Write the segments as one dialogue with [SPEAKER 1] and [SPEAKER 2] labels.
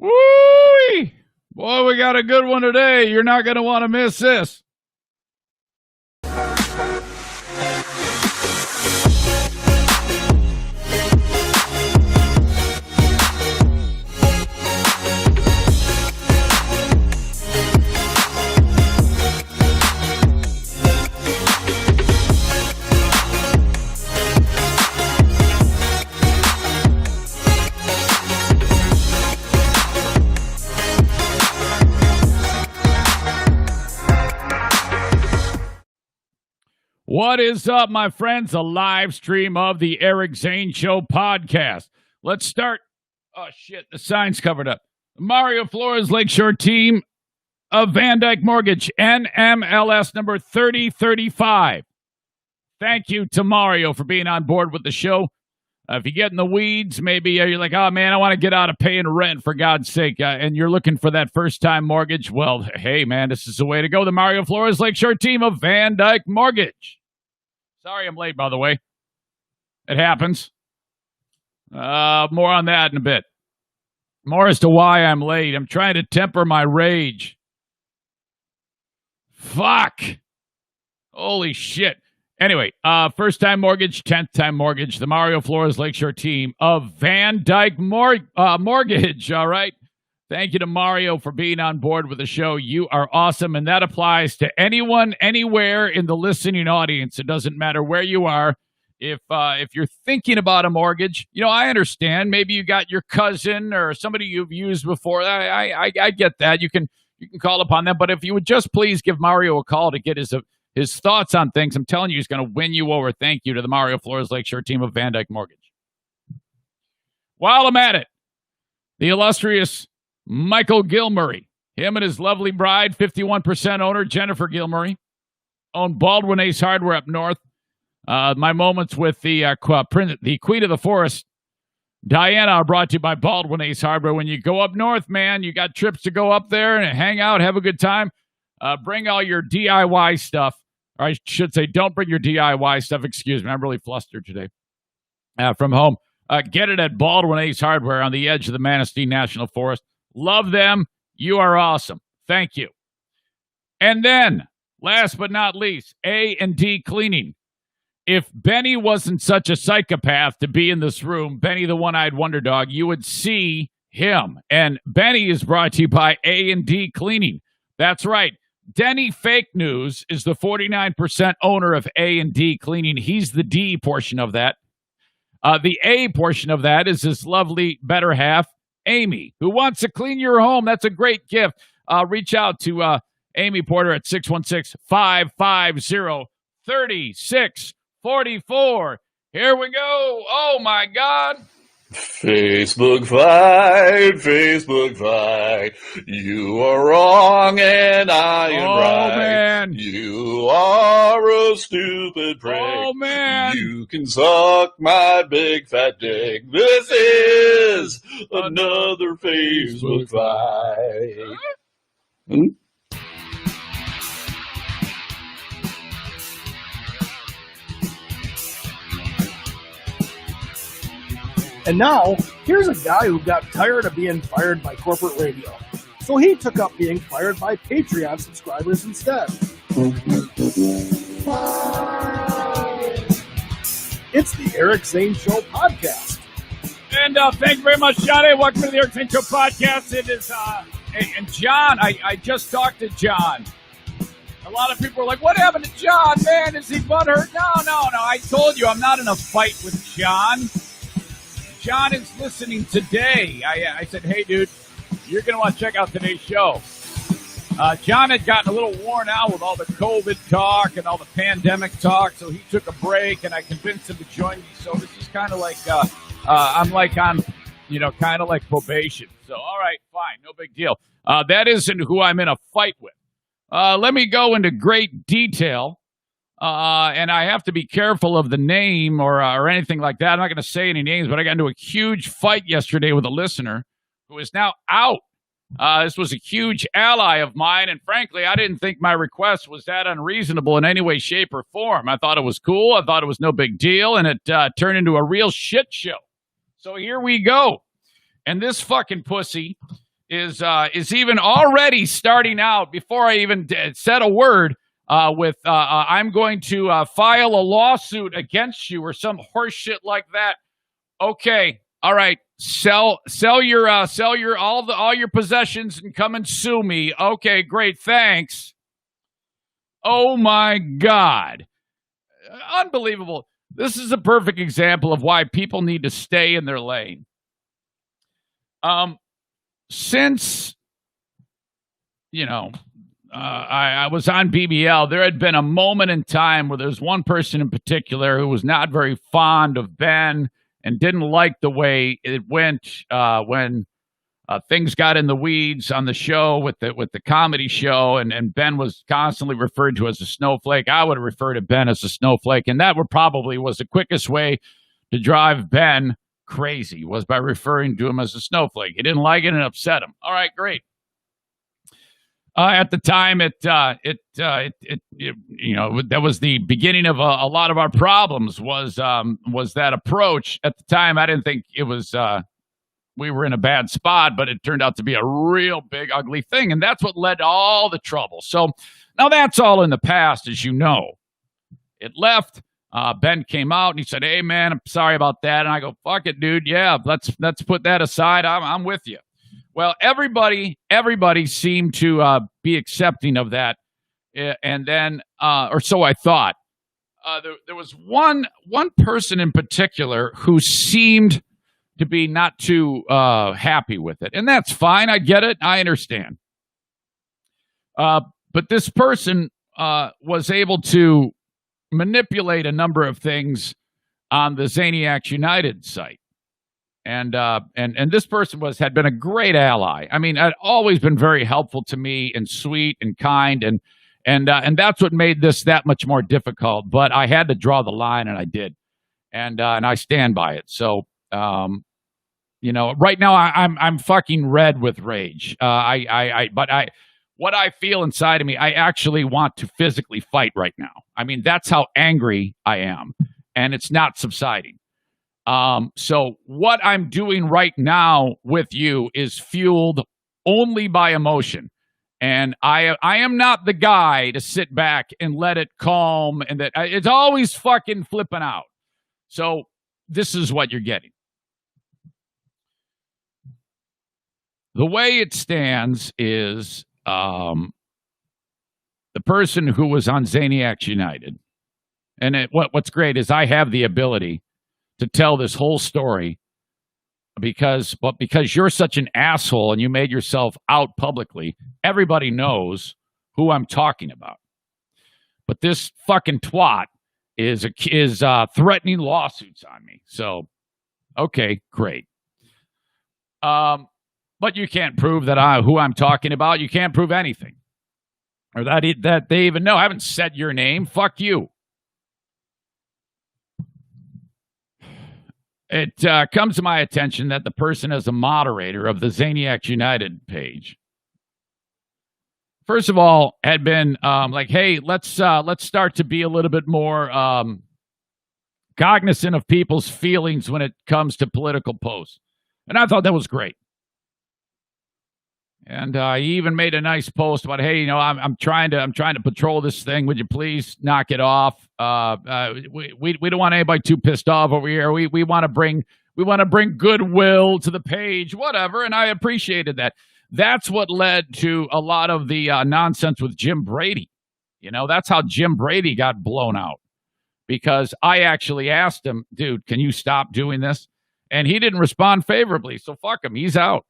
[SPEAKER 1] Woo! Boy, we got a good one today. You're not going to want to miss this. What is up, my friends? A live stream of the Eric Zane Show podcast. Let's start. Oh, shit. The sign's covered up. Mario Flores Lakeshore team of Van Dyke Mortgage, NMLS number 3035. Thank you to Mario for being on board with the show. If you get in the weeds, maybe you're like, oh, man, I want to get out of paying rent, for God's sake, and you're looking for that first-time mortgage. Well, hey, man, this is the way to go. The Mario Flores Lakeshore team of Van Dyke Mortgage. Sorry I'm late, by the way. It happens. More on that in a bit. More as to why I'm late. I'm trying to temper my rage. Fuck. Holy shit. Anyway, first-time mortgage, 10th-time mortgage, the Mario Flores Lakeshore team of Van Dyke Mortgage, all right? Thank you to Mario for being on board with the show. You are awesome, and that applies to anyone, anywhere in the listening audience. It doesn't matter where you are. If you're thinking about a mortgage, you know, I understand. Maybe you got your cousin or somebody you've used before. I get that. You can call upon them. But if you would just please give Mario a call to get his thoughts on things, I'm telling you, he's going to win you over. Thank you to the Mario Flores Lakeshore team of Van Dyke Mortgage. While I'm at it, the illustrious Michael Gilmurray, him and his lovely bride, 51% owner, Jennifer Gilmurray, own Baldwin Ace Hardware up north. My moments with the Queen of the Forest, Diana, are brought to you by Baldwin Ace Hardware. When you go up north, man, you got trips to go up there and hang out, have a good time. Bring all your DIY stuff. Or I should say, don't bring your DIY stuff. Excuse me, I'm really flustered today. From home. Get it at Baldwin Ace Hardware on the edge of the Manistee National Forest. Love them. You are awesome. Thank you. And then, last but not least, A&D Cleaning. If Benny wasn't such a psychopath to be in this room, Benny the One-Eyed Wonder Dog, you would see him. And Benny is brought to you by A&D Cleaning. That's right. Denny Fake News is the 49% owner of A&D Cleaning. He's the D portion of that. The A portion of that is his lovely better half, Amy, who wants to clean your home. That's a great gift. Reach out to Amy Porter at 616-550-3644. Here we go. Oh, my God.
[SPEAKER 2] Facebook fight. You are wrong and I am right.
[SPEAKER 1] Man.
[SPEAKER 2] You are a stupid prick.
[SPEAKER 1] Oh, man.
[SPEAKER 2] You can suck my big fat dick. This is another Facebook fight.
[SPEAKER 3] And now, here's a guy who got tired of being fired by corporate radio. So he took up being fired by Patreon subscribers instead. It's the Eric Zane Show podcast.
[SPEAKER 1] And thank you very much, Johnny. Welcome to the Eric Zane Show podcast. It is, and John, I just talked to John. A lot of people are like, what happened to John? Man, is he butthurt? No. I told you, I'm not in a fight with John. John is listening today. I said, hey, dude, you're going to want to check out today's show. John had gotten a little worn out with all the COVID talk and all the pandemic talk, so he took a break, and I convinced him to join me. So this is kind of like I'm like on, kind of like probation. So, all right, fine, no big deal. That isn't who I'm in a fight with. Let me go into great detail. And I have to be careful of the name or anything like that. I'm not going to say any names, but I got into a huge fight yesterday with a listener who is now out. This was a huge ally of mine, and frankly, I didn't think my request was that unreasonable in any way, shape, or form. I thought it was cool. I thought it was no big deal, and it turned into a real shit show. So here we go. And this fucking pussy is even already starting out before I even said a word with I'm going to file a lawsuit against you or some horse shit like that. Okay, all right, sell your all your possessions and come and sue me. Okay, great, thanks. Oh my God, unbelievable! This is a perfect example of why people need to stay in their lane. Since I was on BBL, there had been a moment in time where there's one person in particular who was not very fond of Ben and didn't like the way it went when things got in the weeds on the show with the comedy show, and Ben was constantly referred to as a snowflake. I would refer to Ben as a snowflake, and that probably was the quickest way to drive Ben crazy, was by referring to him as a snowflake. He didn't like it and it upset him. All right, great. At the time, that was the beginning of a lot of our problems. Was that approach at the time? I didn't think it was. We were in a bad spot, but it turned out to be a real big, ugly thing, and that's what led to all the trouble. So now that's all in the past, as you know. It left. Ben came out and he said, "Hey, man, I'm sorry about that." And I go, "Fuck it, dude. Yeah, let's put that aside. I'm with you." Well, everybody seemed to be accepting of that, and then, or so I thought. There was one person in particular who seemed to be not too happy with it, and that's fine. I get it. I understand. But this person was able to manipulate a number of things on the Zaniacs United site. And this person had been a great ally. I mean, had always been very helpful to me and sweet and kind, and that's what made this that much more difficult. But I had to draw the line, and I did, and I stand by it. So, right now I'm fucking red with rage. What I feel inside of me, I actually want to physically fight right now. I mean, that's how angry I am, and it's not subsiding. So what I'm doing right now with you is fueled only by emotion. And I am not the guy to sit back and let it calm, and that it's always fucking flipping out. So this is what you're getting. The way it stands is, the person who was on Zaniacs United, and what's great is I have the ability to tell this whole story because you're such an asshole and you made yourself out publicly. Everybody knows who I'm talking about. But this fucking twat is threatening lawsuits on me. So, okay, great. But you can't prove who I'm talking about. You can't prove anything, or that they even know. I haven't said your name. Fuck you. It comes to my attention that the person is a moderator of the Zaniacs United page. First of all, had been like, hey, let's start to be a little bit more cognizant of people's feelings when it comes to political posts, and I thought that was great. And he even made a nice post about, hey, I'm trying to patrol this thing. Would you please knock it off? We don't want anybody too pissed off over here. We want to bring goodwill to the page, whatever. And I appreciated that. That's what led to a lot of the nonsense with Jim Brady. That's how Jim Brady got blown out, because I actually asked him, dude, can you stop doing this? And he didn't respond favorably. So fuck him. He's out.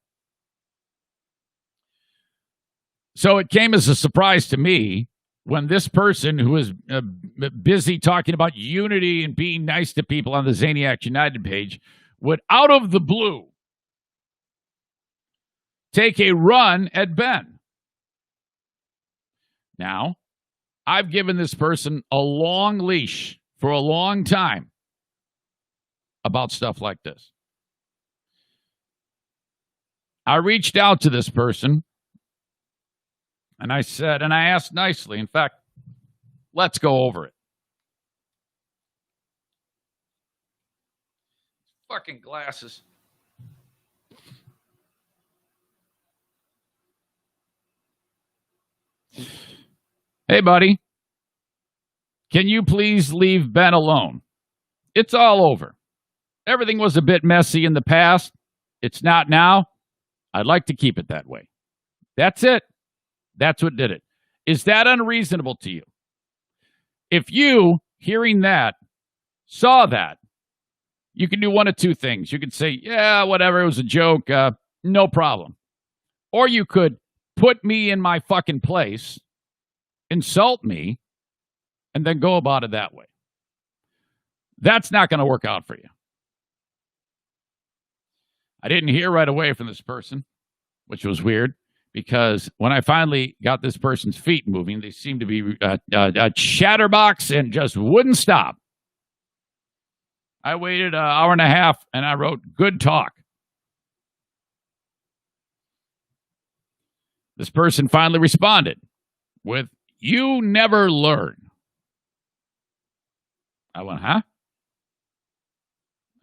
[SPEAKER 1] So it came as a surprise to me when this person who was busy talking about unity and being nice to people on the Zaniacs United page would, out of the blue, take a run at Ben. Now, I've given this person a long leash for a long time about stuff like this. I reached out to this person. And I asked nicely. In fact, let's go over it. Fucking glasses. Hey, buddy, can you please leave Ben alone? It's all over. Everything was a bit messy in the past. It's not now. I'd like to keep it that way. That's it. That's what did it. Is that unreasonable to you? If you, hearing that, saw that, you can do one of two things. You could say, yeah, whatever, it was a joke, no problem. Or you could put me in my fucking place, insult me, and then go about it that way. That's not going to work out for you. I didn't hear right away from this person, which was weird, because when I finally got this person's feet moving, they seemed to be a chatterbox and just wouldn't stop. I waited an hour and a half, and I wrote, good talk. This person finally responded with, you never learn. I went,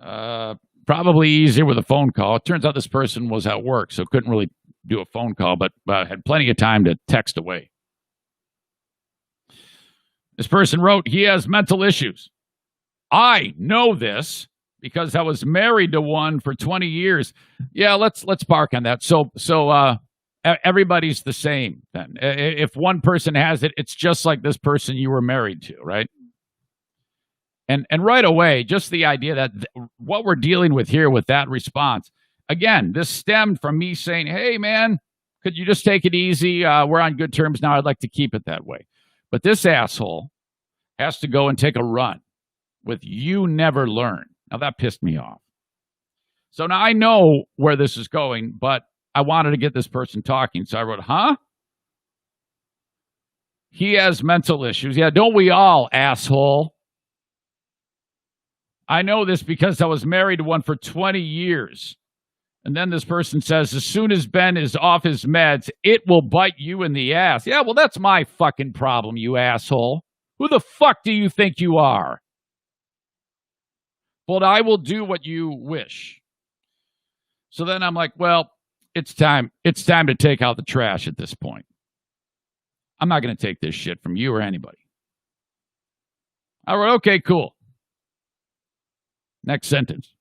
[SPEAKER 1] huh? Probably easier with a phone call. It turns out this person was at work, so couldn't really do a phone call, but had plenty of time to text away. This person wrote, he has mental issues. I know this because I was married to one for 20 years. Yeah, let's park on that. So everybody's the same then. If one person has it, it's just like this person you were married to, right? And right away, just the idea that what we're dealing with here with that response, again, this stemmed from me saying, hey, man, could you just take it easy? We're on good terms now. I'd like to keep it that way. But this asshole has to go and take a run with you never learn. Now, that pissed me off. So now I know where this is going, but I wanted to get this person talking. So I wrote, huh? He has mental issues. Yeah, don't we all, asshole? I know this because I was married to one for 20 years. And then this person says, as soon as Ben is off his meds, it will bite you in the ass. Yeah, well, that's my fucking problem, you asshole. Who the fuck do you think you are? But I will do what you wish. So then I'm like, well, it's time. It's time to take out the trash at this point. I'm not going to take this shit from you or anybody. I wrote, okay, cool. Next sentence.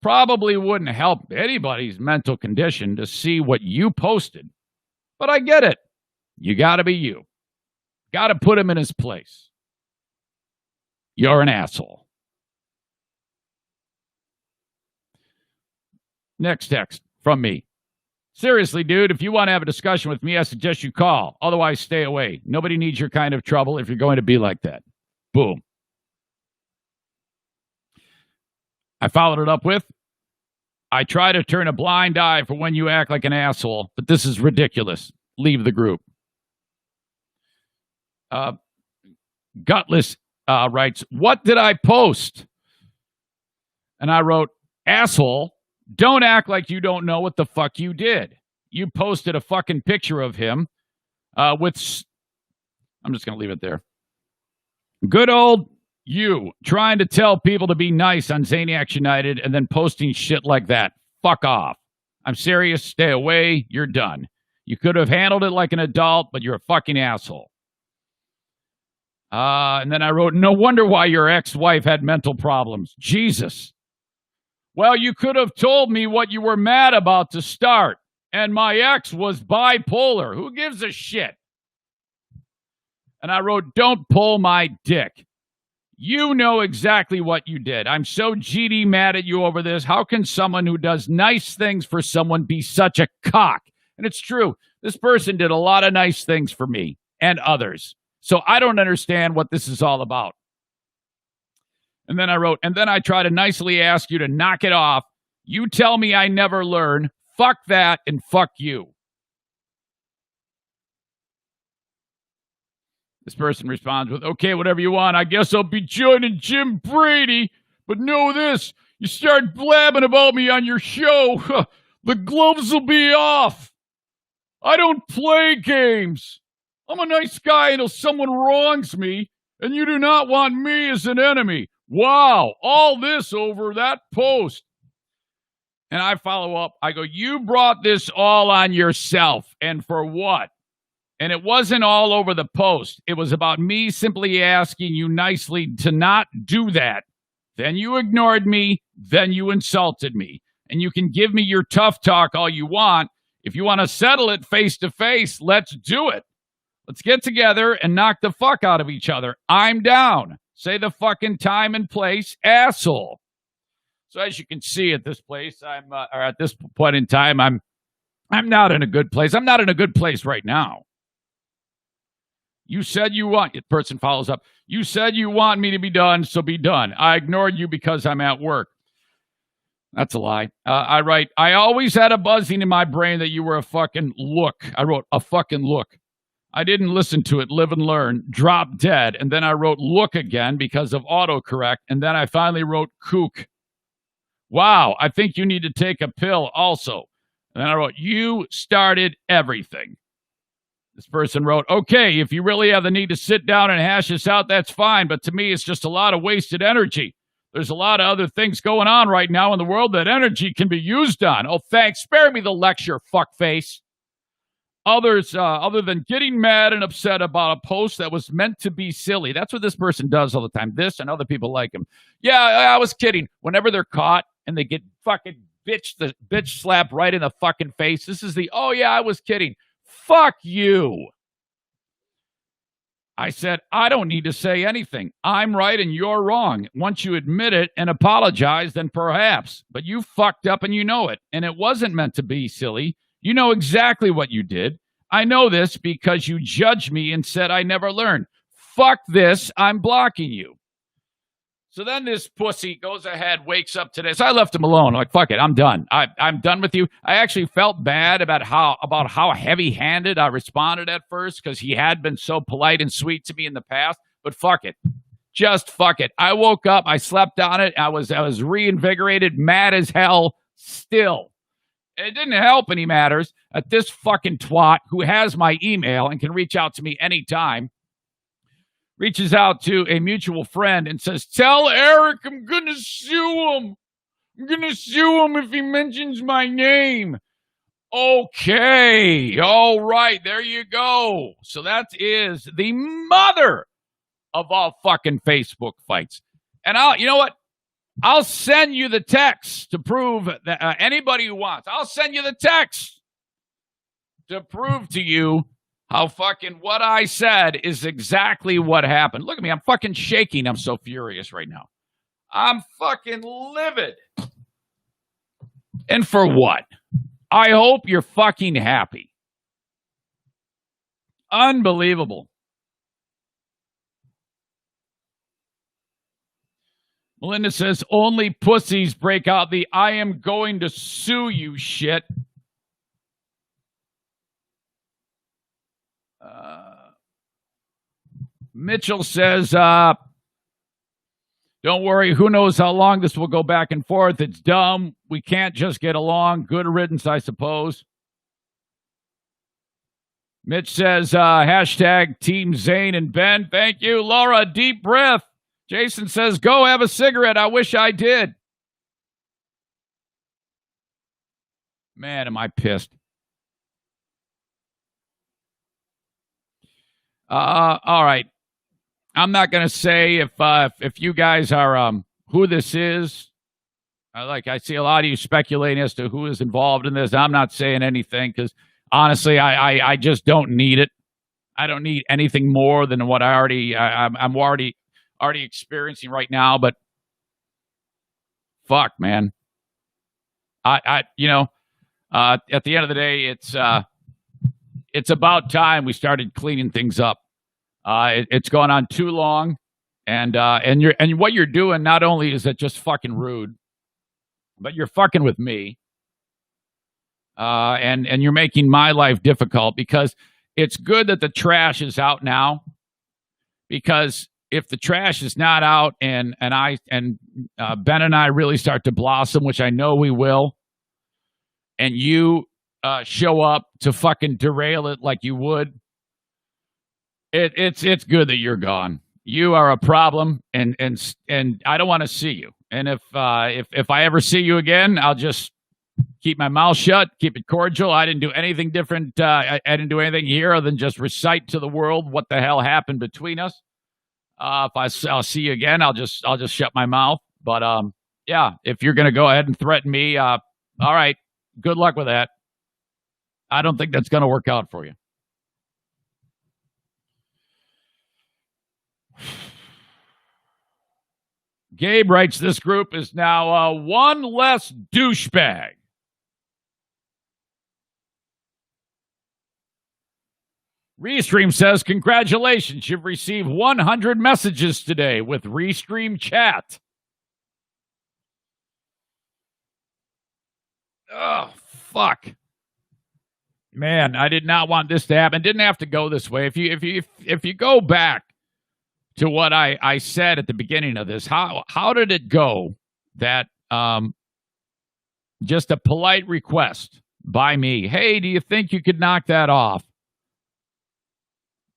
[SPEAKER 1] Probably wouldn't help anybody's mental condition to see what you posted, but I get it. You got to be you. Got to put him in his place. You're an asshole. Next text from me. Seriously, dude, if you want to have a discussion with me, I suggest you call. Otherwise, stay away. Nobody needs your kind of trouble if you're going to be like that. Boom. I followed it up with, I try to turn a blind eye for when you act like an asshole, but this is ridiculous. Leave the group. Gutless writes, what did I post? And I wrote, asshole, don't act like you don't know what the fuck you did. You posted a fucking picture of him with, I'm just going to leave it there. Good old you trying to tell people to be nice on Zaniacs United and then posting shit like that. Fuck off. I'm serious. Stay away. You're done. You could have handled it like an adult, but you're a fucking asshole. And then I wrote, no wonder why your ex-wife had mental problems. Jesus. Well, you could have told me what you were mad about to start. And my ex was bipolar. Who gives a shit? And I wrote, don't pull my dick. You know exactly what you did. I'm so GD mad at you over this. How can someone who does nice things for someone be such a cock? And it's true. This person did a lot of nice things for me and others. So I don't understand what this is all about. And then I wrote, and then I try to nicely ask you to knock it off. You tell me I never learn. Fuck that and fuck you. This person responds with, okay, whatever you want. I guess I'll be joining Jim Brady. But know this, you start blabbing about me on your show, the gloves will be off. I don't play games. I'm a nice guy until someone wrongs me, and you do not want me as an enemy. Wow, all this over that post. And I follow up. I go, you brought this all on yourself. And for what? And it wasn't all over the post. It was about me simply asking you nicely to not do that. Then you ignored me. Then you insulted me. And you can give me your tough talk all you want. If you want to settle it face to face, let's do it. Let's get together and knock the fuck out of each other. I'm down. Say the fucking time and place, asshole. So as you can see at this place, or at this point in time, I'm not in a good place. I'm not in a good place right now. You said you want, the person follows up, you said you want me to be done, so be done. I ignored you because I'm at work. That's a lie. I write, I always had a buzzing in my brain that you were a fucking look. I wrote, a fucking look. I didn't listen to it, live and learn, drop dead. And then I wrote look again because of autocorrect. And then I finally wrote kook. Wow, I think you need to take a pill also. And then I wrote, you started everything. This person wrote, okay, if you really have the need to sit down and hash this out, that's fine. But to me, it's just a lot of wasted energy. There's a lot of other things going on right now in the world that energy can be used on. Oh, thanks. Spare me the lecture, fuckface. Others, other than getting mad and upset about a post that was meant to be silly. That's what this person does all the time. This and other people like him. Yeah, I was kidding. Whenever they're caught and they get fucking bitch slap right in the fucking face. This is the, oh yeah, I was kidding. Fuck you. I said, I don't need to say anything. I'm right and you're wrong. Once you admit it and apologize, then perhaps. But you fucked up and you know it. And it wasn't meant to be silly. You know exactly what you did. I know this because you judged me and said I never learned. Fuck this. I'm blocking you. So then this pussy goes ahead, wakes up today. So I left him alone. I'm like, fuck it, I'm done. I'm done with you. I actually felt bad about how heavy-handed I responded at first because he had been so polite and sweet to me in the past. But fuck it. Just fuck it. I woke up. I slept on it. I was reinvigorated, mad as hell still. And it didn't help any matters that this fucking twat who has my email and can reach out to me anytime reaches out to a mutual friend and says, tell Eric I'm going to sue him. I'm going to sue him if he mentions my name. Okay. All right. There you go. So that is the mother of all fucking Facebook fights. And you know what? I'll send you the text to prove that anybody who wants, I'll send you the text to prove to you how fucking what I said is exactly what happened. Look at me. I'm fucking shaking. I'm so furious right now. I'm fucking livid. And for what? I hope you're fucking happy. Unbelievable. Melinda says, only pussies break out the I am going to sue you shit. Mitchell says, don't worry, who knows how long this will go back and forth. It's dumb. We can't just get along. Good riddance, I suppose. Mitch says, hashtag Team Zane and Ben. Thank you. Laura, deep breath. Jason says, go have a cigarette. I wish I did. Man, am I pissed. All right. I'm not going to say if you guys are who this is. I see a lot of you speculating as to who is involved in this. I'm not saying anything because honestly, I just don't need it. I don't need anything more than what I'm already experiencing right now. But fuck, man. At the end of the day, it's about time we started cleaning things up. It's gone on too long, and what you're doing not only is it just fucking rude, but you're fucking with me, and you're making my life difficult because it's good that the trash is out now, because if the trash is not out and Ben and I really start to blossom, which I know we will, and you show up to fucking derail it like you would. It's good that you're gone. You are a problem, and I don't want to see you. And if I ever see you again, I'll just keep my mouth shut, keep it cordial. I didn't do anything different. I didn't do anything here other than just recite to the world what the hell happened between us. If I'll see you again, I'll just shut my mouth. But yeah, if you're gonna go ahead and threaten me, all right, good luck with that. I don't think that's gonna work out for you. Gabe writes, this group is now one less douchebag. Restream says, congratulations, you've received 100 messages today with Restream chat. Oh, fuck. Man, I did not want this to happen. It didn't have to go this way. If you go back to what I said at the beginning of this, how did it go that just a polite request by me, hey, do you think you could knock that off,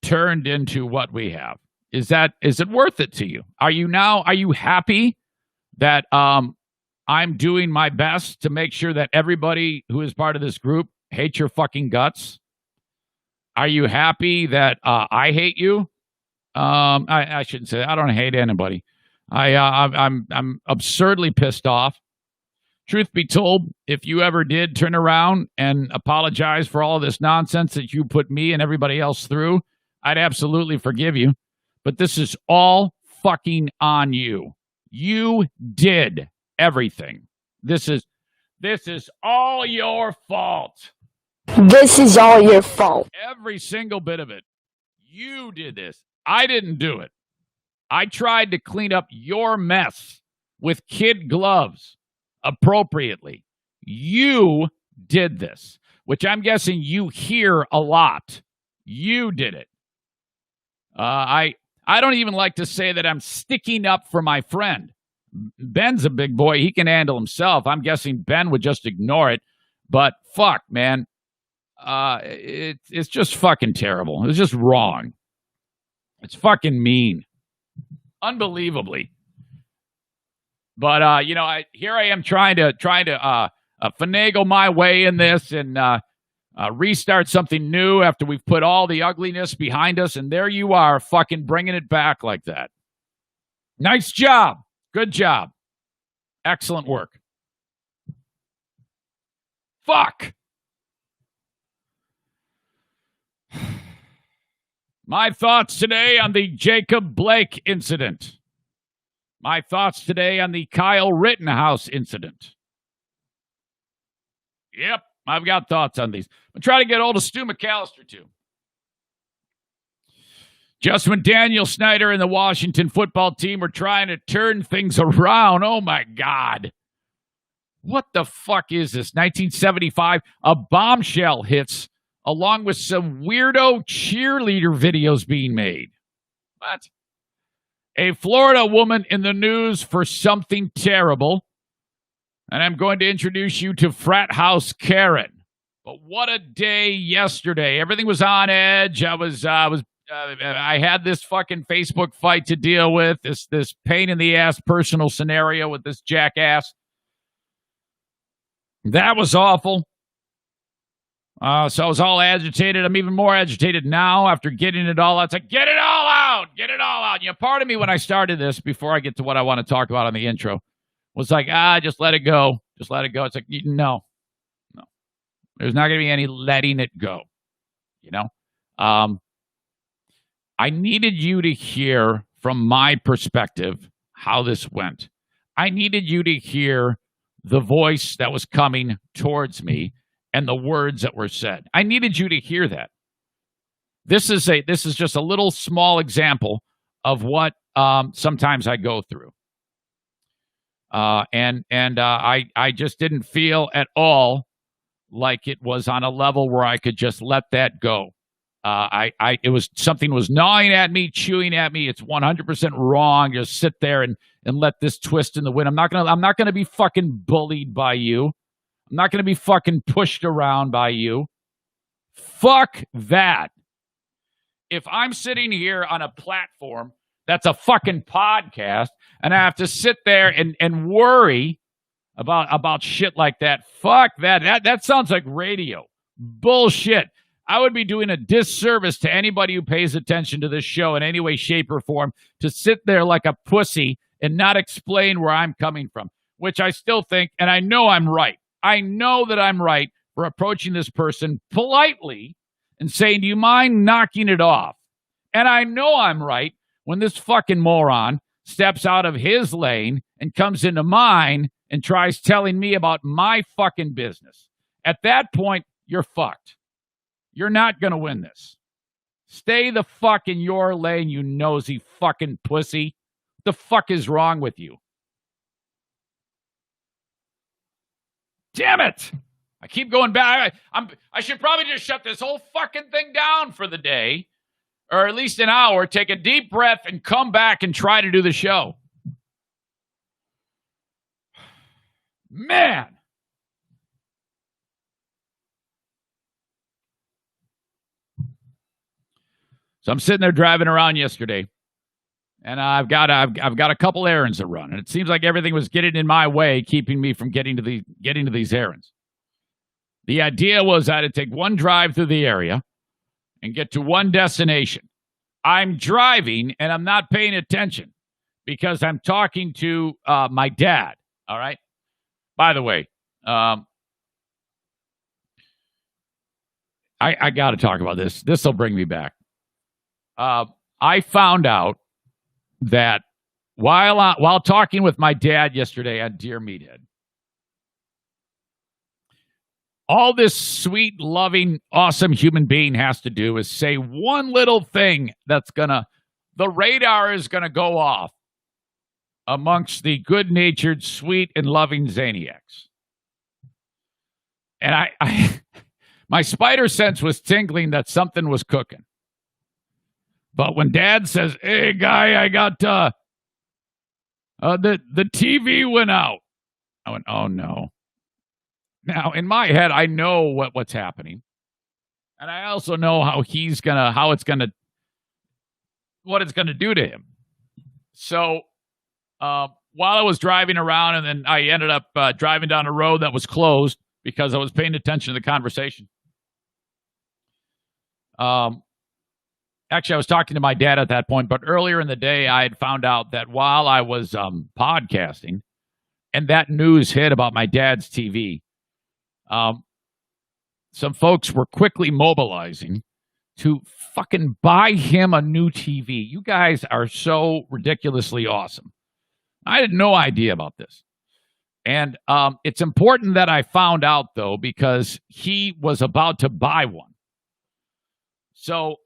[SPEAKER 1] turned into what we have? Is it worth it to you? Are you happy that I'm doing my best to make sure that everybody who is part of this group hates your fucking guts? Are you happy that I hate you? I shouldn't say that. I don't hate anybody. I'm absurdly pissed off. Truth be told, if you ever did turn around and apologize for all of this nonsense that you put me and everybody else through, I'd absolutely forgive you. But this is all fucking on you. You did everything. This is all your fault.
[SPEAKER 4] This is all your fault.
[SPEAKER 1] Every single bit of it. You did this. I didn't do it. I tried to clean up your mess with kid gloves appropriately. You did this, which I'm guessing you hear a lot. You did it. I don't even like to say that I'm sticking up for my friend. Ben's a big boy. He can handle himself. I'm guessing Ben would just ignore it. But fuck, man. It's just fucking terrible. It's just wrong. It's fucking mean. Unbelievably. But, here I am trying to finagle my way in this and restart something new after we've put all the ugliness behind us. And there you are, fucking bringing it back like that. Nice job. Good job. Excellent work. Fuck. My thoughts today on the Jacob Blake incident. My thoughts today on the Kyle Rittenhouse incident. Yep, I've got thoughts on these. I'm trying to get hold of Stu McAllister, too. Just when Daniel Snyder and the Washington football team were trying to turn things around, oh, my God. What the fuck is this? 1975, a bombshell hits along with some weirdo cheerleader videos being made. What? A Florida woman in the news for something terrible. And I'm going to introduce you to Frat House Karen. But what a day yesterday. Everything was on edge. I had this fucking Facebook fight to deal with, this pain in the ass personal scenario with this jackass. That was awful. So I was all agitated. I'm even more agitated now after getting it all out. It's like, get it all out. Get it all out. Part of me when I started this, before I get to what I want to talk about on the intro, was like, just let it go. Just let it go. It's like, no. There's not going to be any letting it go. I needed you to hear from my perspective how this went. I needed you to hear the voice that was coming towards me and the words that were said. I needed you to hear that. This is just a little small example of what sometimes I go through. I just didn't feel at all like it was on a level where I could just let that go. It was something was gnawing at me, chewing at me. It's 100% wrong. Just sit there and let this twist in the wind. I'm not gonna be fucking bullied by you. I'm not gonna be fucking pushed around by you. Fuck that. If I'm sitting here on a platform that's a fucking podcast and I have to sit there and worry about shit like that. Fuck that. That sounds like radio. Bullshit. I would be doing a disservice to anybody who pays attention to this show in any way, shape, or form to sit there like a pussy and not explain where I'm coming from, which I still think, and I know I'm right. I know that I'm right for approaching this person politely and saying, do you mind knocking it off? And I know I'm right when this fucking moron steps out of his lane and comes into mine and tries telling me about my fucking business. At that point, you're fucked. You're not going to win this. Stay the fuck in your lane, you nosy fucking pussy. What the fuck is wrong with you? Damn it! I keep going back. I should probably just shut this whole fucking thing down for the day, or at least an hour, take a deep breath, and come back and try to do the show. Man! So I'm sitting there driving around yesterday, and I've got a couple errands to run, and it seems like everything was getting in my way, keeping me from getting to these errands. The idea was I had to take one drive through the area and get to one destination. I'm driving, and I'm not paying attention because I'm talking to my dad, all right? By the way, I got to talk about this. This will bring me back. I found out that while talking with my dad yesterday at Dear Meathead, all this sweet, loving, awesome human being has to do is say one little thing the radar is gonna go off amongst the good-natured, sweet, and loving Zaniacs. And I my spider sense was tingling that something was cooking. But when Dad says, "Hey, guy, I got the TV went out," I went, "Oh no!" Now in my head, I know what's happening, and I also know what it's gonna do to him. So while I was driving around, and then I ended up driving down a road that was closed because I was paying attention to the conversation. Actually, I was talking to my dad at that point, but earlier in the day, I had found out that while I was podcasting and that news hit about my dad's TV, some folks were quickly mobilizing to fucking buy him a new TV. You guys are so ridiculously awesome. I had no idea about this. And it's important that I found out, though, because he was about to buy one. So,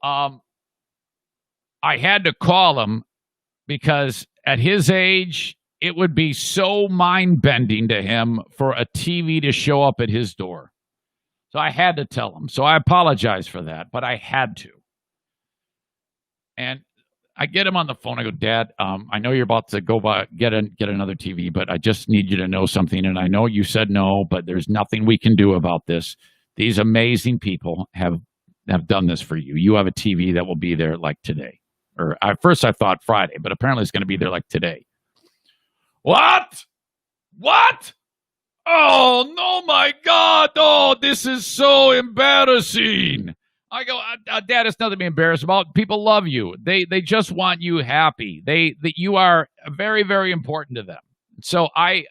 [SPEAKER 1] I had to call him because at his age, it would be so mind-bending to him for a TV to show up at his door. So I had to tell him. So I apologize for that, but I had to. And I get him on the phone. I go, "Dad, I know you're about to go get another TV, but I just need you to know something. And I know you said no, but there's nothing we can do about this. These amazing people have done this for you. You have a TV that will be there like today." Or at first I thought Friday, but apparently it's going to be there like today. What? Oh, no, my God. Oh, this is so embarrassing. I go, Dad, it's nothing to be embarrassed about. People love you. They just want you happy. That you are very, very important to them. So I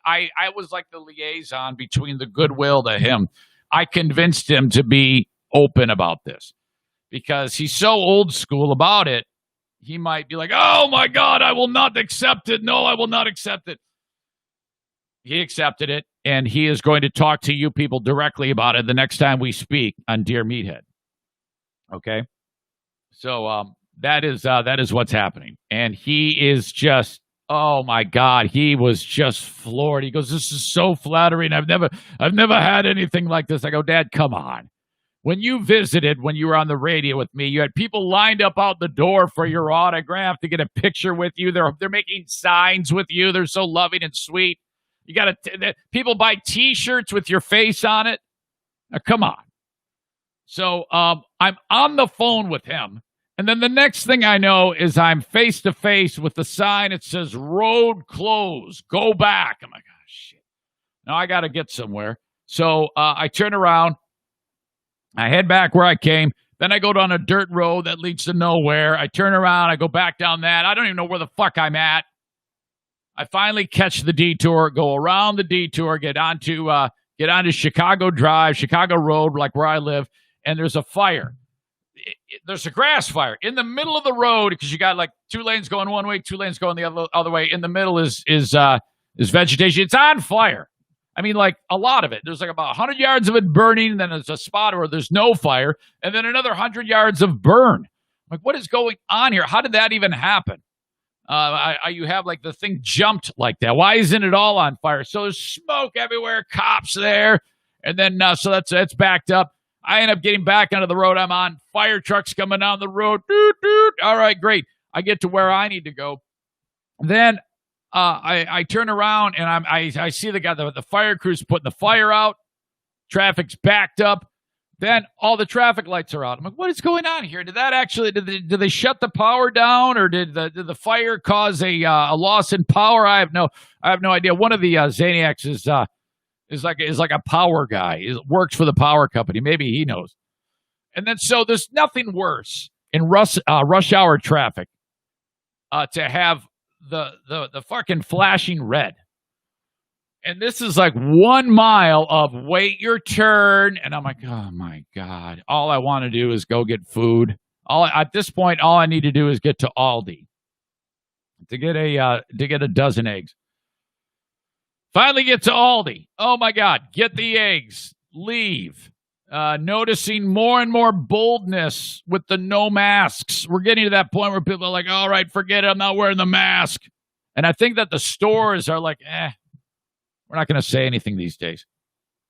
[SPEAKER 1] was like the liaison between the goodwill to him. I convinced him to be open about this because he's so old school about it. He might be like, "Oh, my God, I will not accept it. No, I will not accept it." He accepted it, and he is going to talk to you people directly about it the next time we speak on Dear Meathead. Okay? So that is what's happening. And he is just, oh, my God, he was just floored. He goes, "This is so flattering. I've never had anything like this." I go, "Dad, come on. When you visited, when you were on the radio with me, you had people lined up out the door for your autograph to get a picture with you. They're making signs with you. They're so loving and sweet. You got people buy T-shirts with your face on it. Now, come on." So I'm on the phone with him, and then the next thing I know is I'm face to face with the sign. It says "Road closed. Go back." I'm like, "Oh shit." Now I got to get somewhere. So I turn around. I head back where I came. Then I go down a dirt road that leads to nowhere. I turn around. I go back down that. I don't even know where the fuck I'm at. I finally catch the detour, go around the detour, get onto Chicago Drive, Chicago Road, like where I live, and there's a fire. There's a grass fire in the middle of the road because you got like 2 lanes going one way, 2 lanes going the other way. In the middle is vegetation. It's on fire. I mean, like a lot of it. There's like about 100 yards of it burning, and then there's a spot where there's no fire, and then another 100 yards of burn. Like, what is going on here? How did that even happen? You have like the thing jumped like that. Why isn't it all on fire? So there's smoke everywhere, cops there, and then so that's backed up. I end up getting back onto the road I'm on. Fire trucks coming down the road. Doot, doot. All right, great. I get to where I need to go. Then I turn around and I see the guy, the fire crew's putting the fire out. Traffic's backed up. Then all the traffic lights are out. I'm like, what is going on here? Did they shut the power down, or did the fire cause a loss in power? I have no idea. One of the Zaniacs is like a power guy. He works for the power company. Maybe he knows. And then so there's nothing worse in rush hour traffic to have the fucking flashing red. And this is like 1 mile of wait your turn. And I'm like, oh my God. All I want to do is go get food. At this point, all I need to do is get to Aldi to get a dozen eggs. Finally get to Aldi. Oh my God. Get the eggs. Leave. Noticing more and more boldness with the no masks. We're getting to that point where people are like, all right, forget it. I'm not wearing the mask. And I think that the stores are like, we're not going to say anything these days.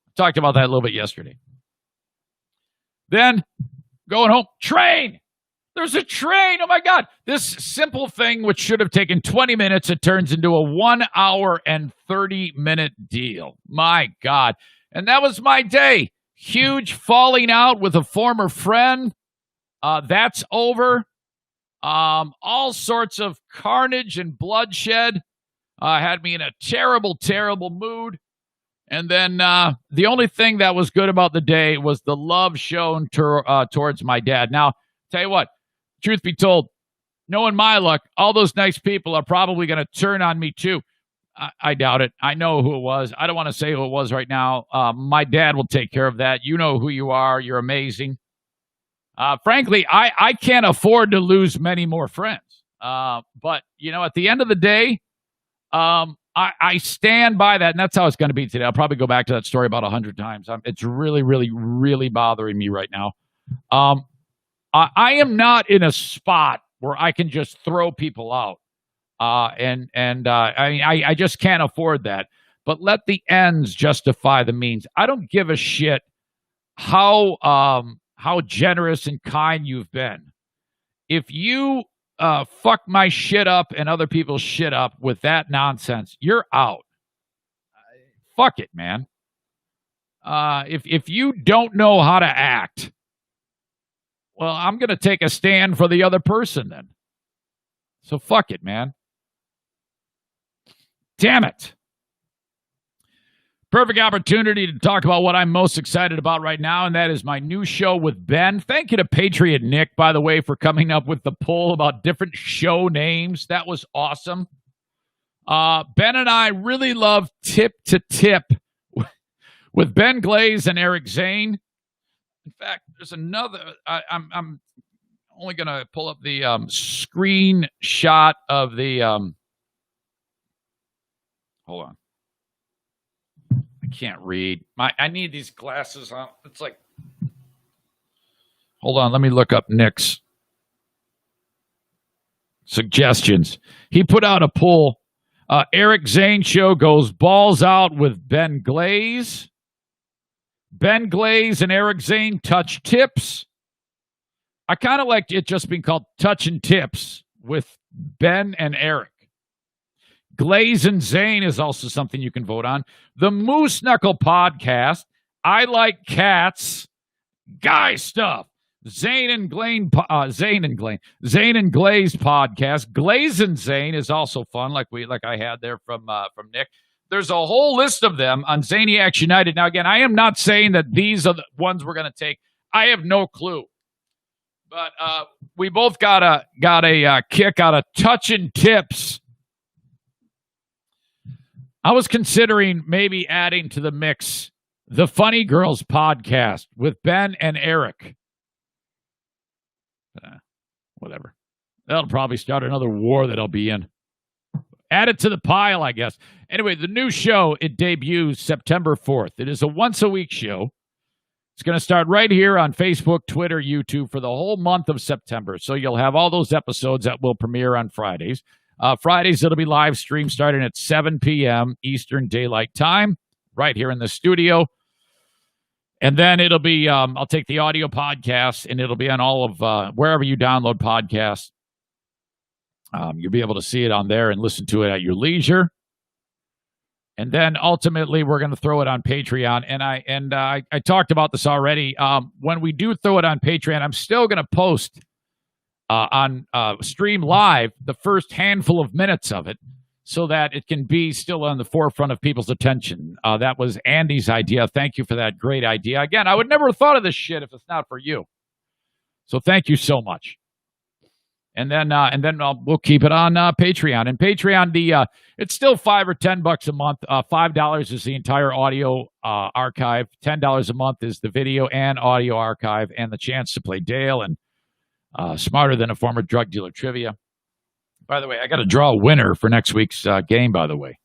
[SPEAKER 1] I talked about that a little bit yesterday. Then, going home, train. There's a train. Oh, my God. This simple thing, which should have taken 20 minutes, it turns into a 1 hour and 30-minute deal. My God. And that was my day. Huge falling out with a former friend. That's over. All sorts of carnage and bloodshed. Had me in a terrible, terrible mood. And then the only thing that was good about the day was the love shown towards my dad. Now, tell you what, truth be told, knowing my luck, all those nice people are probably going to turn on me too. I doubt it. I know who it was. I don't want to say who it was right now. My dad will take care of that. You know who you are. You're amazing. Frankly, I can't afford to lose many more friends. But, at the end of the day, I stand by that, and that's how it's going to be today. I'll probably go back to that story about 100 times. It's really, really, really bothering me right now. I am not in a spot where I can just throw people out. I just can't afford that. But let the ends justify the means. I don't give a shit how generous and kind you've been. If you fuck my shit up and other people's shit up with that nonsense, you're out. Fuck it, man. If you don't know how to act, well, I'm going to take a stand for the other person then. So fuck it, man. Damn it. Perfect opportunity to talk about what I'm most excited about right now, and that is my new show with Ben. Thank you to Patriot Nick, by the way, for coming up with the poll about different show names. That was awesome. Ben and I really love Tip to Tip with Ben Glaze and Eric Zane. In fact, there's another. I'm only going to pull up the screenshot of the. Hold on. I can't read. I need these glasses on. It's like, hold on. Let me look up Nick's suggestions. He put out a poll. Eric Zane show goes balls out with Ben Glaze. Ben Glaze and Eric Zane touch tips. I kind of like it just being called Touching Tips with Ben and Eric. Glaze and Zane is also something you can vote on. The Moose Knuckle Podcast. I Like Cats. Guy Stuff. Zane and Glaze Podcast. Glaze and Zane is also fun, like I had there from Nick. There's a whole list of them on Zaniacs United. Now, again, I am not saying that these are the ones we're going to take. I have no clue. But we both got a kick out of touching tips. I was considering maybe adding to the mix the Funny Girls podcast with Ben and Eric. Whatever. That'll probably start another war that I'll be in. Add it to the pile, I guess. Anyway, the new show, it debuts September 4th. It is a once-a-week show. It's going to start right here on Facebook, Twitter, YouTube for the whole month of September. So you'll have all those episodes that will premiere on Fridays. Fridays, it'll be live stream starting at 7 p.m. Eastern Daylight Time, right here in the studio. And then it'll be, I'll take the audio podcast, and it'll be on all of, wherever you download podcasts. You'll be able to see it on there and listen to it at your leisure. And then ultimately, we're going to throw it on Patreon. And I talked about this already. When we do throw it on Patreon, I'm still going to post on Stream Live the first handful of minutes of it so that it can be still on the forefront of people's attention. That was Andy's idea. Thank you for that great idea. Again, I would never have thought of this shit if it's not for you. So thank you so much. And then we'll keep it on Patreon. And Patreon, it's still $5 or $10 a month. $5 is the entire audio archive. $10 a month is the video and audio archive, and the chance to play Dale and Smarter Than a Former Drug Dealer trivia. By the way, I got to draw a winner for next week's game. By the way,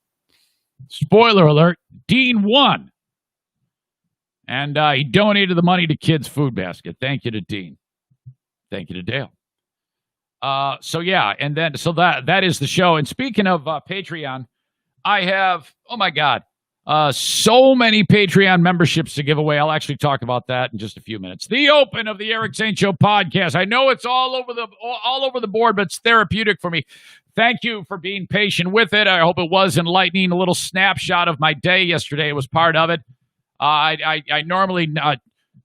[SPEAKER 1] spoiler alert: Dean won, and he donated the money to Kids Food Basket. Thank you to Dean. Thank you to Dale. So yeah, and then so that is the show. And speaking of Patreon, I have so many Patreon memberships to give away. I'll actually talk about that in just a few minutes. The open of the Eric Zane Show podcast. I know it's all over the board, but it's therapeutic for me. Thank you for being patient with it. I hope it was enlightening. A little snapshot of my day yesterday was part of it. I normally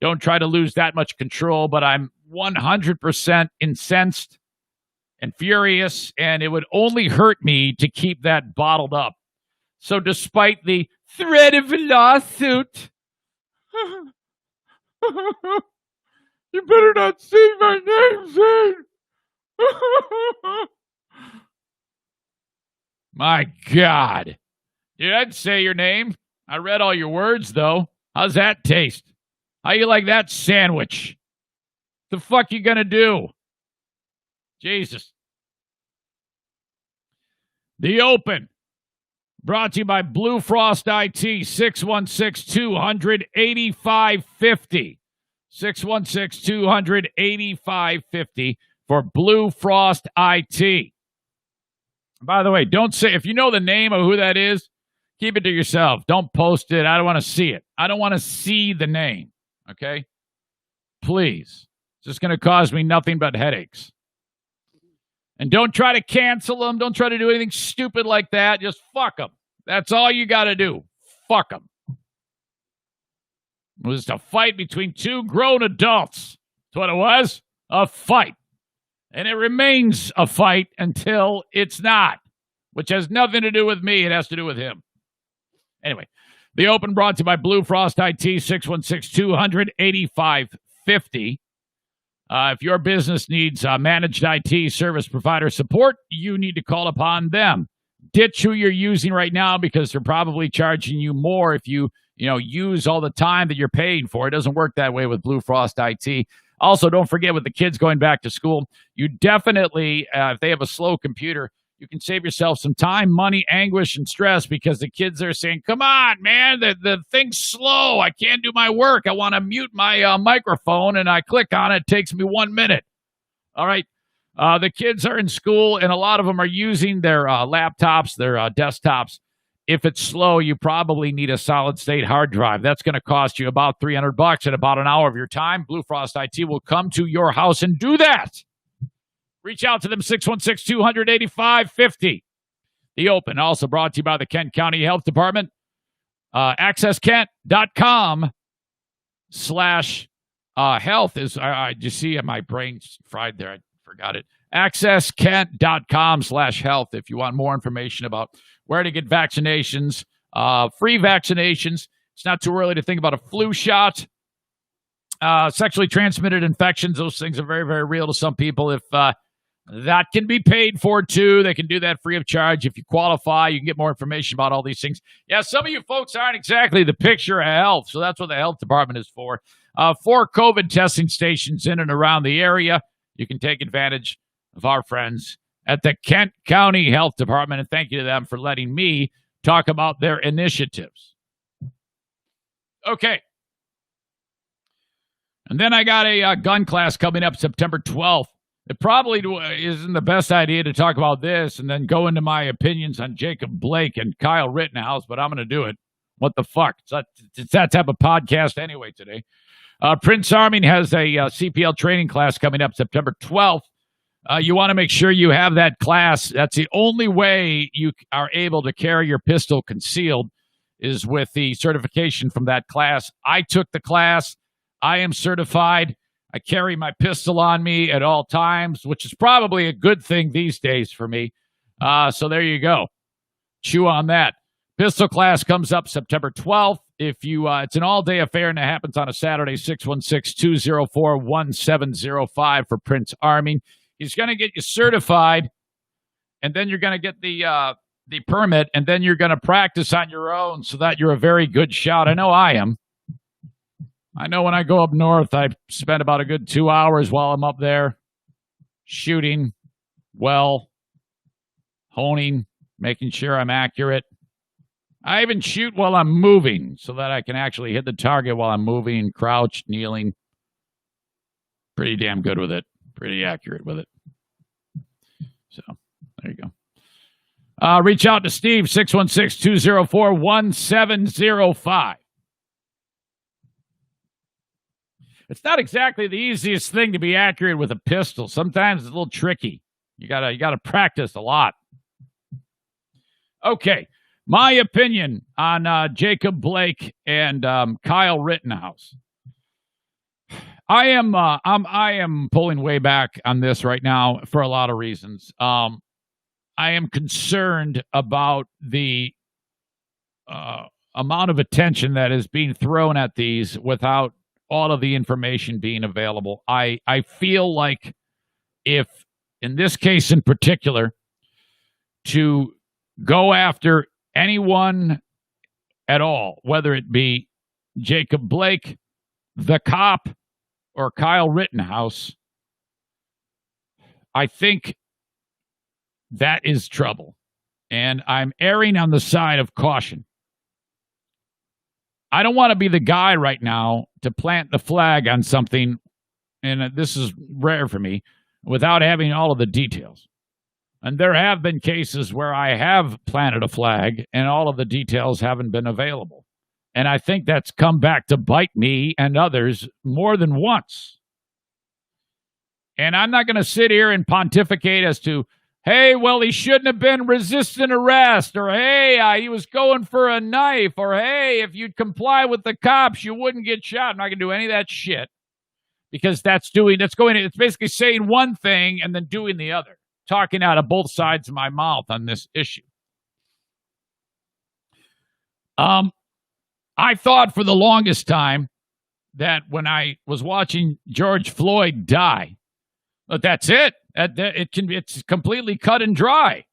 [SPEAKER 1] don't try to lose that much control, but I'm 100% incensed and furious, and it would only hurt me to keep that bottled up. So despite the threat of a lawsuit, you better not say my name, Zane. My God. Dude, I'd say your name. I read all your words, though. How's that taste? How you like that sandwich? The fuck you gonna do? Jesus. The Open, brought to you by Blue Frost IT, 616-200-8550. 616-200-8550 for Blue Frost IT. By the way, don't say, if you know the name of who that is, keep it to yourself. Don't post it. I don't want to see it. I don't want to see the name, okay? Please. It's just going to cause me nothing but headaches. And don't try to cancel them. Don't try to do anything stupid like that. Just fuck them. That's all you got to do. Fuck them. It was a fight between two grown adults. That's what it was. A fight. And it remains a fight until it's not, which has nothing to do with me. It has to do with him. Anyway, the Open brought to you by Blue Frost IT, 616-200-8550. If your business needs managed IT service provider support, you need to call upon them. Ditch who you're using right now because they're probably charging you more if you use all the time that you're paying for. It doesn't work that way with Blue Frost IT. Also, don't forget, with the kids going back to school, you definitely, if they have a slow computer, you can save yourself some time, money, anguish, and stress because the kids are saying, come on, man, the thing's slow. I can't do my work. I want to mute my microphone, and I click on it. It takes me 1 minute. All right. The kids are in school, and a lot of them are using their laptops, their desktops. If it's slow, you probably need a solid-state hard drive. That's going to cost you about $300 and about an hour of your time. Blue Frost IT will come to your house and do that. Reach out to them, 616-200-8550. The Open, also brought to you by the Kent County Health Department. AccessKent.com/health is, you see my brain's fried there. I forgot it. AccessKent.com/health if you want more information about where to get vaccinations, Free vaccinations. It's not too early to think about a flu shot. Sexually transmitted infections, those things are very, very real to some people. If that can be paid for, too, they can do that free of charge. If you qualify, you can get more information about all these things. Yeah, some of you folks aren't exactly the picture of health, so that's what the health department is for. 4 COVID testing stations in and around the area. You can take advantage of our friends at the Kent County Health Department, and thank you to them for letting me talk about their initiatives. Okay. And then I got a gun class coming up September 12th. It probably isn't the best idea to talk about this and then go into my opinions on Jacob Blake and Kyle Rittenhouse, but I'm going to do it. What the fuck? It's that type of podcast anyway today. Prince Arming has a CPL training class coming up September 12th. You want to make sure you have that class. That's the only way you are able to carry your pistol concealed is with the certification from that class. I took the class. I am certified. I carry my pistol on me at all times, which is probably a good thing these days for me. So there you go. Chew on that. Pistol class comes up September 12th. If you, it's an all-day affair, and it happens on a Saturday, 616-204-1705 for Prince Arming. He's going to get you certified, and then you're going to get the permit, and then you're going to practice on your own so that you're a very good shot. I know I am. I know when I go up north, I spend about a good 2 hours while I'm up there shooting well, honing, making sure I'm accurate. I even shoot while I'm moving so that I can actually hit the target while I'm moving, crouched, kneeling. Pretty damn good with it. Pretty accurate with it. So, there you go. Reach out to Steve, 616-204-1705. It's not exactly the easiest thing to be accurate with a pistol. Sometimes it's a little tricky. You gotta practice a lot. Okay, my opinion on Jacob Blake and Kyle Rittenhouse. I am pulling way back on this right now for a lot of reasons. I am concerned about the amount of attention that is being thrown at these without all of the information being available. I feel like if, in this case in particular, to go after anyone at all, whether it be Jacob Blake, the cop, or Kyle Rittenhouse, I think that is trouble. And I'm erring on the side of caution. I don't want to be the guy right now to plant the flag on something, and this is rare for me, without having all of the details. And there have been cases where I have planted a flag and all of the details haven't been available. And I think that's come back to bite me and others more than once. And I'm not going to sit here and pontificate as to, hey, well, he shouldn't have been resisting arrest, or hey, he was going for a knife, or hey, if you'd comply with the cops, you wouldn't get shot. I'm not going to do any of that shit, because it's basically saying one thing and then doing the other, talking out of both sides of my mouth on this issue. I thought for the longest time that when I was watching George Floyd die, but that's it. It's completely cut and dry.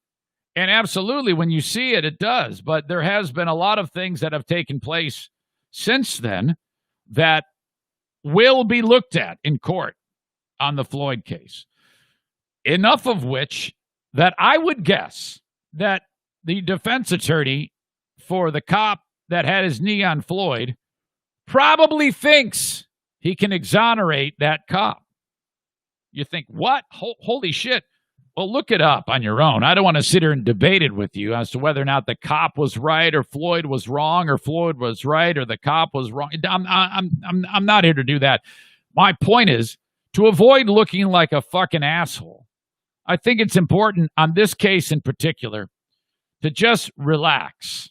[SPEAKER 1] And absolutely, when you see it, it does. But there has been a lot of things that have taken place since then that will be looked at in court on the Floyd case. Enough of which that I would guess that the defense attorney for the cop that had his knee on Floyd probably thinks he can exonerate that cop. You think, what? Holy shit. Well, look it up on your own. I don't want to sit here and debate it with you as to whether or not the cop was right or Floyd was wrong or Floyd was right or the cop was wrong. I'm not here to do that. My point is to avoid looking like a fucking asshole. I think it's important on this case in particular to just relax.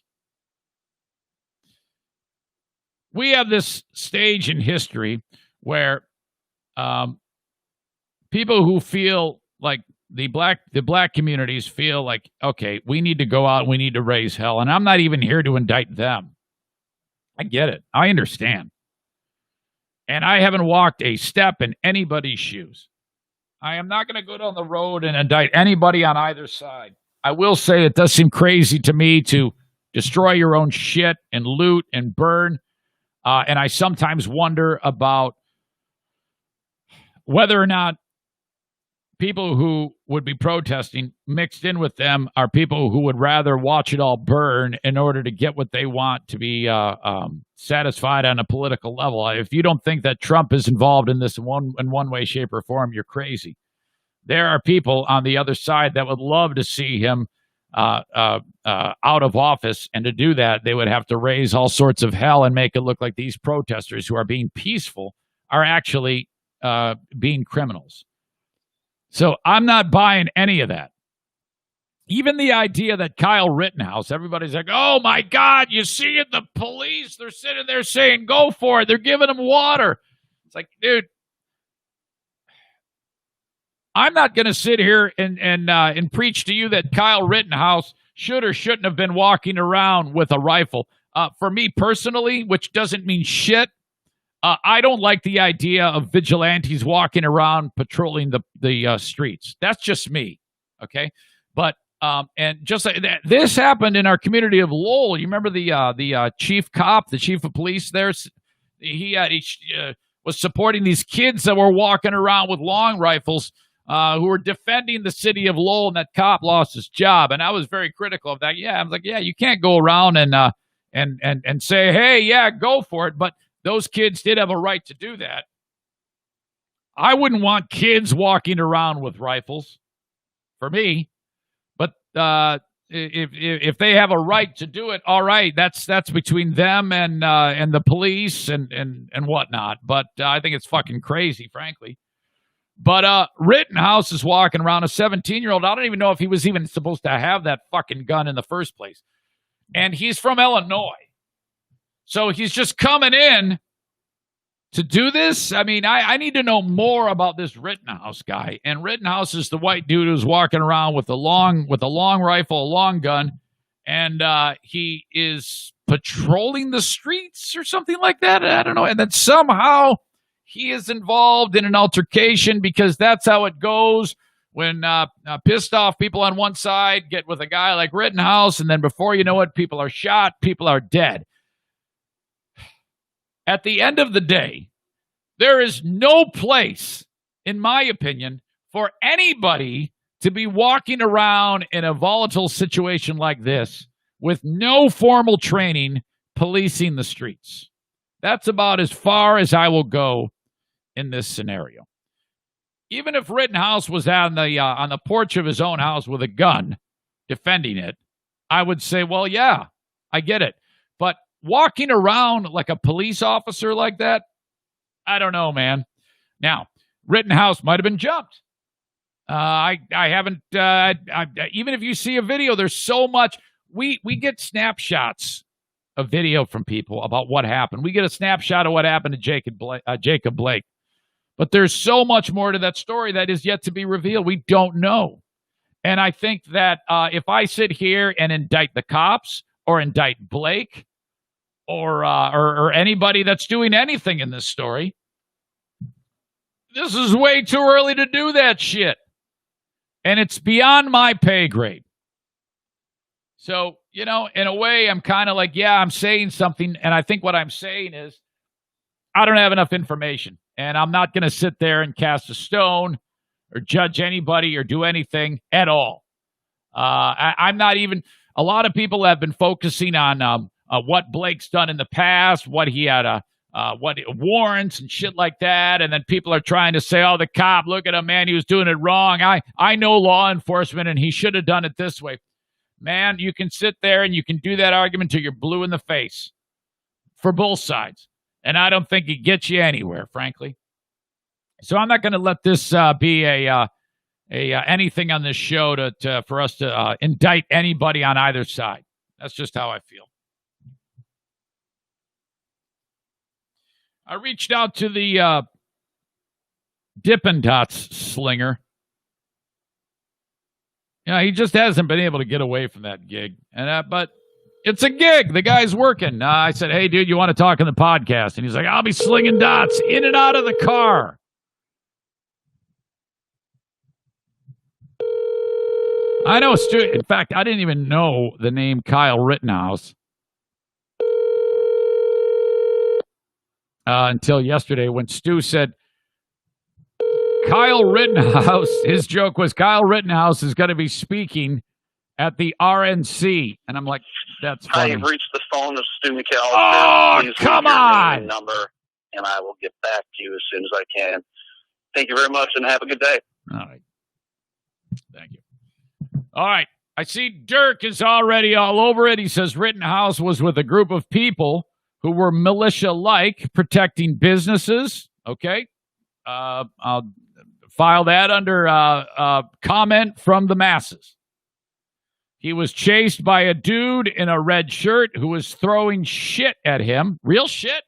[SPEAKER 1] We have this stage in history where people who feel like the black communities feel like, okay, we need to go out and we need to raise hell. And I'm not even here to indict them. I get it. I understand. And I haven't walked a step in anybody's shoes. I am not going to go down the road and indict anybody on either side. I will say it does seem crazy to me to destroy your own shit and loot and burn. And I sometimes wonder about whether or not people who would be protesting mixed in with them are people who would rather watch it all burn in order to get what they want to be satisfied on a political level. If you don't think that Trump is involved in this in one way, shape, or form, you're crazy. There are people on the other side that would love to see him out of office, and to do that, they would have to raise all sorts of hell and make it look like these protesters who are being peaceful are actually being criminals. So I'm not buying any of that. Even the idea that Kyle Rittenhouse, everybody's like, oh my God, you see it, the police, they're sitting there saying, go for it. They're giving him water. It's like, dude, I'm not going to sit here and preach to you that Kyle Rittenhouse should or shouldn't have been walking around with a rifle. For me personally, which doesn't mean shit, I don't like the idea of vigilantes walking around patrolling the streets. That's just me, okay? But and just like that, this happened in our community of Lowell. You remember the chief cop, the chief of police there? He was supporting these kids that were walking around with long rifles who were defending the city of Lowell, and that cop lost his job. And I was very critical of that. Yeah, I was like, yeah, you can't go around and say, hey, yeah, go for it. But those kids did have a right to do that. I wouldn't want kids walking around with rifles, for me. But if they have a right to do it, all right, that's between them and the police and whatnot. But I think it's fucking crazy, frankly. But Rittenhouse is walking around, a 17-year-old. I don't even know if he was even supposed to have that fucking gun in the first place. And he's from Illinois. So he's just coming in to do this. I mean, I need to know more about this Rittenhouse guy. And Rittenhouse is the white dude who's walking around with a long rifle, a long gun, and he is patrolling the streets or something like that. I don't know. And then somehow he is involved in an altercation, because that's how it goes when pissed off people on one side get with a guy like Rittenhouse, and then before you know it, people are shot, people are dead. At the end of the day, there is no place, in my opinion, for anybody to be walking around in a volatile situation like this with no formal training policing the streets. That's about as far as I will go in this scenario. Even if Rittenhouse was on the porch of his own house with a gun defending it, I would say, well, yeah, I get it. But walking around like a police officer like that, I don't know, man. Now, Rittenhouse might have been jumped. I haven't, even if you see a video, there's so much. We get snapshots of video from people about what happened. We get a snapshot of what happened to Jacob Blake. But there's so much more to that story that is yet to be revealed. We don't know. And I think that if I sit here and indict the cops or indict Blake, or anybody that's doing anything in this story, this is way too early to do that shit. And it's beyond my pay grade. So, in a way, I'm kind of like, yeah, I'm saying something, and I think what I'm saying is I don't have enough information, and I'm not going to sit there and cast a stone or judge anybody or do anything at all. I'm not even, a lot of people have been focusing on what Blake's done in the past, what he had, what warrants and shit like that. And then people are trying to say, oh, the cop, look at him, man, he was doing it wrong. I know law enforcement, and he should have done it this way. Man, you can sit there and you can do that argument till you're blue in the face for both sides. And I don't think it gets you anywhere, frankly. So I'm not going to let this be a anything on this show for us to indict anybody on either side. That's just how I feel. I reached out to the Dippin' Dots slinger. He just hasn't been able to get away from that gig. But it's a gig. The guy's working. I said, hey, dude, you want to talk on the podcast? And he's like, I'll be slinging dots in and out of the car. I know, Stu. In fact, I didn't even know the name Kyle Rittenhouse until yesterday when Stu said, Kyle Rittenhouse, his joke was Kyle Rittenhouse is going to be speaking at the RNC. And I'm like, that's funny.
[SPEAKER 5] Hi, you've reached the phone of Stu McAllister.
[SPEAKER 1] Oh,
[SPEAKER 5] Please
[SPEAKER 1] come
[SPEAKER 5] leave your name
[SPEAKER 1] on.
[SPEAKER 5] and number, and I will get back to you as soon as I can. Thank you very much, and have a good day.
[SPEAKER 1] All right. Thank you. All right. I see Dirk is already all over it. He says Rittenhouse was with a group of people who were militia-like, protecting businesses. Okay. I'll file that under comment from the masses. He was chased by a dude in a red shirt who was throwing shit at him. Real shit.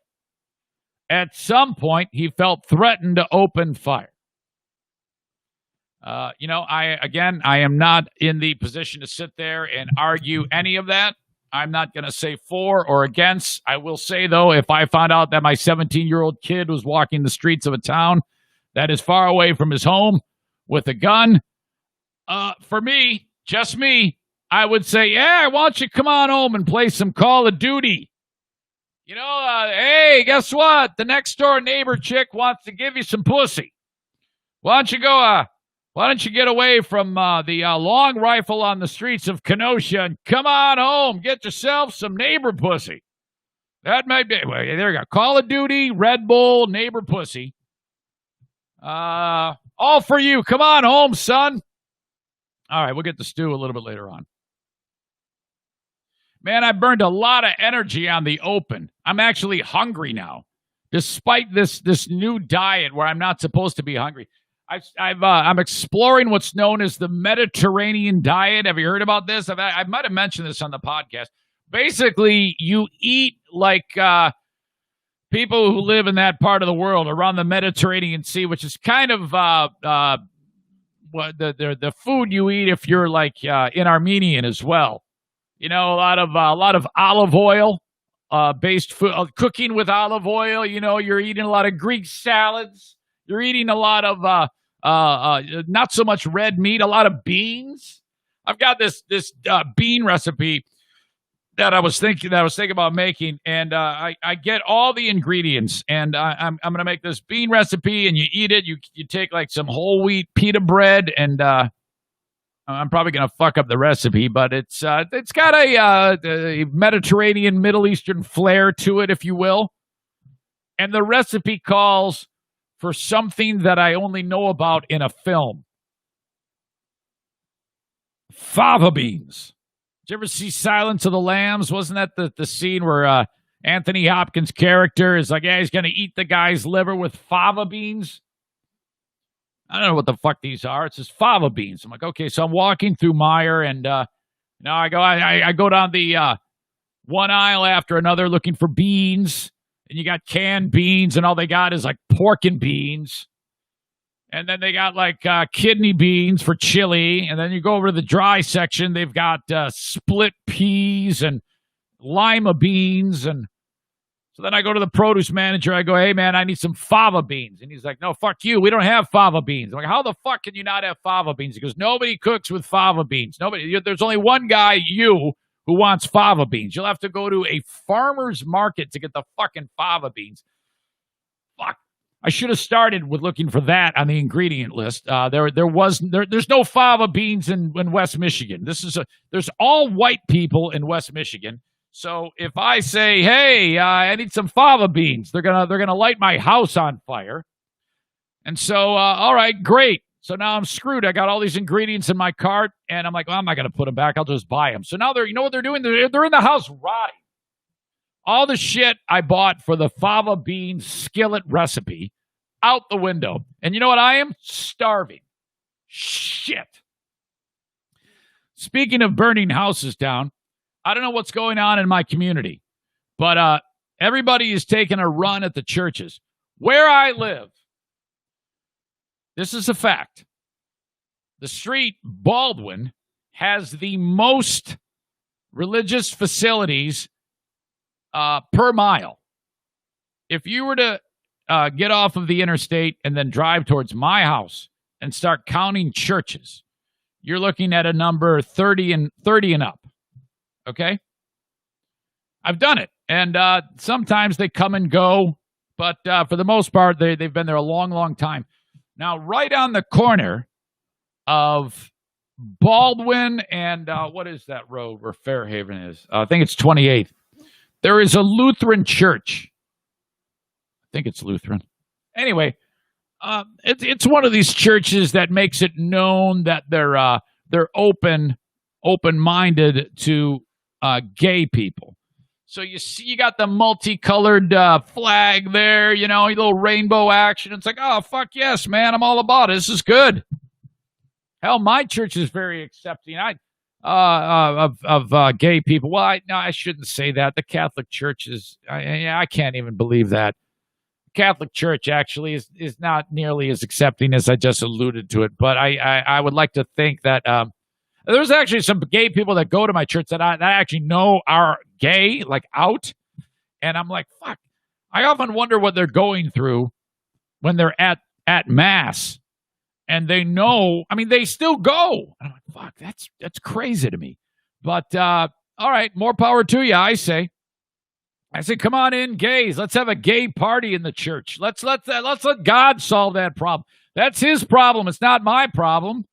[SPEAKER 1] At some point, he felt threatened to open fire. I am not in the position to sit there and argue any of that. I'm not going to say for or against. I will say, though, if I found out that my 17-year-old kid was walking the streets of a town that is far away from his home with a gun, for me, just me, I would say, yeah, why don't you come on home and play some Call of Duty? Hey, guess what? The next door neighbor chick wants to give you some pussy. Why don't you get away from the long rifle on the streets of Kenosha and come on home, get yourself some neighbor pussy. That might be, well, there you go. Call of Duty, Red Bull, neighbor pussy. All for you. Come on home, son. All right, we'll get to Stu a little bit later on. Man, I burned a lot of energy on the open. I'm actually hungry now, despite this new diet where I'm not supposed to be hungry. I'm exploring what's known as the Mediterranean diet. Have you heard about this? I might have mentioned this on the podcast. Basically, you eat like people who live in that part of the world around the Mediterranean Sea, which is kind of the food you eat if you're like in Armenian as well. A lot of olive oil based food, cooking with olive oil. You're eating a lot of Greek salads. You're eating a lot of not so much red meat, a lot of beans. I've got this bean recipe that I was thinking about making, and I get all the ingredients, and I'm going to make this bean recipe, and you eat it. You take like some whole wheat pita bread, and I'm probably going to fuck up the recipe, but it's got a Mediterranean, Middle Eastern flair to it, if you will. And the recipe calls for something that I only know about in a film. Fava beans. Did you ever see Silence of the Lambs? Wasn't that the scene where Anthony Hopkins' character is like, yeah, he's going to eat the guy's liver with fava beans? I don't know what the fuck these are. It's just fava beans. I'm like, okay, so I'm walking through Meijer, and I go down the one aisle after another looking for beans, and you got canned beans, and all they got is like pork and beans. And then they got like kidney beans for chili. And then you go over to the dry section. They've got split peas and lima beans. And so then I go to the produce manager. I go, hey, man, I need some fava beans. And he's like, no, fuck you. We don't have fava beans. I'm like, how the fuck can you not have fava beans? He goes, nobody cooks with fava beans. There's only one guy, you, who wants fava beans. You'll have to go to a farmer's market to get the fucking fava beans. Fuck. I should have started with looking for that on the ingredient list. There's no fava beans in West Michigan. There's all white people in West Michigan. So if I say, hey, I need some fava beans, they're gonna light my house on fire. And so, all right, great. So now I'm screwed. I got all these ingredients in my cart, and I'm like, well, I'm not gonna put them back. I'll just buy them. So now you know what they're doing? They're in the house rotting. All the shit I bought for the fava bean skillet recipe out the window. And you know what I am? Starving. Shit. Speaking of burning houses down, I don't know what's going on in my community, but everybody is taking a run at the churches. Where I live, this is a fact. The street Baldwin has the most religious facilities per mile. If you were to get off of the interstate and then drive towards my house and start counting churches, you're looking at a number 30 and up. Okay? I've done it. And sometimes they come and go, but for the most part, they've been there a long, long time. Now, right on the corner of Baldwin and what is that road where Fairhaven is? I think it's 28th. There is a Lutheran church. I think it's Lutheran. Anyway, it's one of these churches that makes it known that they're open-minded to gay people. So you see, you got the multicolored flag there, you know, a little rainbow action. It's like, oh, fuck yes, man, I'm all about it. This is good. Hell, my church is very accepting of gay people. Well, I shouldn't say that. The Catholic Church is, I can't even believe that. The Catholic Church actually is not nearly as accepting as I just alluded to it. But I would like to think that there's actually some gay people that go to my church that I actually know are gay, like out. And I'm like, fuck. I often wonder what they're going through when they're at Mass. And they know, I mean, they still go. And I'm like, fuck, that's crazy to me. But, all right, more power to you, I say. I say, come on in, gays. Let's have a gay party in the church. Let's let God solve that problem. That's his problem. It's not my problem.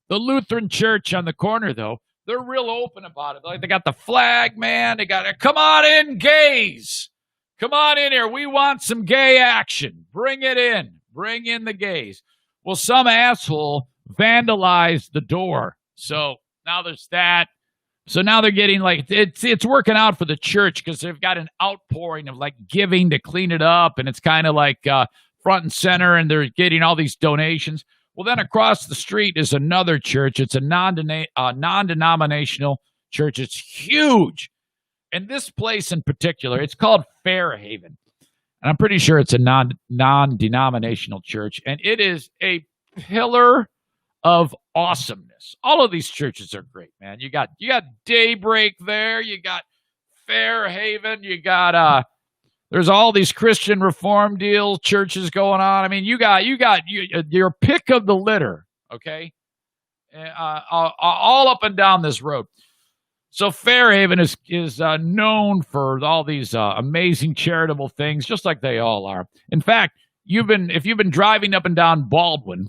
[SPEAKER 1] The Lutheran church on the corner, though, they're real open about it. Like, they got the flag, man. They got it. Come on in, gays. Come on in here. We want some gay action. Bring it in. Bring in the gays. Well, some asshole vandalized the door. So now there's that. So now they're getting like, it's working out for the church because they've got an outpouring of like giving to clean it up. And it's kind of like front and center, and they're getting all these donations. Well, then across the street is another church. It's a non-denominational church. It's huge. And this place in particular, it's called Fairhaven. And I'm pretty sure it's a non-denominational church. And it is a pillar of awesomeness. All of these churches are great, man. You got Daybreak there. You got Fairhaven. You got there's all these Christian Reform deal churches going on. I mean, you got your pick of the litter, okay? All up and down this road. So Fairhaven is known for all these amazing charitable things, just like they all are. In fact, if you've been driving up and down Baldwin,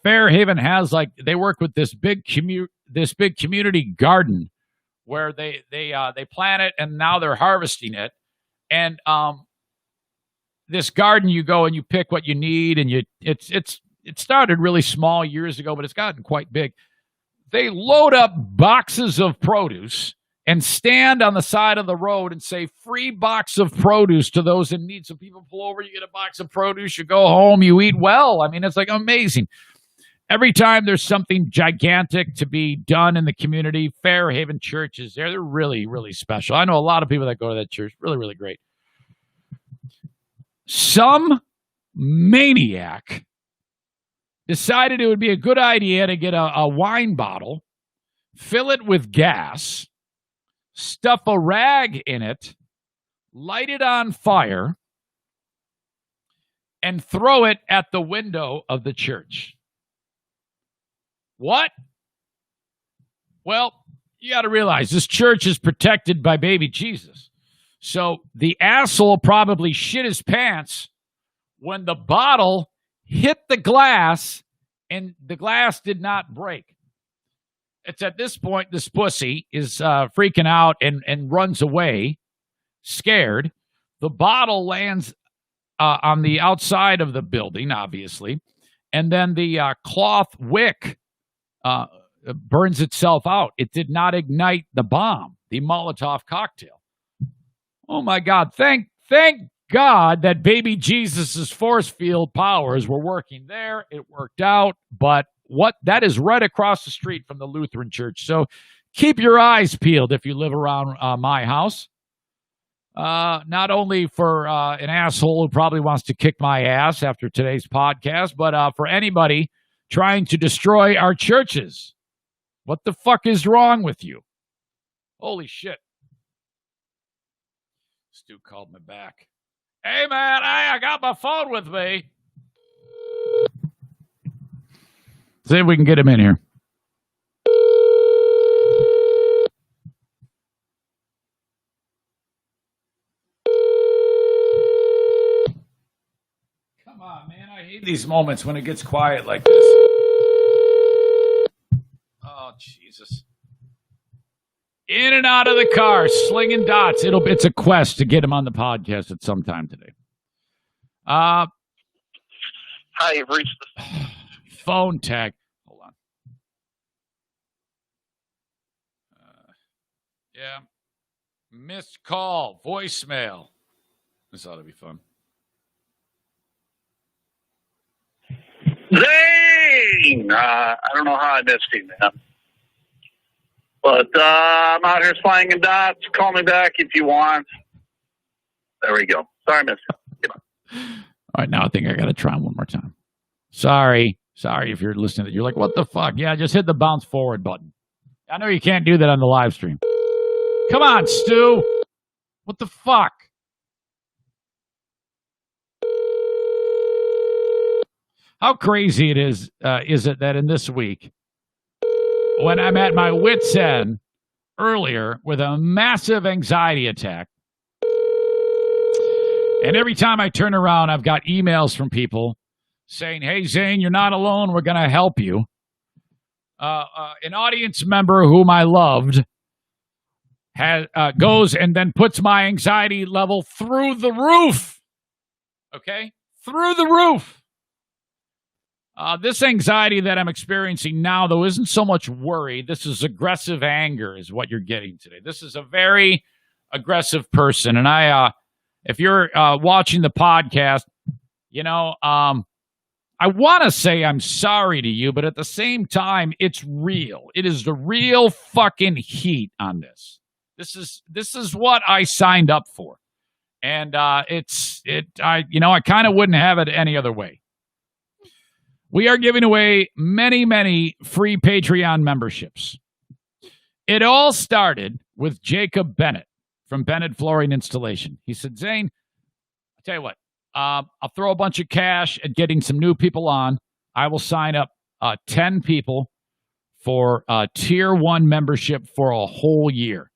[SPEAKER 1] Fairhaven has they work with this big community garden where they plant it and now they're harvesting it. And this garden, you go and you pick what you need, and it started really small years ago, but it's gotten quite big. They load up boxes of produce and stand on the side of the road and say, free box of produce to those in need. So people pull over, you get a box of produce, you go home, you eat well. I mean, it's like amazing. Every time there's something gigantic to be done in the community, Fairhaven Church is there. They're really, really special. I know a lot of people that go to that church. Really, really great. Some maniac decided it would be a good idea to get a wine bottle, fill it with gas, stuff a rag in it, light it on fire, and throw it at the window of the church. What? Well, you got to realize this church is protected by baby Jesus. So the asshole probably shit his pants when the bottle hit the glass and the glass did not break. It's at this point this pussy is freaking out and runs away, scared. The bottle lands on the outside of the building, obviously, and then the cloth wick burns itself out. It did not ignite the bomb, the Molotov cocktail. Oh my God! Thank God that baby Jesus's force field powers were working there. It worked out, but that is right across the street from the Lutheran church. So keep your eyes peeled if you live around my house. Not only for an asshole who probably wants to kick my ass after today's podcast, but for anybody trying to destroy our churches. What the fuck is wrong with you? Holy shit. Stu called me back. Hey, man, I got my phone with me. See if we can get him in here. Come on, man. I hate these moments when it gets quiet like this. Oh, Jesus. In and out of the car, slinging dots. It's a quest to get him on the podcast at some time today.
[SPEAKER 5] Hi, you've reached the...
[SPEAKER 1] Phone tag. Hold on. Yeah. Missed call. Voicemail. This ought to be fun.
[SPEAKER 5] Zane! I don't know how I missed you, man. But I'm out here slanging dots. Call me back if you want. There we go. Sorry I missed you.
[SPEAKER 1] All right, now I think I got to try one more time. Sorry if you're listening. You're like, what the fuck? Yeah, just hit the bounce forward button. I know you can't do that on the live stream. Come on, Stu. What the fuck? How crazy is it that in this week, when I'm at my wit's end earlier with a massive anxiety attack, and every time I turn around, I've got emails from people saying, hey, Zane, you're not alone. We're going to help you. An audience member whom I loved goes and then puts my anxiety level through the roof. Okay? Through the roof. This anxiety that I'm experiencing now, though, isn't so much worry. This is aggressive anger is what you're getting today. This is a very aggressive person. And if you're watching the podcast, I want to say I'm sorry to you, but at the same time, it's real. It is the real fucking heat on this. This is what I signed up for. And I kind of wouldn't have it any other way. We are giving away many, many free Patreon memberships. It all started with Jacob Bennett from Bennett Flooring Installation. He said, Zane, I'll tell you what, I'll throw a bunch of cash at getting some new people on. I will sign up 10 people for Tier 1 membership for a whole year.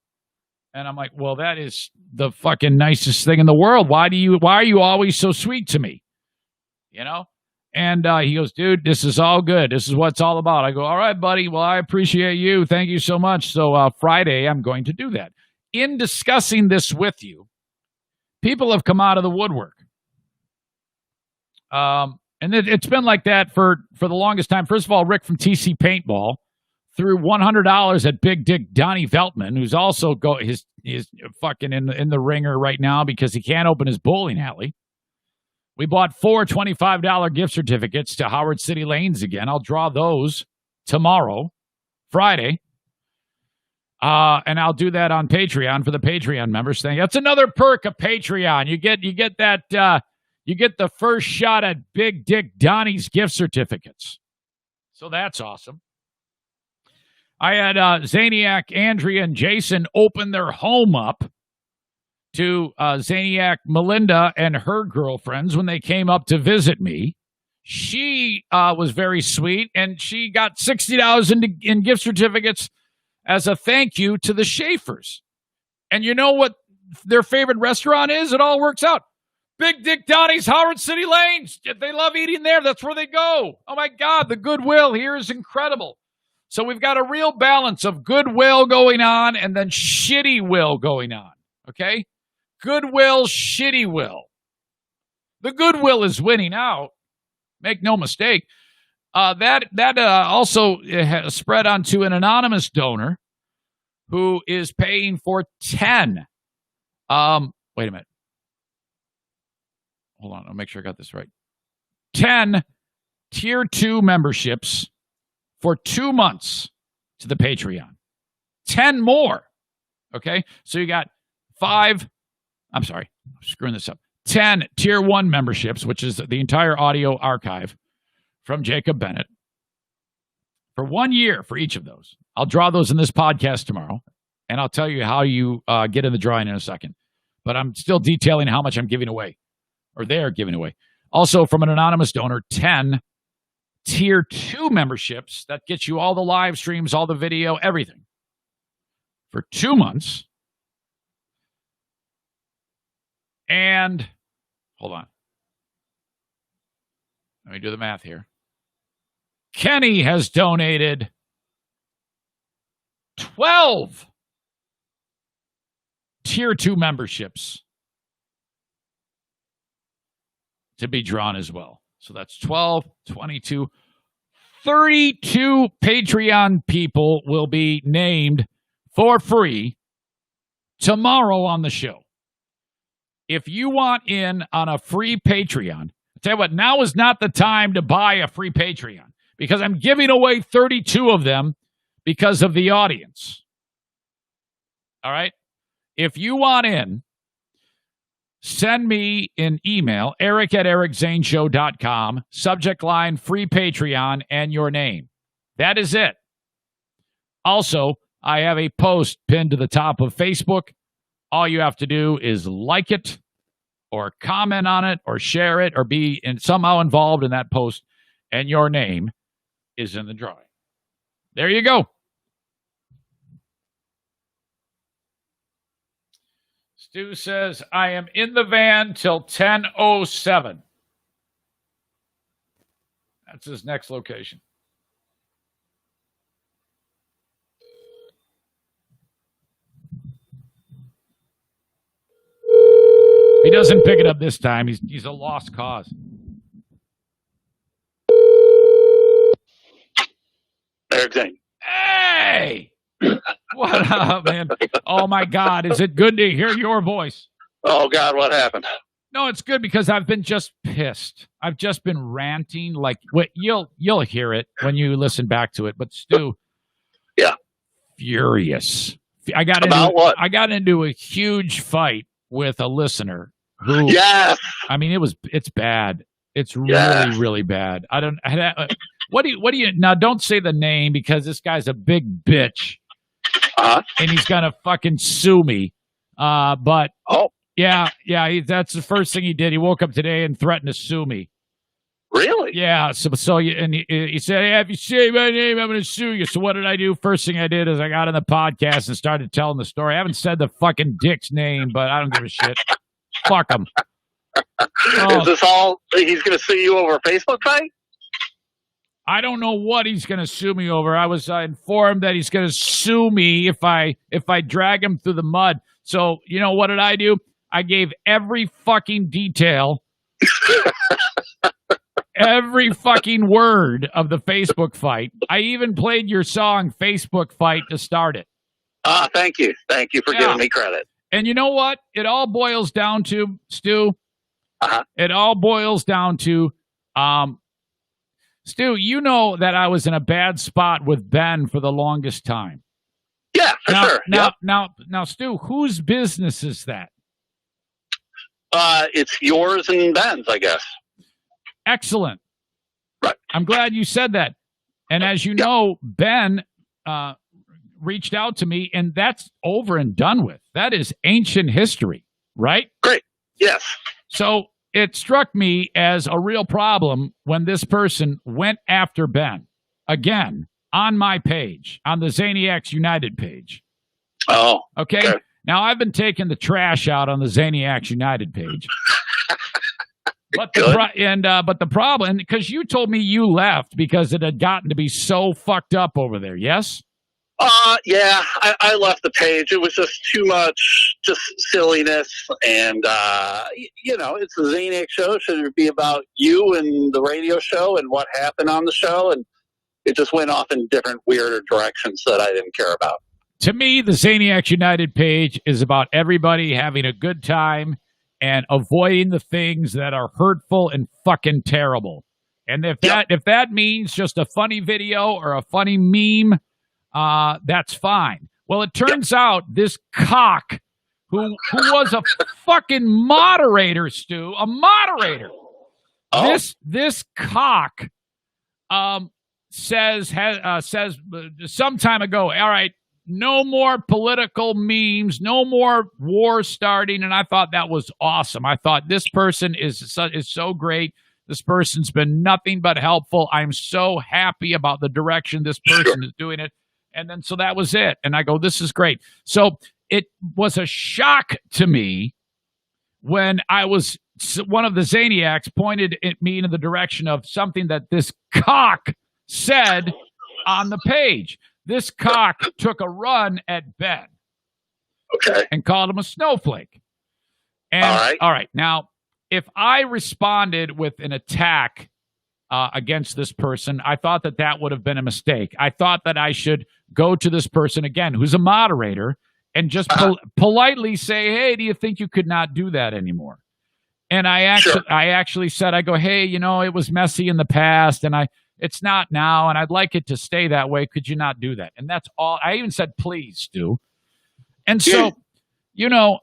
[SPEAKER 1] And I'm like, well, that is the fucking nicest thing in the world. Why are you always so sweet to me? And he goes, dude, this is all good. This is what it's all about. I go, all right, buddy. Well, I appreciate you. Thank you so much. So Friday, I'm going to do that. In discussing this with you, people have come out of the woodwork. And it's been like that for the longest time. First of all, Rick from TC Paintball threw $100 at Big Dick Donnie Veltman, who's also he's fucking in the ringer right now because he can't open his bowling alley. We bought 4 $25 gift certificates to Howard City Lanes again. I'll draw those tomorrow, Friday. And I'll do that on Patreon for the Patreon members thing. That's another perk of Patreon. You get that you get the first shot at Big Dick Donnie's gift certificates. So that's awesome. I had Zaniac, Andrea, and Jason open their home up to Zaniac, Melinda, and her girlfriends when they came up to visit me. She was very sweet, and she got $60 in gift certificates as a thank you to the Schaefers. And you know what their favorite restaurant is? It all works out. Big Dick Donnie's, Howard City Lanes. They love eating there. That's where they go. Oh, my God, the goodwill here is incredible. So we've got a real balance of goodwill going on and then shitty will going on, okay? Goodwill, shitty will. The goodwill is winning out. Make no mistake. That also spread onto an anonymous donor who is paying for 10. Wait a minute. Hold on. I'll make sure I got this right. 10 Tier 2 memberships for 2 months to the Patreon. 10 more. Okay? So you got 5. I'm sorry, I'm screwing this up. 10 Tier 1 memberships, which is the entire audio archive from Jacob Bennett for 1 year for each of those. I'll draw those in this podcast tomorrow, and I'll tell you how you get in the drawing in a second. But I'm still detailing how much I'm giving away, or they're giving away. Also, from an anonymous donor, 10 Tier 2 memberships that gets you all the live streams, all the video, everything for 2 months. And hold on. Let me do the math here. Kenny has donated 12 Tier 2 memberships to be drawn as well. So that's 12, 22, 32 Patreon people will be named for free tomorrow on the show. If you want in on a free Patreon, I'll tell you what, now is not the time to buy a free Patreon because I'm giving away 32 of them because of the audience. All right? If you want in, send me an email, eric@ericzaneshow.com, subject line, free Patreon, and your name. That is it. Also, I have a post pinned to the top of Facebook. All you have to do is like it or comment on it or share it or be somehow involved in that post, and your name is in the drawing. There you go. Stu says, I am in the van till 10:07. That's his next location. He doesn't pick it up this time. He's a lost cause.
[SPEAKER 5] Eric Zane.
[SPEAKER 1] Hey! What up, man? Oh, my God. Is it good to hear your voice?
[SPEAKER 5] Oh, God, what happened?
[SPEAKER 1] No, it's good because I've been just pissed. I've just been ranting. Like, you'll hear it when you listen back to it. But, Stu.
[SPEAKER 5] Yeah.
[SPEAKER 1] Furious. I got into a huge fight with a listener who.
[SPEAKER 5] Yes.
[SPEAKER 1] I mean, it's bad. It's really, really bad. What do you now? Don't say the name because this guy's a big bitch, and he's gonna fucking sue me. But that's the first thing he did. He woke up today and threatened to sue me.
[SPEAKER 5] Really?
[SPEAKER 1] Yeah. So he said, hey, if you say my name, I'm gonna sue you. So what did I do? First thing I did is I got on the podcast and started telling the story. I haven't said the fucking dick's name, but I don't give a shit. Fuck him.
[SPEAKER 5] Is this all? He's gonna sue you over a Facebook fight?
[SPEAKER 1] I don't know what he's going to sue me over. I was informed that he's going to sue me if I drag him through the mud. So, you know, what did I do? I gave every fucking detail, every fucking word of the Facebook fight. I even played your song, Facebook Fight, to start it.
[SPEAKER 5] Thank you. Thank you for giving me credit.
[SPEAKER 1] And you know what? It all boils down to, Stu, it all boils down to, Stu, you know that I was in a bad spot with Ben for the longest time.
[SPEAKER 5] Yeah, for sure.
[SPEAKER 1] Now, Stu, whose business is that?
[SPEAKER 5] It's yours and Ben's, I guess.
[SPEAKER 1] Excellent.
[SPEAKER 5] Right.
[SPEAKER 1] I'm glad you said that. And as you know, Ben reached out to me, and that's over and done with. That is ancient history, right?
[SPEAKER 5] Great. Yes.
[SPEAKER 1] So it struck me as a real problem when this person went after Ben again on my page, on the Zaniacs United page.
[SPEAKER 5] Oh.
[SPEAKER 1] Okay. Now I've been taking the trash out on the Zaniacs United page. But the problem, because you told me you left because it had gotten to be so fucked up over there, yes?
[SPEAKER 5] Yeah, I left the page. It was just too much, just silliness. And, it's the Zaniac show. Should it be about you and the radio show and what happened on the show? And it just went off in different, weirder directions that I didn't care about.
[SPEAKER 1] To me, the Zaniacs United page is about everybody having a good time and avoiding the things that are hurtful and fucking terrible. And if that means just a funny video or a funny meme, that's fine. Well, it turns out this cock who was a fucking moderator, Stu, a moderator. Oh. This cock says some time ago, all right, no more political memes, no more war starting, and I thought that was awesome. I thought this person is so great. This person's been nothing but helpful. I'm so happy about the direction this person is doing it. And then so that was it. And I go, this is great. So it was a shock to me when one of the Zaniacs pointed at me in the direction of something that this cock said on the page. This cock took a run at Ben.
[SPEAKER 5] Okay.
[SPEAKER 1] And called him a snowflake. And all right. Now, if I responded with an attack against this person, I thought that would have been a mistake. I thought that I should go to this person again, who's a moderator, and just politely say, hey, do you think you could not do that anymore? And I actually said, I go, hey, it was messy in the past, and it's not now, and I'd like it to stay that way. Could you not do that? And that's all. I even said, please, Stu. And so,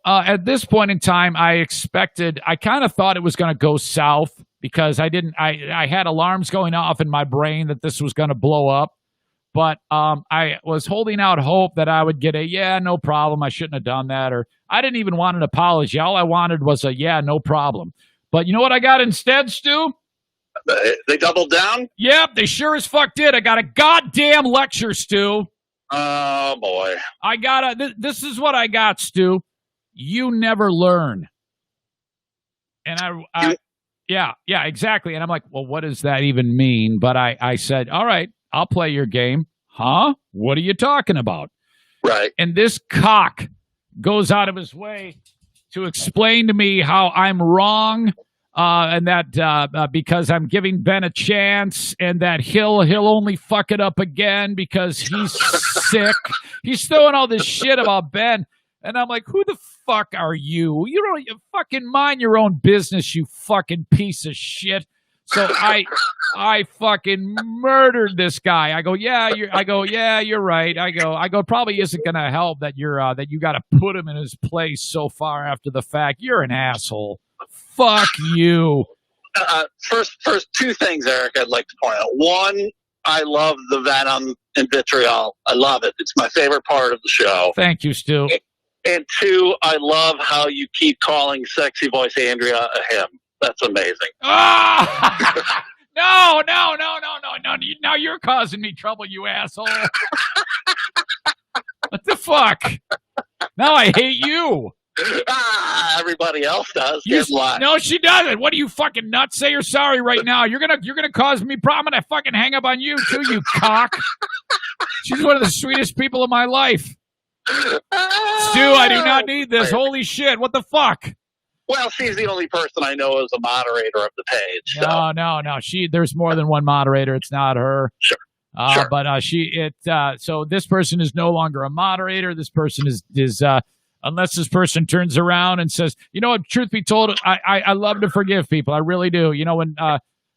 [SPEAKER 1] at this point in time, I kind of thought it was going to go south because I had alarms going off in my brain that this was going to blow up. But I was holding out hope that I would get no problem. I shouldn't have done that. Or I didn't even want an apology. All I wanted was no problem. But you know what I got instead, Stu?
[SPEAKER 5] They doubled down?
[SPEAKER 1] Yep, they sure as fuck did. I got a goddamn lecture, Stu.
[SPEAKER 5] Oh, boy.
[SPEAKER 1] This is what I got, Stu. You never learn. And yeah, exactly. And I'm like, well, what does that even mean? But I said, all right, I'll play your game. Huh? What are you talking about?
[SPEAKER 5] Right.
[SPEAKER 1] And this cock goes out of his way to explain to me how I'm wrong, and that because I'm giving Ben a chance, and that he'll only fuck it up again because he's sick. He's throwing all this shit about Ben, and I'm like, who the fuck are you? You fucking mind your own business, you fucking piece of shit. So I fucking murdered this guy. I go, yeah, you're right. I go, it probably isn't gonna help that you got to put him in his place so far after the fact. You're an asshole. Fuck you.
[SPEAKER 5] First, two things, Eric, I'd like to point out. One, I love the venom and vitriol. I love it. It's my favorite part of the show.
[SPEAKER 1] Thank you, Stu.
[SPEAKER 5] And two, I love how you keep calling sexy voice Andrea a him. That's amazing.
[SPEAKER 1] Oh! No. Now you're causing me trouble, you asshole. What the fuck? Now I hate you.
[SPEAKER 5] Everybody else does.
[SPEAKER 1] No, she doesn't. What are you fucking nuts? Say you're sorry right now. You're gonna cause me problem, and I fucking hang up on you too, you cock. She's one of the sweetest people in my life. Stu, I do not need this. Holy shit! What the fuck?
[SPEAKER 5] Well, she's the only person I know as a moderator of the page. So.
[SPEAKER 1] No. There's more than one moderator. It's not her.
[SPEAKER 5] Sure.
[SPEAKER 1] But so this person is no longer a moderator. This person is unless this person turns around and says, you know what, truth be told, I love to forgive people. I really do.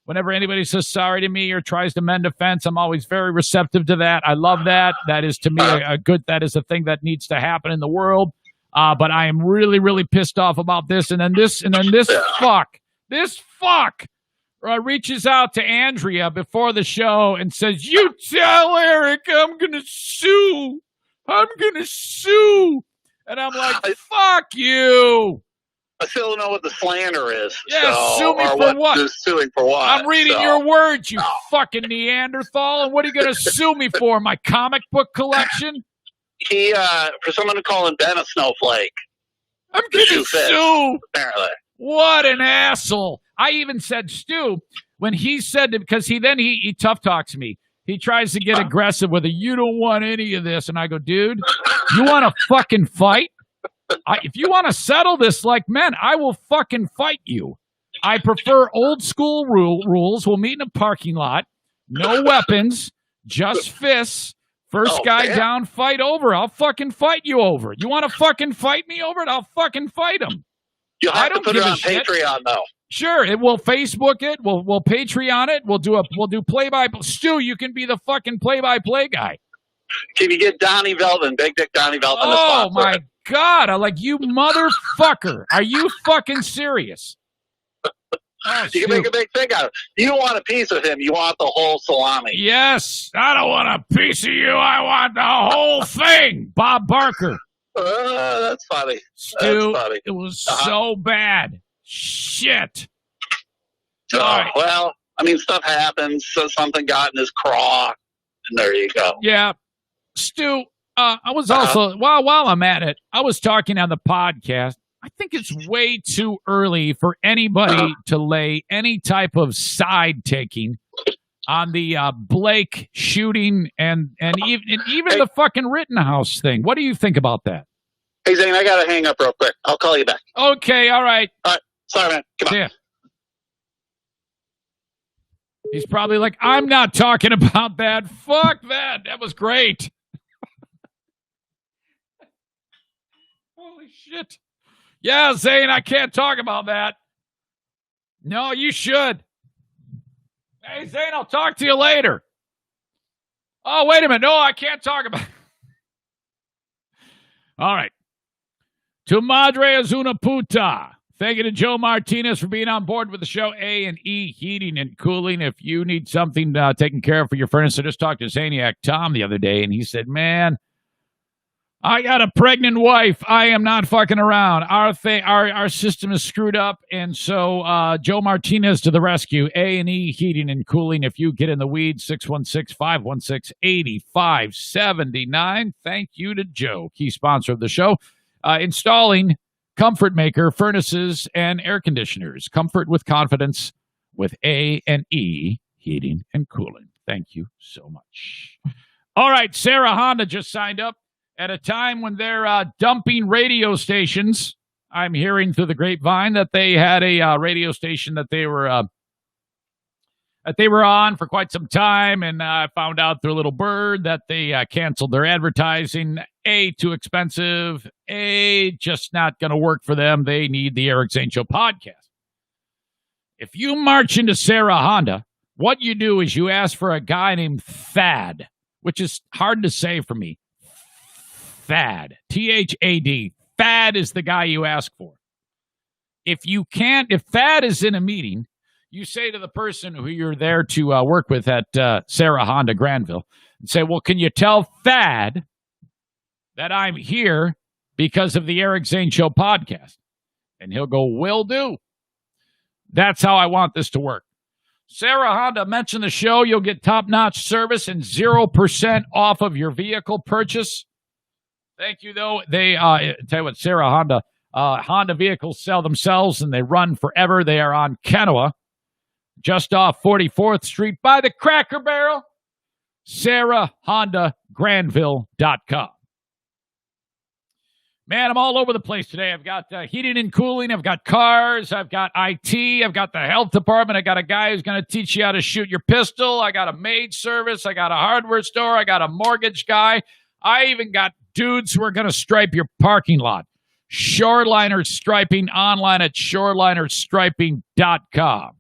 [SPEAKER 1] Whenever anybody says sorry to me or tries to mend a fence, I'm always very receptive to that. I love that. That is, to me, that is a thing that needs to happen in the world. But I am really, really pissed off about this. And then this fuck reaches out to Andrea before the show and says, you tell Eric I'm going to sue. And I'm like, fuck you.
[SPEAKER 5] I still don't know what the slander is.
[SPEAKER 1] Yeah, sue me for what?
[SPEAKER 5] Suing for what?
[SPEAKER 1] I'm reading your words, you fucking Neanderthal. And what are you going to sue me for? My comic book collection?
[SPEAKER 5] For someone to call him Ben a snowflake.
[SPEAKER 1] I'm going to sue.
[SPEAKER 5] Apparently.
[SPEAKER 1] What an asshole. I even said, Stu, when he said it, because he tough talks me. He tries to get aggressive with it. You don't want any of this. And I go, dude, you want to fucking fight? If you want to settle this like men, I will fucking fight you. I prefer old school rules. We'll meet in a parking lot. No weapons, just fists. First guy down, fight over. I'll fucking fight you over. You want to fucking fight me over it? I'll fucking fight him.
[SPEAKER 5] You'll have to put it on Patreon, though.
[SPEAKER 1] Sure, we'll Facebook it. We'll Patreon it. We'll do play-by. Stu, you can be the fucking play-by-play guy.
[SPEAKER 5] Can you get Donnie Veltman, Big Dick Donnie Veltman?
[SPEAKER 1] Oh my God! I'm like, you motherfucker. Are you fucking serious? Oh,
[SPEAKER 5] You can make a big thing out of it. You don't want a piece of him. You want the whole salami.
[SPEAKER 1] Yes, I don't want a piece of you. I want the whole thing. Bob Barker.
[SPEAKER 5] That's funny.
[SPEAKER 1] Stu,
[SPEAKER 5] That's funny.
[SPEAKER 1] it was so bad. Shit.
[SPEAKER 5] Oh,
[SPEAKER 1] All right.
[SPEAKER 5] well, I mean, stuff happens. So something got in his craw, and there you go.
[SPEAKER 1] Yeah. Stu, I was also, while I'm at it, I was talking on the podcast. I think it's way too early for anybody to lay any type of side taking on the Blake shooting and even the fucking Rittenhouse thing. What do you think about that?
[SPEAKER 5] Hey, Zane, I got to hang up real quick. I'll call you back.
[SPEAKER 1] Okay, all right.
[SPEAKER 5] All right. Sorry, man. Come on.
[SPEAKER 1] Yeah. He's probably like, I'm not talking about that. Fuck that. That was great. Holy shit. Yeah, Zane, I can't talk about that. No, you should. Hey, Zane, I'll talk to you later. Oh, wait a minute. No, I can't talk about it. All right. To Madre Azuna Puta. Thank you to Joe Martinez for being on board with the show. A&E Heating and Cooling. If you need something taken care of for your furnace, I just talked to Zaniac Tom the other day, and he said, man, I got a pregnant wife. I am not fucking around. Our system is screwed up, and so Joe Martinez to the rescue. A&E Heating and Cooling. If you get in the weeds, 616-516-8579. Thank you to Joe, key sponsor of the show. Installing Comfort Maker furnaces and air conditioners. Comfort with confidence with A&E Heating and Cooling. Thank you so much. All right, Sarah Honda just signed up. At a time when they're dumping radio stations, I'm hearing through the grapevine that they had a radio station that they were on for quite some time, and I found out through Little Bird that they canceled their advertising. A, too expensive. A, just not going to work for them. They need the Eric Zane Show podcast. If you march into Sarah Honda, what you do is you ask for a guy named Thad, which is hard to say for me. Thad. Thad. Thad is the guy you ask for. If Thad is in a meeting, you say to the person who you're there to work with at Sarah Honda Granville, and say, well, can you tell Thad that I'm here because of the Eric Zane Show podcast? And he'll go, will do. That's how I want this to work. Sarah Honda, mention the show. You'll get top-notch service and 0% off of your vehicle purchase. Thank you, though. They tell you what, Sarah Honda, Honda vehicles sell themselves and they run forever. They are on Kenosha, just off 44th Street by the Cracker Barrel. SarahHondaGranville.com. Man, I'm all over the place today. I've got heating and cooling. I've got cars. I've got IT. I've got the health department. I got a guy who's going to teach you how to shoot your pistol. I got a maid service. I got a hardware store. I got a mortgage guy. I even got dudes who are going to stripe your parking lot. Shoreliner Striping, online at shorelinerstriping.com.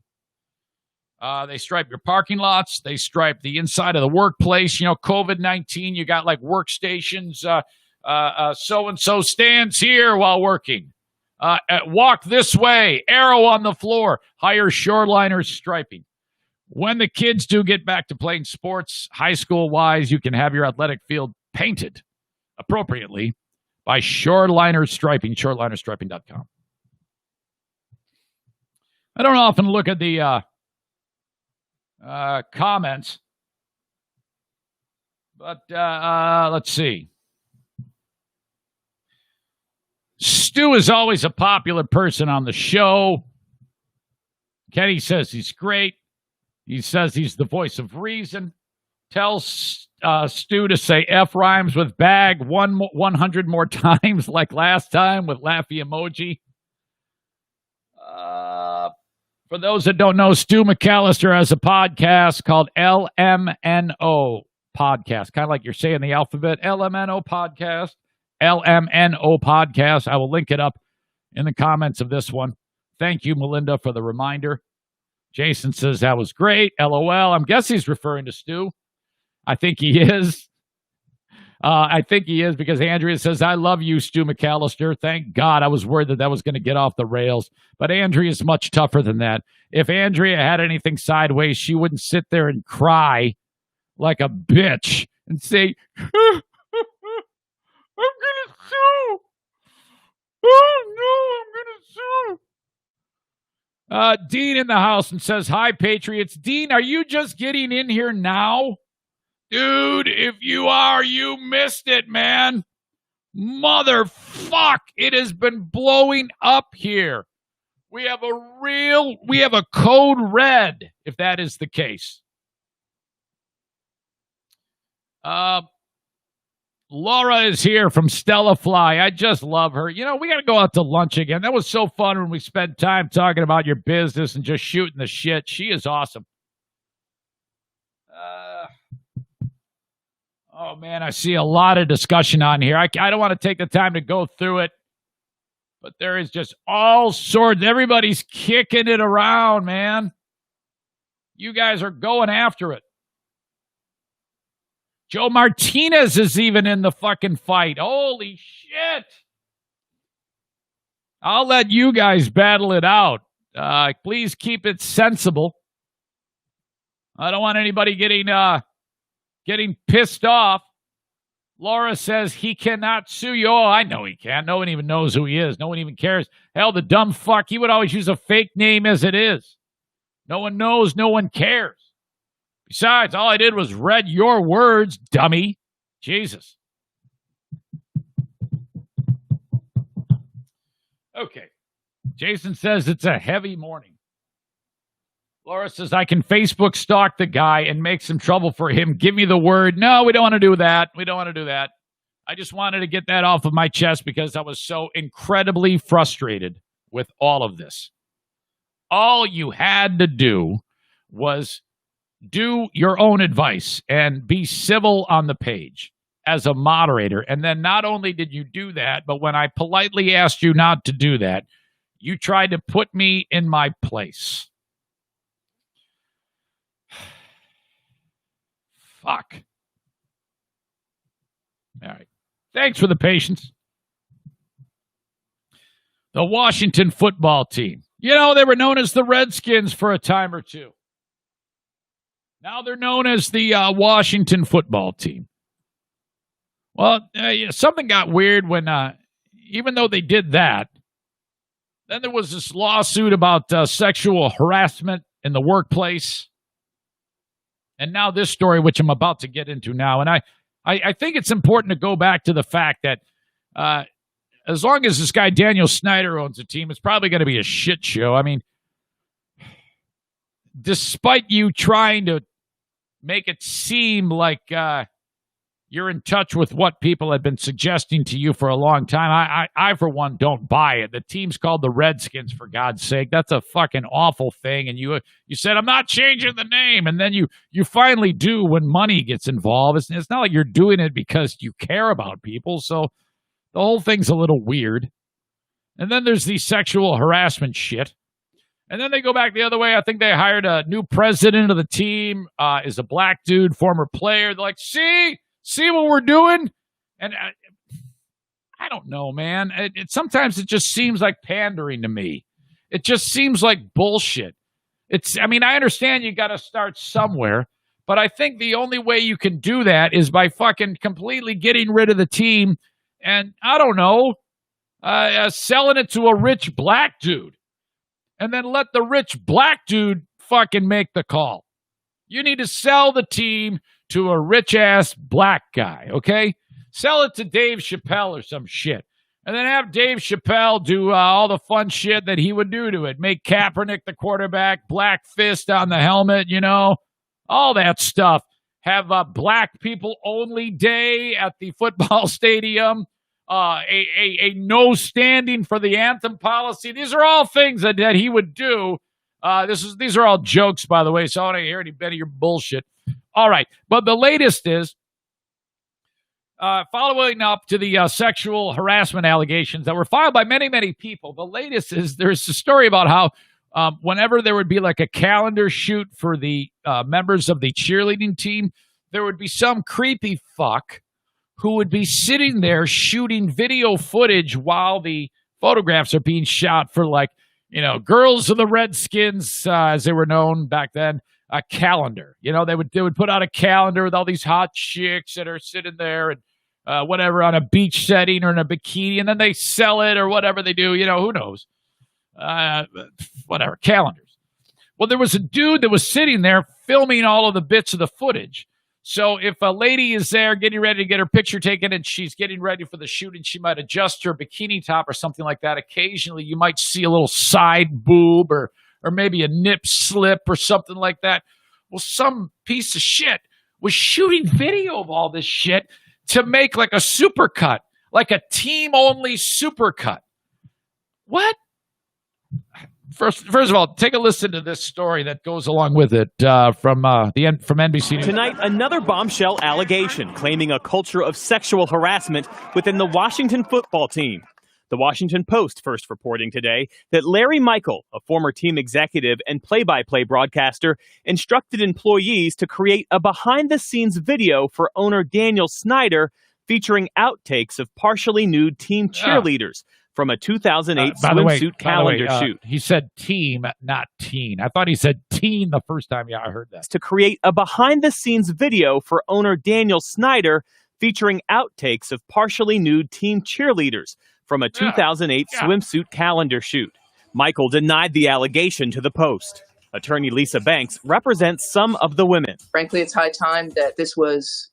[SPEAKER 1] They stripe your parking lots. They stripe the inside of the workplace. You know, COVID-19, you got like workstations. So-and-so stands here while working. Walk this way. Arrow on the floor. Hire Shoreliner Striping. When the kids do get back to playing sports, high school-wise, you can have your athletic field painted appropriately by Shoreliner Striping, shorelinerstriping.com. I don't often look at the comments, but let's see. Stu is always a popular person on the show. Kenny says he's great. He says he's the voice of reason. Tells Stu to say F rhymes with bag 100 more times like last time with laughy emoji. For those that don't know, Stu McAllister has a podcast called LMNO Podcast. Kind of like you're saying the alphabet. LMNO Podcast. LMNO Podcast. I will link it up in the comments of this one. Thank you, Melinda, for the reminder. Jason says that was great. LOL. I'm guessing he's referring to Stu. I think he is. I think he is because Andrea says, I love you, Stu McAllister. Thank God. I was worried that was going to get off the rails. But Andrea is much tougher than that. If Andrea had anything sideways, she wouldn't sit there and cry like a bitch and say, I'm going to sue. Oh, no, I'm going to sue. Dean in the house and says, hi, Patriots. Dean, are you just getting in here now? Dude, if you are, you missed it, man. Motherfuck. It has been blowing up here. We have a code red, if that is the case. Laura is here from Stella Fly. I just love her. You know, we got to go out to lunch again. That was so fun when we spent time talking about your business and just shooting the shit. She is awesome. Oh, man, I see a lot of discussion on here. I don't want to take the time to go through it, but there is just all sorts. Everybody's kicking it around, man. You guys are going after it. Joe Martinez is even in the fucking fight. Holy shit. I'll let you guys battle it out. Please keep it sensible. I don't want anybody getting pissed off. Laura says he cannot sue you. Oh, I know he can. No one even knows who he is. No one even cares. Hell, the dumb fuck, he would always use a fake name as it is. No one knows. No one cares. Besides, all I did was read your words, dummy. Jesus. Okay. Jason says it's a heavy morning. Laura says, I can Facebook stalk the guy and make some trouble for him. Give me the word. No, we don't want to do that. We don't want to do that. I just wanted to get that off of my chest because I was so incredibly frustrated with all of this. All you had to do was do your own advice and be civil on the page as a moderator. And then not only did you do that, but when I politely asked you not to do that, you tried to put me in my place. Fuck. All right. Thanks for the patience. The Washington football team. You know, they were known as the Redskins for a time or two. Now they're known as the Washington football team. Well, something got weird when, even though they did that, then there was this lawsuit about sexual harassment in the workplace. And now this story, which I'm about to get into now. And I think it's important to go back to the fact that as long as this guy Daniel Snyder owns the team, it's probably going to be a shit show. I mean, despite you trying to make it seem like you're in touch with what people have been suggesting to you for a long time, I for one, don't buy it. The team's called the Redskins, for God's sake. That's a fucking awful thing. And you said, I'm not changing the name. And then you finally do when money gets involved. It's not like you're doing it because you care about people. So the whole thing's a little weird. And then there's the sexual harassment shit. And then they go back the other way. I think they hired a new president of the team, is a black dude, former player. They're like, see what we're doing? And I don't know, man. Sometimes it just seems like pandering to me. It just seems like bullshit. I understand you got to start somewhere, but I think the only way you can do that is by fucking completely getting rid of the team and, I don't know, selling it to a rich black dude. And then let the rich black dude fucking make the call. You need to sell the team to a rich-ass black guy, okay? Sell it to Dave Chappelle or some shit. And then have Dave Chappelle do all the fun shit that he would do to it. Make Kaepernick the quarterback, black fist on the helmet, all that stuff. Have a black people only day at the football stadium. A no standing for the anthem policy. These are all things that he would do. These are all jokes, by the way, so I don't hear any bit of your bullshit. All right, but the latest is following up to the sexual harassment allegations that were filed by many, many people. The latest is there's a story about how whenever there would be like a calendar shoot for the members of the cheerleading team, there would be some creepy fuck who would be sitting there shooting video footage while the photographs are being shot for, like, girls of the Redskins, as they were known back then, a calendar. They would put out a calendar with all these hot chicks that are sitting there and whatever on a beach setting or in a bikini, and then they sell it or whatever they do. Who knows? Whatever, calendars. Well, there was a dude that was sitting there filming all of the bits of the footage. So if a lady is there getting ready to get her picture taken and she's getting ready for the shoot and she might adjust her bikini top or something like that, occasionally you might see a little side boob or maybe a nip slip or something like that. Well, some piece of shit was shooting video of all this shit to make like a supercut, like a team-only supercut. What? First of all, take a listen to this story that goes along with it from NBC News.
[SPEAKER 6] Tonight, another bombshell allegation claiming a culture of sexual harassment within the Washington football team. The Washington Post first reporting today that Larry Michael, a former team executive and play-by-play broadcaster, instructed employees to create a behind-the-scenes video for owner Daniel Snyder featuring outtakes of partially nude team cheerleaders from a 2008 swimsuit calendar shoot.
[SPEAKER 1] He said team, not teen. I thought he said teen the first time I heard that.
[SPEAKER 6] To create a behind-the-scenes video for owner Daniel Snyder featuring outtakes of partially nude team cheerleaders from a 2008 swimsuit calendar shoot. Michael denied the allegation to the Post. Attorney Lisa Banks represents some of the women.
[SPEAKER 7] Frankly, it's high time that this was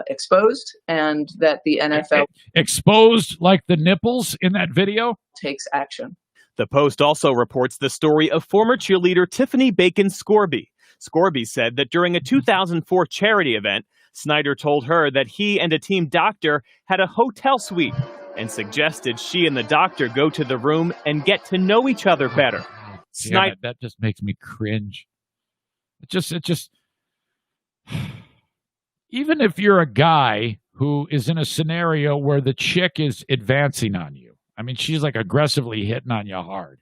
[SPEAKER 7] exposed and that the NFL
[SPEAKER 1] exposed like the nipples in that video
[SPEAKER 7] takes action.
[SPEAKER 6] The Post also reports the story of former cheerleader Tiffany Bacon Scorby. Scorby said that during a 2004 charity event, Snyder told her that he and a team doctor had a hotel suite and suggested she and the doctor go to the room and get to know each other better.
[SPEAKER 1] Snyder, that just makes me cringe. It just even if you're a guy who is in a scenario where the chick is advancing on you, I mean, she's like aggressively hitting on you hard,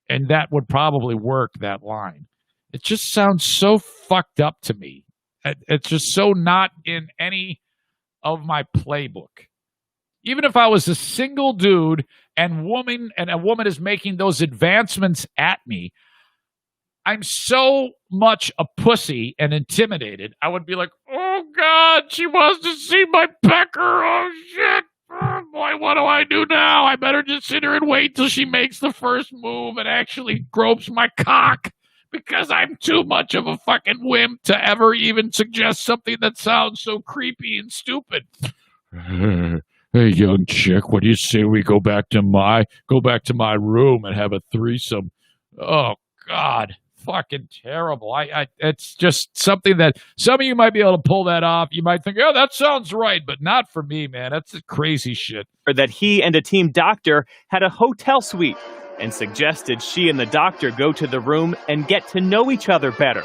[SPEAKER 1] and that would probably work, that line. It just sounds so fucked up to me. It's just so not in any of my playbook. Even if I was a single dude and a woman is making those advancements at me, I'm so much a pussy and intimidated. I would be like, oh, God, she wants to see my pecker. Oh, shit. Oh, boy, what do I do now? I better just sit here and wait till she makes the first move and actually gropes my cock, because I'm too much of a fucking wimp to ever even suggest something that sounds so creepy and stupid. Hey, young chick, what do you say we go back to my room and have a threesome? Oh, God. Fucking terrible. It's just something that some of you might be able to pull that off. You might think, oh, that sounds right, but not for me, man. That's crazy shit.
[SPEAKER 6] Or that he and a team doctor had a hotel suite and suggested she and the doctor go to the room and get to know each other better.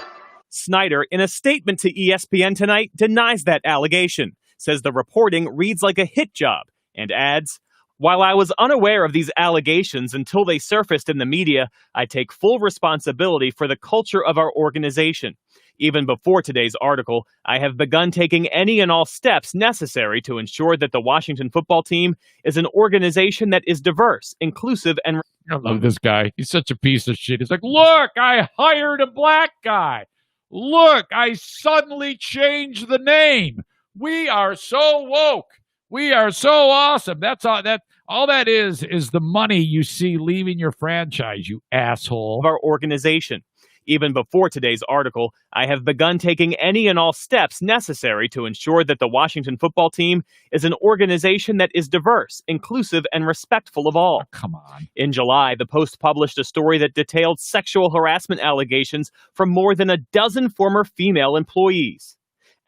[SPEAKER 6] Snyder, in a statement to ESPN tonight, denies that allegation, says the reporting reads like a hit job, and adds, "While I was unaware of these allegations until they surfaced in the media, I take full responsibility for the culture of our organization. Even before today's article, I have begun taking any and all steps necessary to ensure that the Washington football team is an organization that is diverse, inclusive, and..."
[SPEAKER 1] I love this guy. He's such a piece of shit. He's like, look, I hired a black guy. Look, I suddenly changed the name. We are so woke. We are so awesome. That's all that is the money you see leaving your franchise, you asshole.
[SPEAKER 6] Of our organization. Even before today's article, I have begun taking any and all steps necessary to ensure that the Washington football team is an organization that is diverse, inclusive, and respectful of all.
[SPEAKER 1] Oh, come on.
[SPEAKER 6] In July, the Post published a story that detailed sexual harassment allegations from more than a dozen former female employees.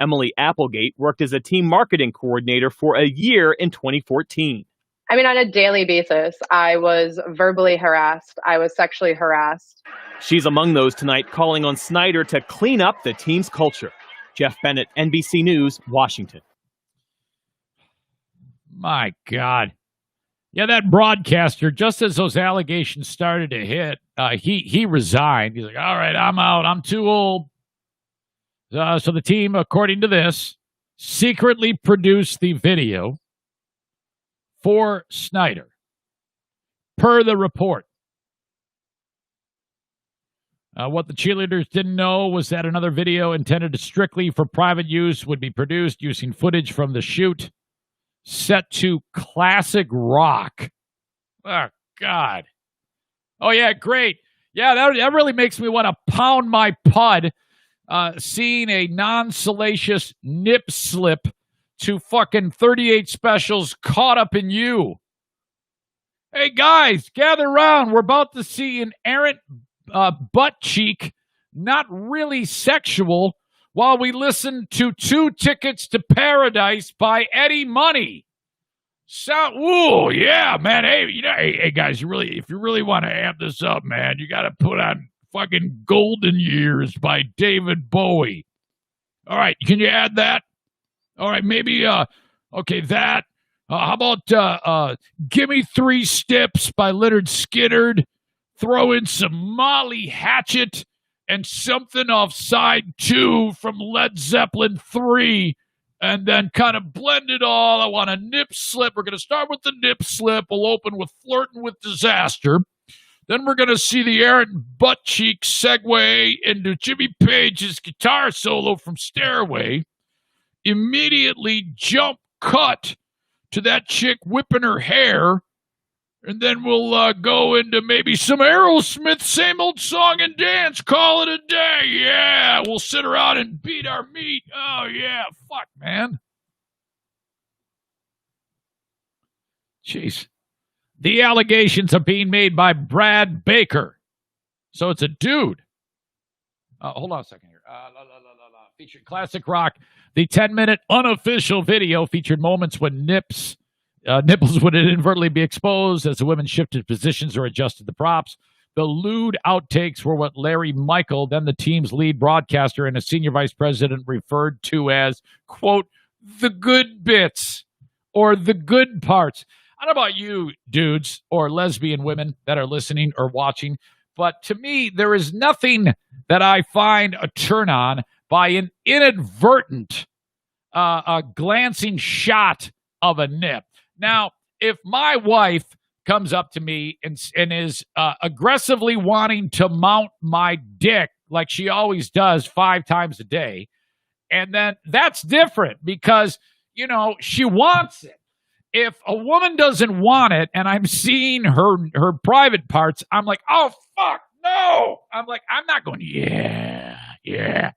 [SPEAKER 6] Emily Applegate worked as a team marketing coordinator for a year in 2014.
[SPEAKER 8] I mean, on a daily basis, I was verbally harassed. I was sexually harassed.
[SPEAKER 6] She's among those tonight calling on Snyder to clean up the team's culture. Jeff Bennett, NBC News, Washington.
[SPEAKER 1] My God. Yeah, that broadcaster, just as those allegations started to hit, he resigned. He's like, all right, I'm out. I'm too old. So the team, according to this, secretly produced the video for Snyder, per the report. What the cheerleaders didn't know was that another video intended strictly for private use would be produced using footage from the shoot set to classic rock. Oh, God. Oh, yeah, great. Yeah, that really makes me want to pound my pud seeing a non-salacious nip slip to fucking 38 Specials Caught Up in You. Hey, guys, gather around. We're about to see an errant butt cheek, not really sexual, while we listen to 2 Tickets to Paradise by Eddie Money. Ooh, yeah, man. Hey, hey, guys, if you really want to amp this up, man, you got to put on fucking Golden Years by David Bowie. All right, can you add that? All right, maybe, okay, that. How about Gimme 3 Steps by Lynyrd Skynyrd? Throw in some Molly Hatchet and something off side 2 from Led Zeppelin 3, and then kind of blend it all. I want a nip slip. We're going to start with the nip slip. We'll open with Flirting with Disaster. Then we're going to see the errant butt cheek segue into Jimmy Page's guitar solo from Stairway. Immediately jump cut to that chick whipping her hair. And then we'll go into maybe some Aerosmith, same old song and dance, call it a day. Yeah, we'll sit around and beat our meat. Oh, yeah, fuck, man. Jeez. The allegations are being made by Brad Baker. So it's a dude. Hold on a second here. Featured classic rock. The 10-minute unofficial video featured moments when nipples would inadvertently be exposed as the women shifted positions or adjusted the props. The lewd outtakes were what Larry Michael, then the team's lead broadcaster and a senior vice president, referred to as, quote, the good bits or the good parts. I don't know about you dudes or lesbian women that are listening or watching, but to me, there is nothing that I find a turn on by an inadvertent glancing shot of a nip. Now, if my wife comes up to me and is aggressively wanting to mount my dick like she always does 5 times a day, and then that's different because, she wants it. If a woman doesn't want it and I'm seeing her private parts, I'm like, oh, fuck, no. I'm like, I'm not going, yeah.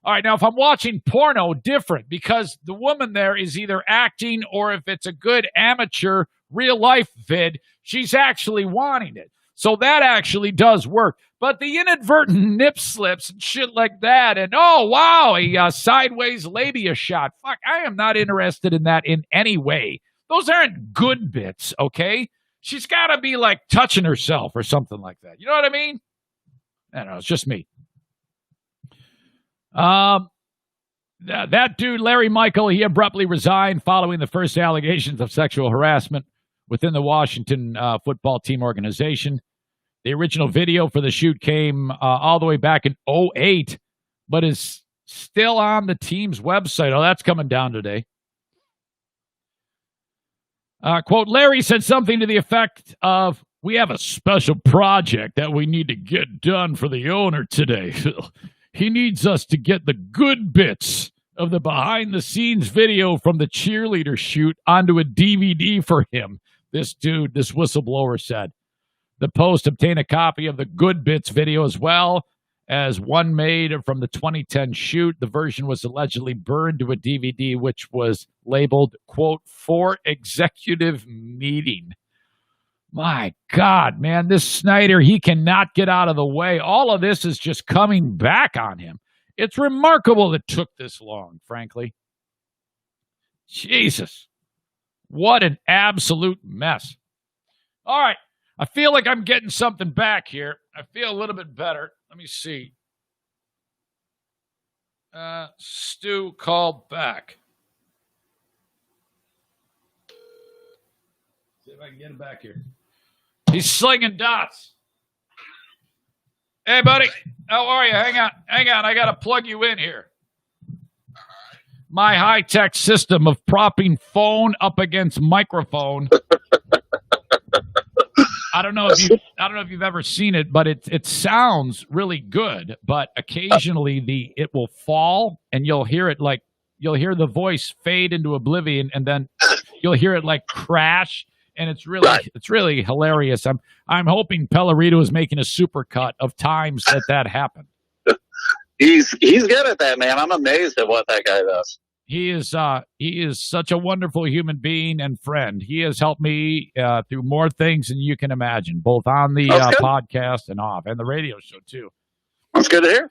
[SPEAKER 1] All right, now if I'm watching porno, different, because the woman there is either acting or if it's a good amateur real-life vid, she's actually wanting it. So that actually does work. But the inadvertent nip slips and shit like that, and oh, wow, a sideways labia shot. Fuck, I am not interested in that in any way. Those aren't good bits, okay? She's got to be, like, touching herself or something like that. You know what I mean? I don't know, it's just me. That dude, Larry Michael, he abruptly resigned following the first allegations of sexual harassment within the Washington football team organization. The original video for the shoot came all the way back in 2008, but is still on the team's website. Oh, that's coming down today. Quote, Larry said something to the effect of, we have a special project that we need to get done for the owner today. He needs us to get the good bits of the behind-the-scenes video from the cheerleader shoot onto a DVD for him. This whistleblower said. The Post obtained a copy of the good bits video as well as one made from the 2010 shoot. The version was allegedly burned to a DVD, which was labeled, quote, for executive meeting. My God, man, this Snyder, he cannot get out of the way. All of this is just coming back on him. It's remarkable it took this long, frankly. Jesus. What an absolute mess. All right. I feel like I'm getting something back here. I feel a little bit better. Let me see. Stu called back. See if I can get him back here. He's slinging dots. Hey, buddy. How are you? Hang on. I got to plug you in here. my high-tech system of propping phone up against microphone. I don't know if you've ever seen it, but it sounds really good. But occasionally it will fall, and you'll hear the voice fade into oblivion, and then you'll hear it like crash, and it's really hilarious. I'm hoping Pellerito is making a supercut of times that happened.
[SPEAKER 5] He's good at that, man. I'm amazed at what that guy does.
[SPEAKER 1] He is such a wonderful human being and friend. He has helped me through more things than you can imagine, both on the podcast and off, and the radio show too.
[SPEAKER 5] That's good to hear.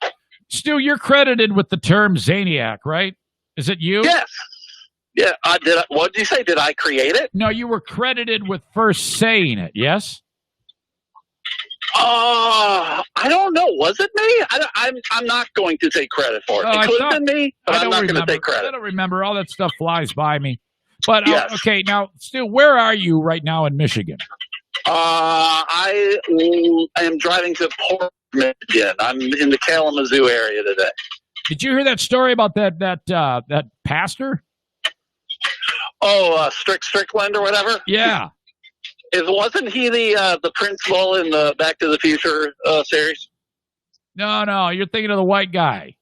[SPEAKER 1] Stu, you're credited with the term Zaniac, right? Is it you?
[SPEAKER 5] Yes. Yeah. What did you say? Did I create it?
[SPEAKER 1] No, you were credited with first saying it. Yes.
[SPEAKER 5] I don't know. Was it me? I'm not going to take credit for it. It could have been me, but I'm not going to take credit.
[SPEAKER 1] I don't remember. All that stuff flies by me. But
[SPEAKER 5] yes.
[SPEAKER 1] Okay, now, Stu, where are you right now in Michigan?
[SPEAKER 5] I am driving to Portland, Michigan. I'm in the Kalamazoo area today.
[SPEAKER 1] Did you hear that story about that pastor?
[SPEAKER 5] Oh, Strickland or whatever?
[SPEAKER 1] Yeah.
[SPEAKER 5] Wasn't he the principal in the Back to the Future series?
[SPEAKER 1] No, you're thinking of the white guy.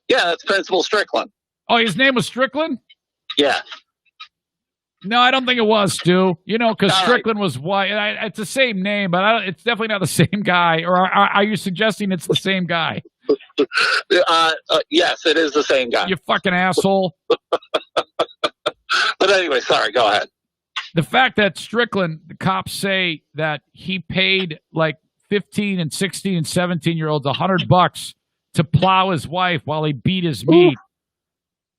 [SPEAKER 5] Yeah, that's Principal Strickland.
[SPEAKER 1] Oh, his name was Strickland?
[SPEAKER 5] Yeah.
[SPEAKER 1] No, I don't think it was, Stu. Because Strickland was white. It's the same name, but it's definitely not the same guy. Or are you suggesting it's the same guy?
[SPEAKER 5] Yes, it is the same guy.
[SPEAKER 1] You fucking asshole.
[SPEAKER 5] But anyway, sorry, go ahead.
[SPEAKER 1] The fact that Strickland, the cops say that he paid like 15 and 16 and 17-year-olds $100 to plow his wife while he beat his meat.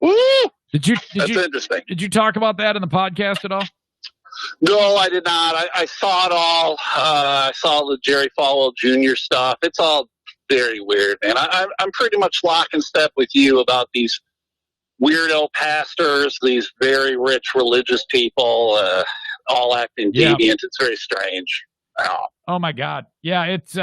[SPEAKER 5] Ooh.
[SPEAKER 1] That's
[SPEAKER 5] interesting.
[SPEAKER 1] Did you talk about that in the podcast at all?
[SPEAKER 5] No, I did not. I saw it all. I saw the Jerry Falwell Jr. stuff. It's all very weird, man. I'm pretty much lock and step with you about these weirdo pastors, these very rich religious people, all acting deviant. It's very strange.
[SPEAKER 1] Oh my God. Yeah, it's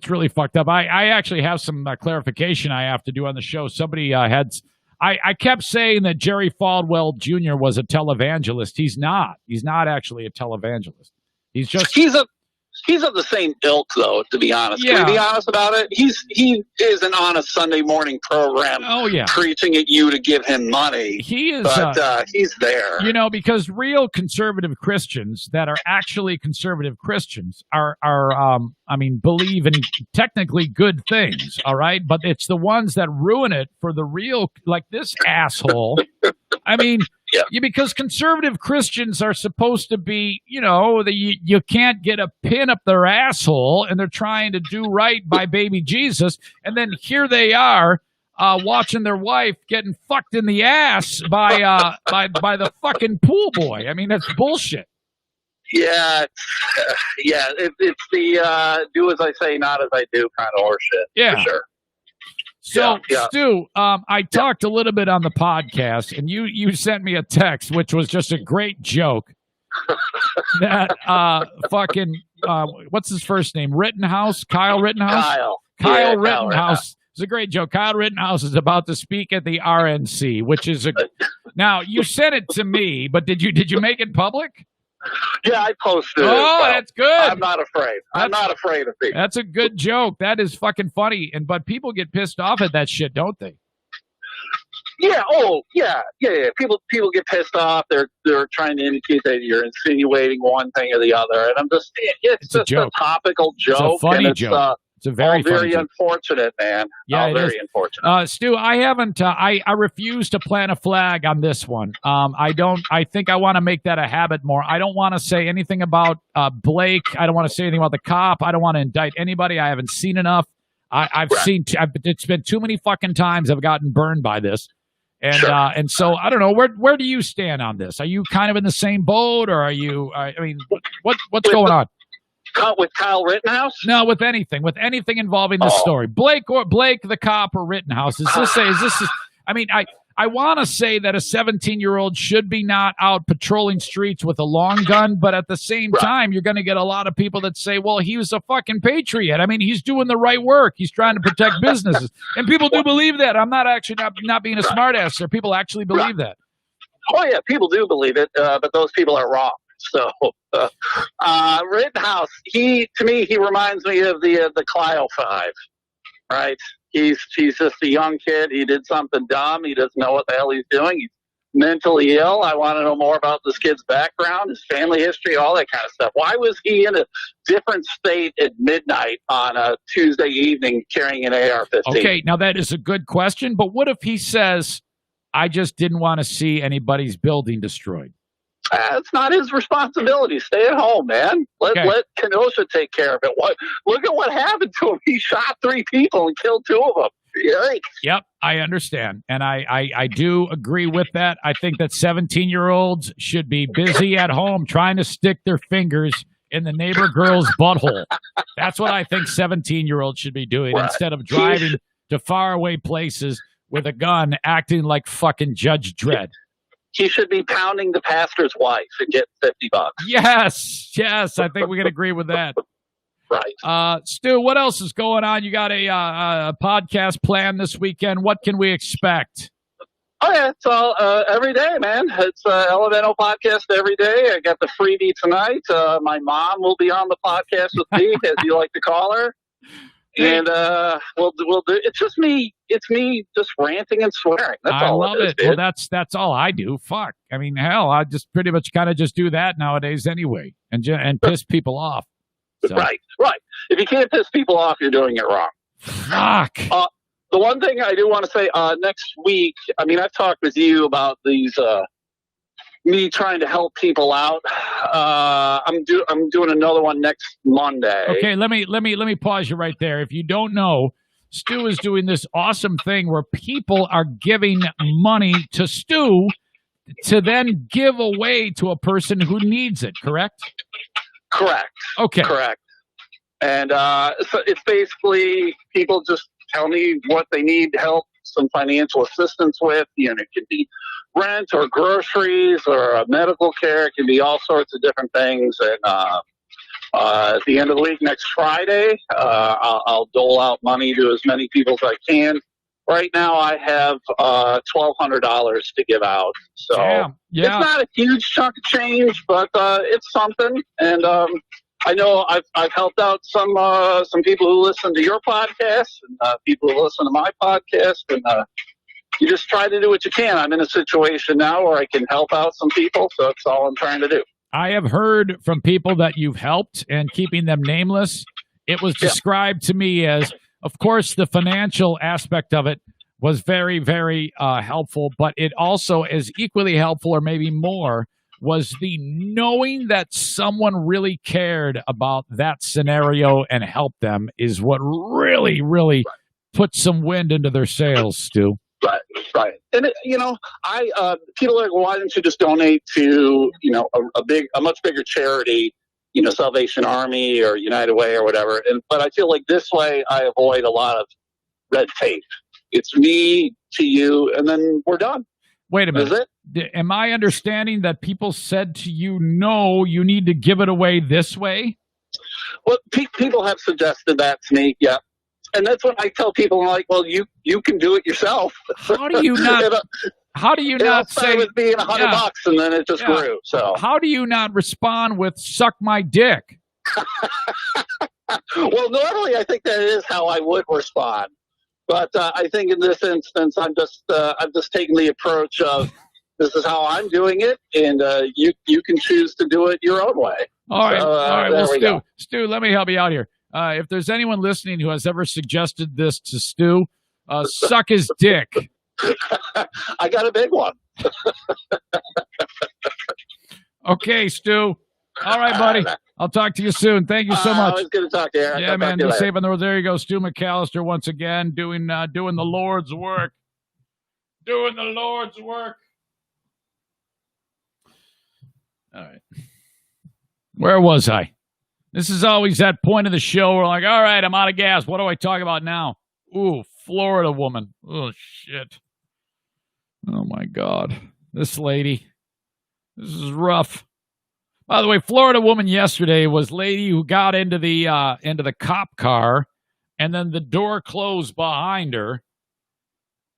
[SPEAKER 1] really fucked up. I actually have some clarification I have to do on the show. Somebody I kept saying that Jerry Falwell Jr. was a televangelist. He's not. He's not actually a televangelist.
[SPEAKER 5] He's of the same ilk, though, to be honest.
[SPEAKER 1] Yeah.
[SPEAKER 5] Can we be honest about it? He is an honest Sunday morning program preaching at you to give him money.
[SPEAKER 1] He is,
[SPEAKER 5] but he's there.
[SPEAKER 1] Because real conservative Christians that are actually conservative Christians are believe in technically good things, all right? But it's the ones that ruin it for the real, like this asshole. Because conservative Christians are supposed to be, you can't get a pin up their asshole, and they're trying to do right by baby Jesus, and then here they are watching their wife getting fucked in the ass by the fucking pool boy. That's bullshit.
[SPEAKER 5] Yeah, it's the do as I say, not as I do kind of horseshit.
[SPEAKER 1] Yeah,
[SPEAKER 5] for sure.
[SPEAKER 1] So, Stu, I talked a little bit on the podcast, and you sent me a text, which was just a great joke. That what's his first name? Rittenhouse? Kyle Rittenhouse? Kyle Rittenhouse. It's a great joke. Kyle Rittenhouse is about to speak at the RNC, which is now you sent it to me, but did you make it public?
[SPEAKER 5] Yeah, I posted it.
[SPEAKER 1] Oh, that's good.
[SPEAKER 5] I'm not afraid. I'm not afraid of people.
[SPEAKER 1] That's a good joke. That is fucking funny. But people get pissed off at that shit, don't they?
[SPEAKER 5] Yeah. Oh, yeah. People get pissed off. They're trying to indicate that you're insinuating one thing or the other, and I'm just it's just a topical joke.
[SPEAKER 1] It's a funny joke. It's a very
[SPEAKER 5] unfortunate, man.
[SPEAKER 1] Yeah,
[SPEAKER 5] very unfortunate.
[SPEAKER 1] Stu, I haven't. I refuse to plant a flag on this one. I think I want to make that a habit more. I don't want to say anything about Blake. I don't want to say anything about the cop. I don't want to indict anybody. I haven't seen enough. It's been too many fucking times I've gotten burned by this. And so I don't know, where do you stand on this? Are you kind of in the same boat, or are you? What's going on?
[SPEAKER 5] With Kyle Rittenhouse?
[SPEAKER 1] No, with anything involving this story, Blake the cop or Rittenhouse. I want to say that a 17-year-old should be not out patrolling streets with a long gun, but at the same time, you're going to get a lot of people that say, well, he was a fucking patriot. I mean, he's doing the right work. He's trying to protect businesses. And people do believe that. I'm not actually not being a smartass, sir. People actually believe that.
[SPEAKER 5] Oh, yeah, people do believe it, but those people are wrong. So, Rittenhouse, to me, he reminds me of the Clio 5, right? He's just a young kid. He did something dumb. He doesn't know what the hell he's doing. He's mentally ill. I want to know more about this kid's background, his family history, all that kind of stuff. Why was he in a different state at midnight on a Tuesday evening carrying an AR-15?
[SPEAKER 1] Okay, now that is a good question, but what if he says, I just didn't want to see anybody's building destroyed?
[SPEAKER 5] It's not his responsibility. Stay at home, man. Let Kenosha take care of it. Look at what happened to him. He shot 3 people and killed 2 of them. Yikes.
[SPEAKER 1] Yep, I understand. And I do agree with that. I think that 17-year-olds should be busy at home trying to stick their fingers in the neighbor girl's butthole. That's what I think 17-year-olds should be doing instead of driving to faraway places with a gun acting like fucking Judge Dredd.
[SPEAKER 5] He should be pounding the pastor's wife and get $50.
[SPEAKER 1] Yes, I think we can agree with that.
[SPEAKER 5] Right.
[SPEAKER 1] Stu, what else is going on? You got a podcast planned this weekend. What can we expect?
[SPEAKER 5] Oh, yeah, it's all every day, man. It's Elemento podcast every day. I got the freebie tonight. My mom will be on the podcast with me, as you like to call her. And we'll do. It's just me. It's me just ranting and swearing. That's all. I love it.
[SPEAKER 1] Well, that's all I do. Fuck. I mean, hell, I just pretty much kind of just do that nowadays anyway, and piss people off. So.
[SPEAKER 5] Right. If you can't piss people off, you're doing it wrong.
[SPEAKER 1] Fuck.
[SPEAKER 5] The one thing I do want to say, next week, I mean, I've talked with you about these. Me trying to help people out. I'm doing another one next Monday.
[SPEAKER 1] Okay, let me pause you right there. If you don't know, Stu is doing this awesome thing where people are giving money to Stu to then give away to a person who needs it, correct?
[SPEAKER 5] Correct.
[SPEAKER 1] Okay.
[SPEAKER 5] Correct. And so it's basically people just tell me what they need help, some financial assistance with. You know, it could be rent or groceries or medical care. It can be all sorts of different things. And at the end of the week, next Friday, I'll dole out money to as many people as I can. Right now, I have $1,200 to give out. So It's not a huge chunk of change, but it's something. And I know I've helped out some people who listen to your podcast and people who listen to my podcast, and you just try to do what you can. I'm in a situation now where I can help out some people, so that's all I'm trying to do.
[SPEAKER 1] I have heard from people that you've helped, and keeping them nameless, it was described to me as, of course, the financial aspect of it was very, very helpful, but it also is equally helpful, or maybe more, was the knowing that someone really cared about that scenario and helped them is what really, really put some wind into their sails, Stu.
[SPEAKER 5] Right. And, people are like, well, why don't you just donate to, a much bigger charity, Salvation Army or United Way or whatever. But I feel like this way I avoid a lot of red tape. It's me to you, and then we're done.
[SPEAKER 1] Wait a minute.
[SPEAKER 5] Is it?
[SPEAKER 1] Am I understanding that people said to you, no, you need to give it away this way?
[SPEAKER 5] Well, people have suggested that to me, yeah. And that's what I tell people. I'm like, well, you can do it yourself.
[SPEAKER 1] How do you not? How do you not say
[SPEAKER 5] with being $100 and then it just grew? So
[SPEAKER 1] how do you not respond with "suck my dick"?
[SPEAKER 5] Well, normally I think that is how I would respond, but I think in this instance I'm just taking the approach of this is how I'm doing it, and you can choose to do it your own way.
[SPEAKER 1] All right, Well, Stu, let me help you out here. If there's anyone listening who has ever suggested this to Stu, suck his dick.
[SPEAKER 5] I got a big one.
[SPEAKER 1] Okay, Stu. All right, buddy. I'll talk to you soon. Thank you so much.
[SPEAKER 5] I was going to talk to Eric.
[SPEAKER 1] Yeah, man. Be safe on the road. There you go. Stu McAllister once again doing the Lord's work. Doing the Lord's work. All right. Where was I? This is always that point of the show where like, all right, I'm out of gas. What do I talk about now? Ooh, Florida woman. Oh, shit. Oh, my God. This lady. This is rough. By the way, Florida woman yesterday was lady who got into the cop car, and then the door closed behind her,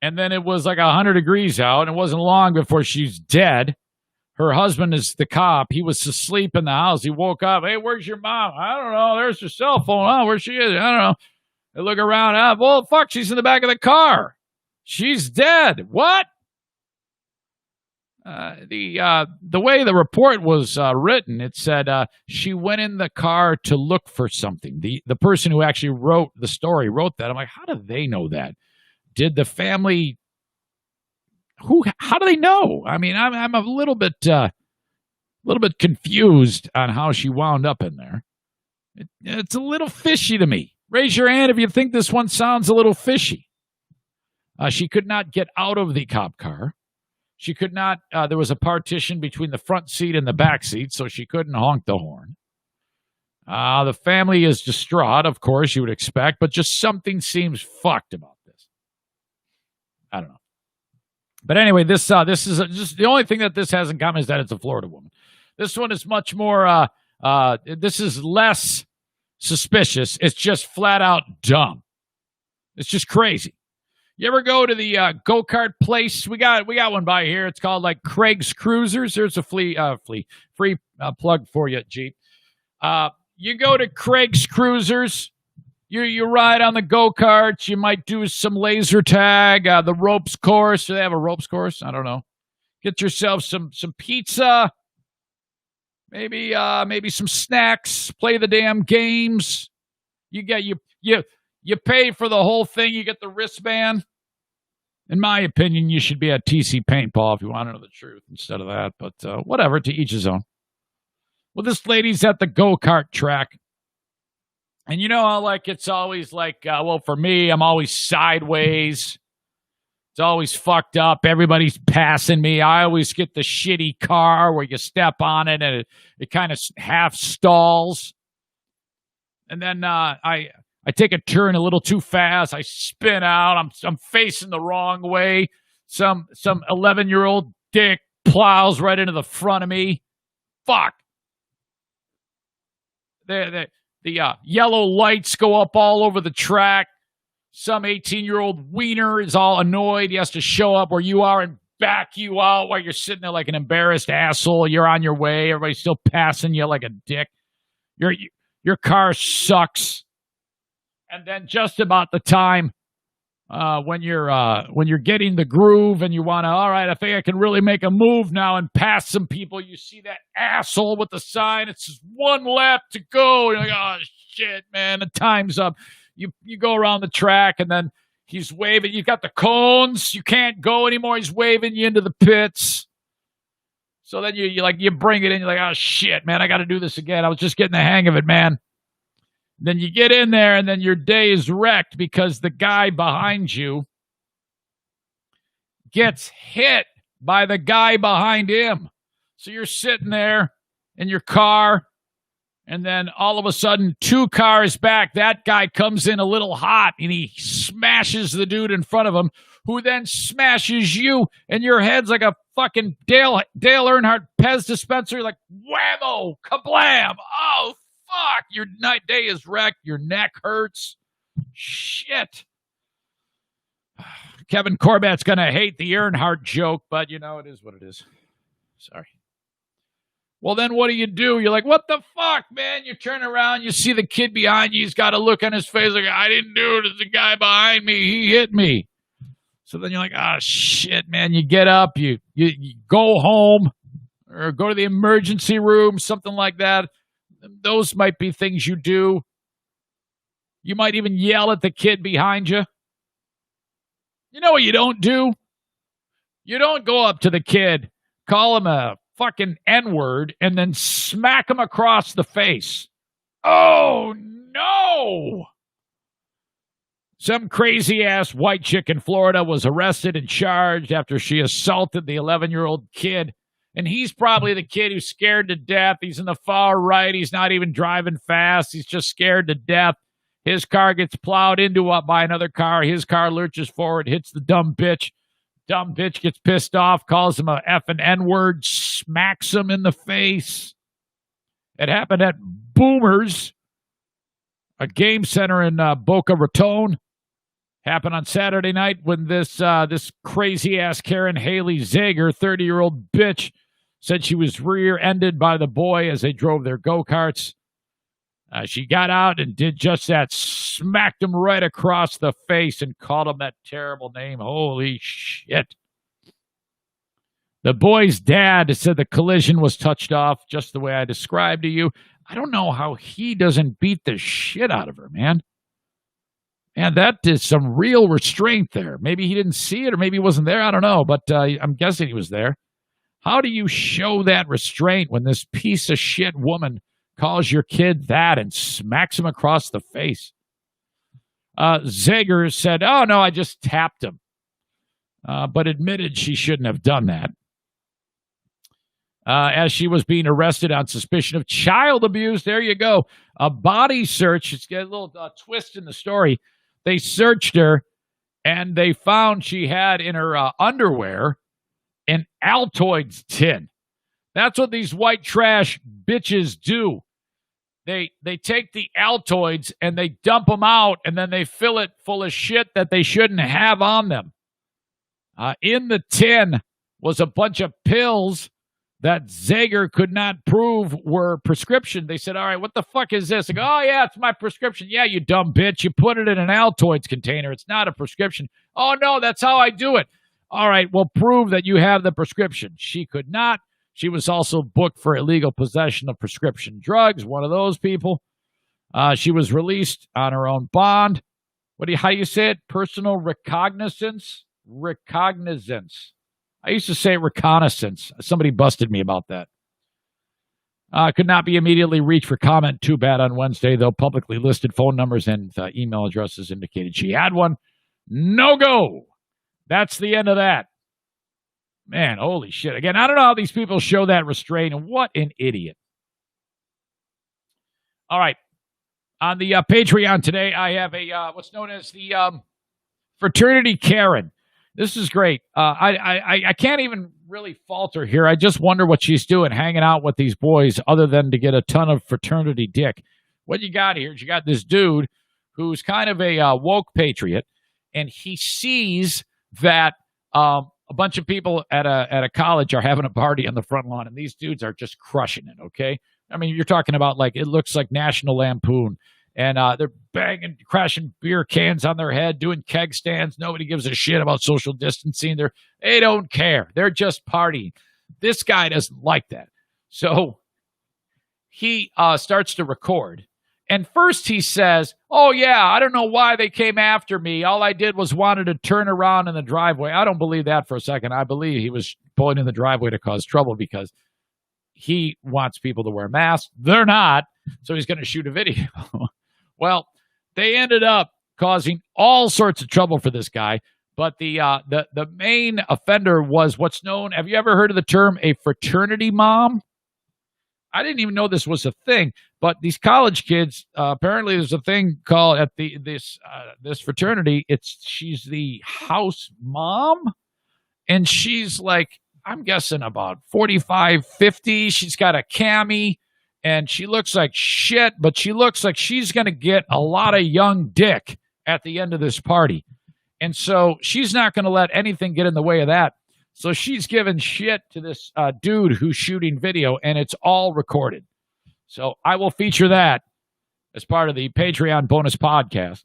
[SPEAKER 1] and then it was like 100 degrees out, and it wasn't long before she's dead. Her husband is the cop. He was asleep in the house. He woke up. Hey, where's your mom? I don't know. There's her cell phone. Oh, where she is? I don't know. They look around. Well, fuck, she's in the back of the car. She's dead. What? The way the report was written, it said she went in the car to look for something. The person who actually wrote the story wrote that. I'm like, how do they know that? Did the family? How do they know? I mean, I'm a little bit confused on how she wound up in there. It's a little fishy to me. Raise your hand if you think this one sounds a little fishy. She could not get out of the cop car. She could not. There was a partition between the front seat and the back seat, so she couldn't honk the horn. The family is distraught, of course, you would expect, but just something seems fucked about this. I don't know. But anyway, this is just the only thing that this has in common is that it's a Florida woman. This one is much more. This is less suspicious. It's just flat out dumb. It's just crazy. You ever go to the go-kart place? We got one by here. It's called like Craig's Cruisers. There's a free plug for you, Jeep. You go to Craig's Cruisers. You ride on the go-karts. You might do some laser tag, the ropes course. Do they have a ropes course? I don't know. Get yourself some pizza. Maybe some snacks. Play the damn games. You pay for the whole thing. You get the wristband. In my opinion, you should be at TC Paintball if you want to know the truth instead of that. But whatever, to each his own. Well, this lady's at the go-kart track. And you know how, like, it's always like, well, for me, I'm always sideways. It's always fucked up. Everybody's passing me. I always get the shitty car where you step on it and it kind of half stalls. And then I take a turn a little too fast. I spin out. I'm facing the wrong way. Some 11-year-old dick plows right into the front of me. Fuck. The yellow lights go up all over the track. Some 18-year-old wiener is all annoyed. He has to show up where you are and back you out while you're sitting there like an embarrassed asshole. You're on your way. Everybody's still passing you like a dick. Your car sucks. And then just about the time when you're getting the groove and you want to, all right, I think I can really make a move now and pass some people, you see that asshole with the sign. It's just one lap to go. You're like, oh, shit, man, the time's up. You go around the track, and then he's waving. You've got the cones. You can't go anymore. He's waving you into the pits. So then you bring it in. You're like, oh, shit, man, I got to do this again. I was just getting the hang of it, man. Then you get in there, and then your day is wrecked because the guy behind you gets hit by the guy behind him. So you're sitting there in your car, and then all of a sudden, 2 cars back, that guy comes in a little hot, and he smashes the dude in front of him, who then smashes you, and your head's like a fucking Dale Earnhardt Pez dispenser, like whammo, kablam, oh, fuck, your day is wrecked. Your neck hurts. Shit. Kevin Corbett's going to hate the Earnhardt joke, but, it is what it is. Sorry. Well, then what do? You're like, what the fuck, man? You turn around, you see the kid behind you. He's got a look on his face like, I didn't do it. It's the guy behind me. He hit me. So then you're like, oh, shit, man. You get up, you go home or go to the emergency room, something like that. Those might be things you do. You might even yell at the kid behind you. You know what you don't do? You don't go up to the kid, call him a fucking N-word, and then smack him across the face. Oh, no! Some crazy-ass white chick in Florida was arrested and charged after she assaulted the 11-year-old kid. And he's probably the kid who's scared to death. He's in the far right. He's not even driving fast. He's just scared to death. His car gets plowed into by another car. His car lurches forward, hits the dumb bitch. Dumb bitch gets pissed off, calls him a effing N-word, smacks him in the face. It happened at Boomers, a game center in Boca Raton. Happened on Saturday night when this crazy-ass Karen Haley Zager, 30-year-old bitch, said she was rear-ended by the boy as they drove their go-karts. She got out and did just that, smacked him right across the face and called him that terrible name. Holy shit. The boy's dad said the collision was touched off just the way I described to you. I don't know how he doesn't beat the shit out of her, man. And that is some real restraint there. Maybe he didn't see it or maybe he wasn't there. I don't know, but I'm guessing he was there. How do you show that restraint when this piece of shit woman calls your kid that and smacks him across the face? Zager said, oh, no, I just tapped him, but admitted she shouldn't have done that. As she was being arrested on suspicion of child abuse, there you go. A body search. It's got a little twist in the story. They searched her, and they found she had in her underwear an Altoids tin. That's what these white trash bitches do. They take the Altoids and they dump them out, and then they fill it full of shit that they shouldn't have on them. In the tin was a bunch of pills that Zager could not prove were prescription. They said, all right, what the fuck is this? I go, oh, yeah, it's my prescription. Yeah, you dumb bitch. You put it in an Altoids container. It's not a prescription. Oh, no, that's how I do it. All right, well, prove that you have the prescription. She could not. She was also booked for illegal possession of prescription drugs, one of those people. She was released on her own bond. How you say it? Personal recognizance? Recognizance. I used to say reconnaissance. Somebody busted me about that. Could not be immediately reached for comment. Too bad on Wednesday, though publicly listed phone numbers and email addresses indicated she had one. No go. That's the end of that. Man, holy shit. Again, I don't know how these people show that restraint, and what an idiot. All right. On the Patreon today, I have a what's known as the Fraternity Karen. This is great. I can't even really falter here. I just wonder what she's doing hanging out with these boys other than to get a ton of fraternity dick. What you got here is you got this dude who's kind of a woke patriot, and he sees that a bunch of people at a college are having a party on the front lawn, and these dudes are just crushing it, okay? I mean, you're talking about, like, it looks like National Lampoon. And they're banging, crashing beer cans on their head, doing keg stands. Nobody gives a shit about social distancing. They don't care. They're just partying. This guy doesn't like that. So he starts to record. And first he says, oh, yeah, I don't know why they came after me. All I did was wanted to turn around in the driveway. I don't believe that for a second. I believe he was pulling in the driveway to cause trouble because he wants people to wear masks. They're not. So he's going to shoot a video. Well, they ended up causing all sorts of trouble for this guy, but the main offender was what's known. Have you ever heard of the term a fraternity mom? I didn't even know this was a thing, but these college kids apparently there's a thing called at this fraternity. She's the house mom, and she's like, I'm guessing about 45, 50. She's got a cami. And she looks like shit, but she looks like she's going to get a lot of young dick at the end of this party. And so she's not going to let anything get in the way of that. So she's giving shit to this dude who's shooting video, and it's all recorded. So I will feature that as part of the Patreon bonus podcast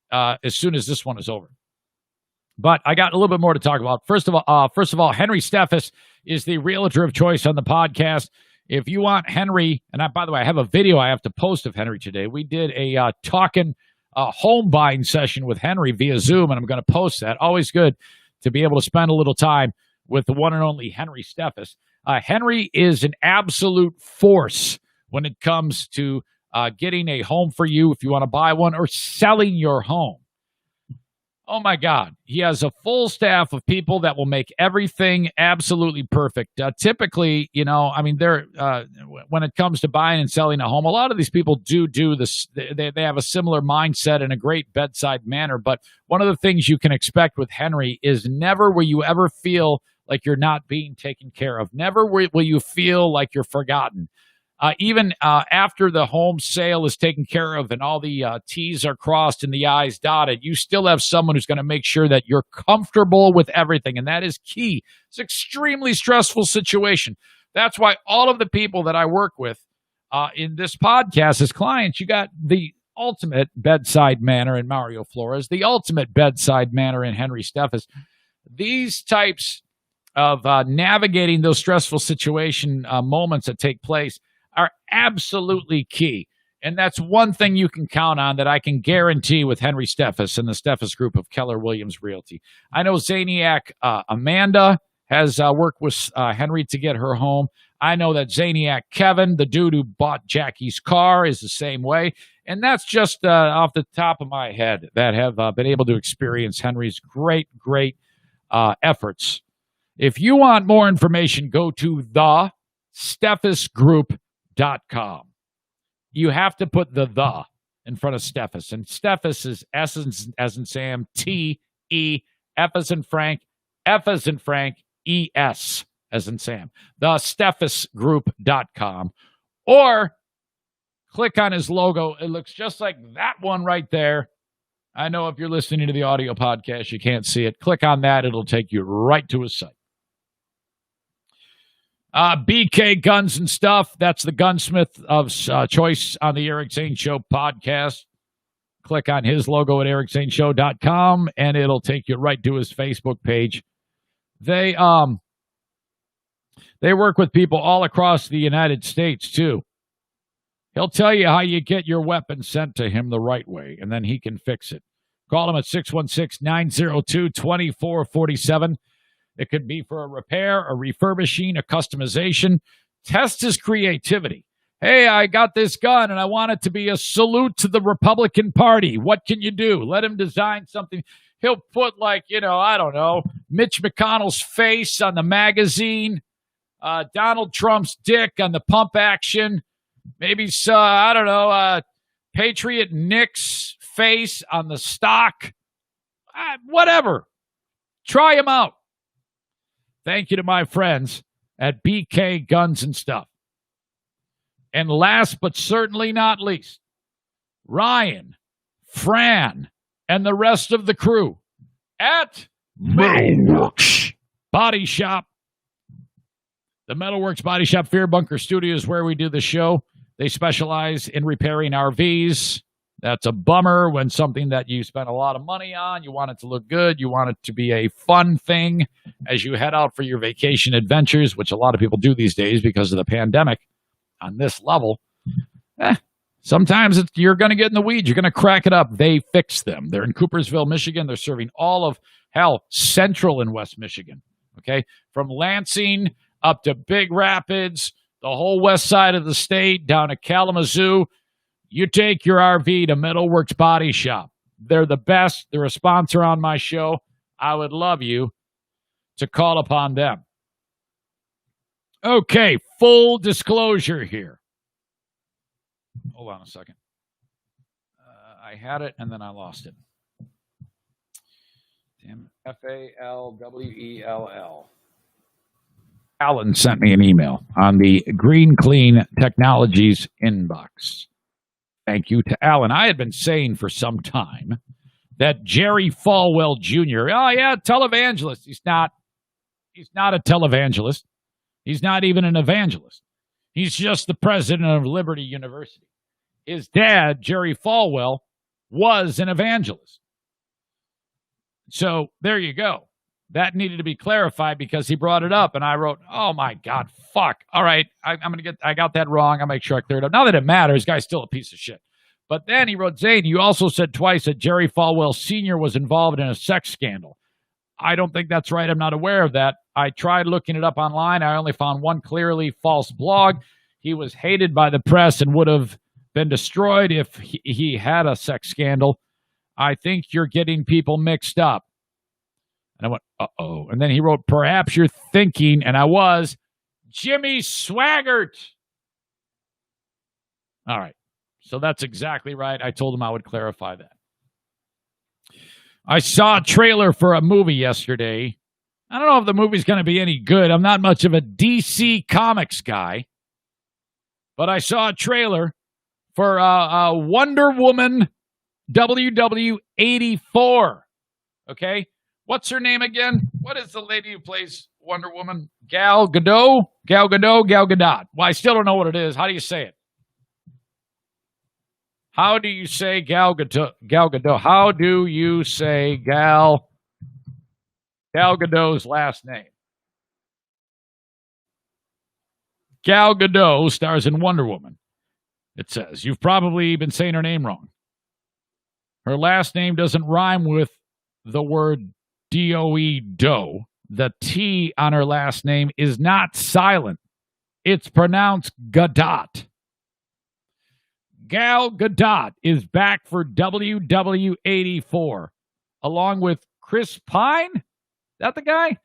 [SPEAKER 1] as soon as this one is over. But I got a little bit more to talk about. First of all, Henry Steffes is the realtor of choice on the podcast. If you want Henry, and by the way, I have a video I have to post of Henry today. We did a talking home buying session with Henry via Zoom, and I'm going to post that. Always good to be able to spend a little time with the one and only Henry Steffes. Henry is an absolute force when it comes to getting a home for you if you want to buy one or selling your home. Oh, my God. He has a full staff of people that will make everything absolutely perfect. Typically, they're when it comes to buying and selling a home, a lot of these people do this. They have a similar mindset and a great bedside manner. But one of the things you can expect with Henry is never will you ever feel like you're not being taken care of. Never will you feel like you're forgotten. Even after the home sale is taken care of and all the T's are crossed and the I's dotted, you still have someone who's going to make sure that you're comfortable with everything, and that is key. It's an extremely stressful situation. That's why all of the people that I work with in this podcast as clients, you got the ultimate bedside manner in Mario Flores, the ultimate bedside manner in Henry Steffes. These types of navigating those stressful situation moments that take place are absolutely key. And that's one thing you can count on that I can guarantee with Henry Steffes and the Steffes Group of Keller Williams Realty. I know Zaniac Amanda has worked with Henry to get her home. I know that Zaniac Kevin, the dude who bought Jackie's car, is the same way. And that's just off the top of my head that have been able to experience Henry's great efforts. If you want more information, go to thesteffesgroup.com. You have to put the in front of Steffes. And Steffes is S as in Sam, T-E, F as in Frank, F as in Frank, E-S as in Sam. Thesteffesgroup.com. Or click on his logo. It looks just like that one right there. I know if you're listening to the audio podcast, you can't see it. Click on that. It'll take you right to his site. BK Guns and Stuff. That's the gunsmith of choice on the Eric Zane Show podcast. Click on his logo at ericzaneshow.com, and it'll take you right to his Facebook page. They work with people all across the United States, too. He'll tell you how you get your weapon sent to him the right way, and then he can fix it. Call him at 616-902-2447. It could be for a repair, a refurbishing, a customization. Test his creativity. Hey, I got this gun, and I want it to be a salute to the Republican Party. What can you do? Let him design something. He'll put, I don't know, Mitch McConnell's face on the magazine, Donald Trump's dick on the pump action, maybe, Patriot Nick's face on the stock. Whatever. Try him out. Thank you to my friends at BK Guns and Stuff. And last but certainly not least, Ryan, Fran, and the rest of the crew at Metalworks Body Shop. The Metalworks Body Shop Fear Bunker Studio is where we do the show. They specialize in repairing RVs. That's a bummer when something that you spent a lot of money on, you want it to look good, you want it to be a fun thing as you head out for your vacation adventures, which a lot of people do these days because of the pandemic on this level. Sometimes you're going to get in the weeds. You're going to crack it up. They fix them. They're in Coopersville, Michigan. They're serving all of, Central and West Michigan, okay? From Lansing up to Big Rapids, the whole west side of the state, down to Kalamazoo. You take your RV to Metalworks Body Shop. They're the best. They're a sponsor on my show. I would love you to call upon them. Okay, full disclosure here. Hold on a second. I had it, and then I lost it. Damn it. F-A-L-W-E-L-L. Alan sent me an email on the Green Clean Technologies inbox. Thank you to Alan. I had been saying for some time that Jerry Falwell Jr., televangelist. He's not a televangelist. He's not even an evangelist. He's just the president of Liberty University. His dad, Jerry Falwell, was an evangelist. So there you go. That needed to be clarified because he brought it up, and I wrote, oh, my God, fuck. All right, I got that wrong. I'll make sure I clear it up. Not that it matters. Guy's still a piece of shit. But then he wrote, Zane, you also said twice that Jerry Falwell Sr. was involved in a sex scandal. I don't think that's right. I'm not aware of that. I tried looking it up online. I only found one clearly false blog. He was hated by the press and would have been destroyed if he had a sex scandal. I think you're getting people mixed up. And I went, uh-oh. And then he wrote, perhaps you're thinking, and I was, Jimmy Swaggart. All right. So that's exactly right. I told him I would clarify that. I saw a trailer for a movie yesterday. I don't know if the movie's going to be any good. I'm not much of a DC Comics guy. But I saw a trailer for Wonder Woman WW84. Okay? What's her name again? What is the lady who plays Wonder Woman? Gal Gadot? Gal Gadot. Well, I still don't know what it is. How do you say it? How do you say Gal Gadot? How do you say Gal Gadot's last name? Gal Gadot stars in Wonder Woman. It says, you've probably been saying her name wrong. Her last name doesn't rhyme with the word D-O-E, doe. The T on her last name is not silent. It's pronounced Gadot. Gal Gadot is back for WW84, along with Chris Pine. Is that the guy?